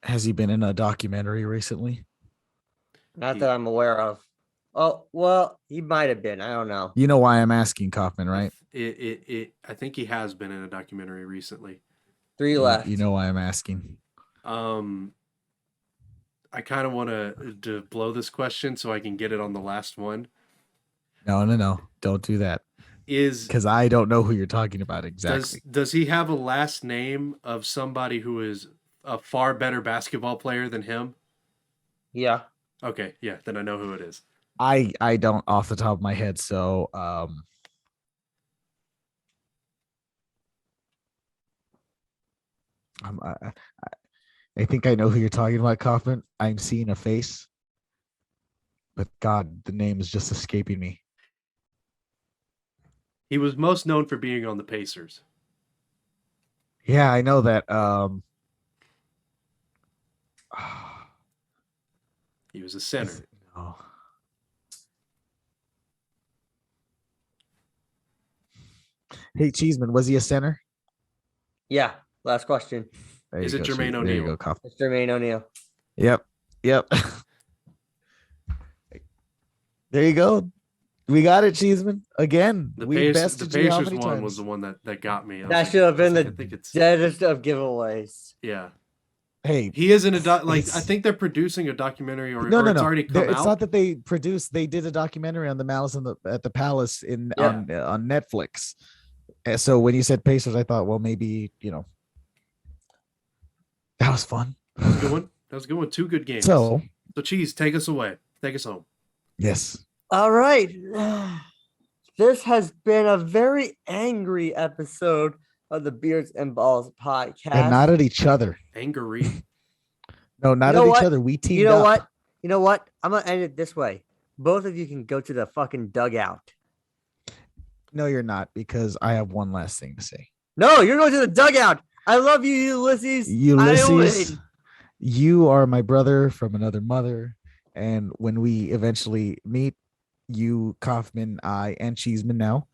Has he been in a documentary recently? Not that I'm aware of. Oh, well, he might have been. I don't know. You know why I'm asking, Kauffman, right? I think he has been in a documentary recently. 3 left. You know why I'm asking. I kind of want to blow this question so I can get it on the last one. No. Don't do that. is Because I don't know who you're talking about exactly. does he have a last name of somebody who is a far better basketball player than him? Yeah. Okay, yeah, then I know who it is. I don't off the top of my head, so I think I know who you're talking about, Kauffman. I'm seeing a face, but God, the name is just escaping me. He was most known for being on the Pacers. Yeah, I know that. He was a center. No. Hey, Cheeseman, was he a center? Yeah. Last question. There Is you it go, Jermaine Cheese- There you O'Neal? go, Kauffman. It's Jermaine O'Neal. Yep. There you go. We got it, Cheeseman. Again, The we Pacers bested you how one many times? was the one that got me. That should have been I the think it's deadest of giveaways. yeah. Hey, He is in a I It's- think they're producing a documentary or no, it's already come It's out. not that they produced. They did a documentary on the Malice at the Palace on Netflix. So when you said Pacers, I thought, well, maybe that was fun. That was a good one. That was a good one. 2 good games. So Cheese, take us away. Take us home. yes, All right. This has been a very angry episode of the Beards and Balls podcast. and not at each other. Angry. No, not You know at what? each other. We teamed You know up. what? You know what? I'm gonna end it this way. Both of you can go to the fucking dugout. No, you're not, because I have one last thing to say. No, you're going to the dugout. I love you, Ulysses. I Ulysses, win. you are my brother from another mother. And when we eventually meet, you, Kauffman, I, and Cheeseman now,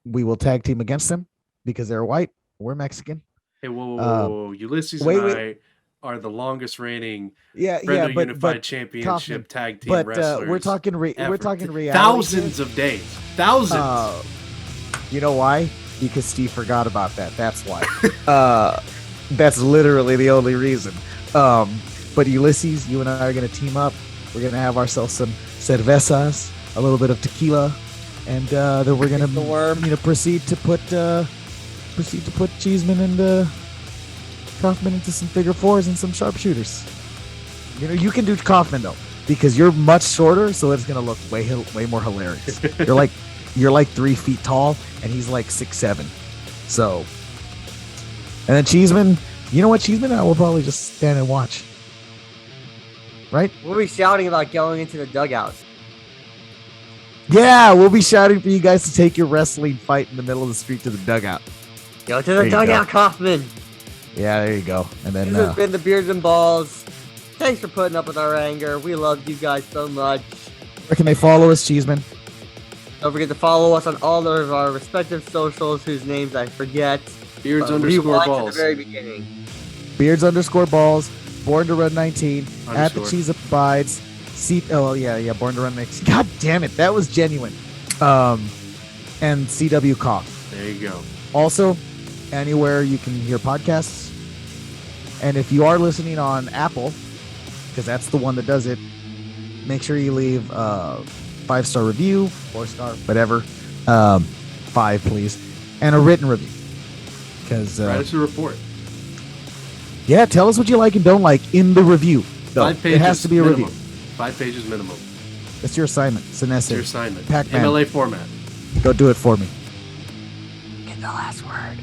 we will tag team against them because they're white. We're Mexican. Hey, whoa. Ulysses wait, and wait. I are the longest reigning Yeah, Fender yeah, Unified but Championship Kauffman, tag team but wrestlers. we're talking ever. reality. Thousands of days. Thousands. You know why? Because Steve forgot about that. That's why. That's literally the only reason. But Ulysses, you and I are gonna team up. We're gonna have ourselves some cervezas, a little bit of tequila, and then we're gonna The worm. proceed to put Cheeseman and Kauffman into some figure fours and some sharpshooters. You can do Kauffman though, because you're much shorter, so it's gonna look way more hilarious. You're like 3 feet tall, and he's like 6'7". So, and then Cheeseman, you know what, Cheeseman and I will probably just stand and watch. Right? We'll be shouting about going into the dugout. Yeah, we'll be shouting for you guys to take your wrestling fight in the middle of the street to the dugout. Go to There the you dugout, go. Kaufman. Yeah, there you go. And then This has been the Beards and Balls. Thanks for putting up with our anger. We love you guys so much. where can they follow us, Cheeseman? Don't forget to follow us on all of our respective socials, whose names I forget. Beards But underscore rewind to balls. the very beginning. Beards_balls, Born to Run 19, at the Underscore. Cheese Abides, Born to Run 19. God damn it, that was genuine. And CW Cough. There you go. Also, anywhere you can hear podcasts. And if you are listening on Apple, because that's the one that does it, make sure you leave a 5-star review, 4-star, whatever. 5, please. And a written review. Because Write us a report. yeah, tell us what you like and don't like in the review. Though. 5 pages It has to be a minimum. review. 5 pages minimum. That's your assignment. It's an It's essay. your assignment. Pac-Man. MLA format. Go do it for me. Get the last word.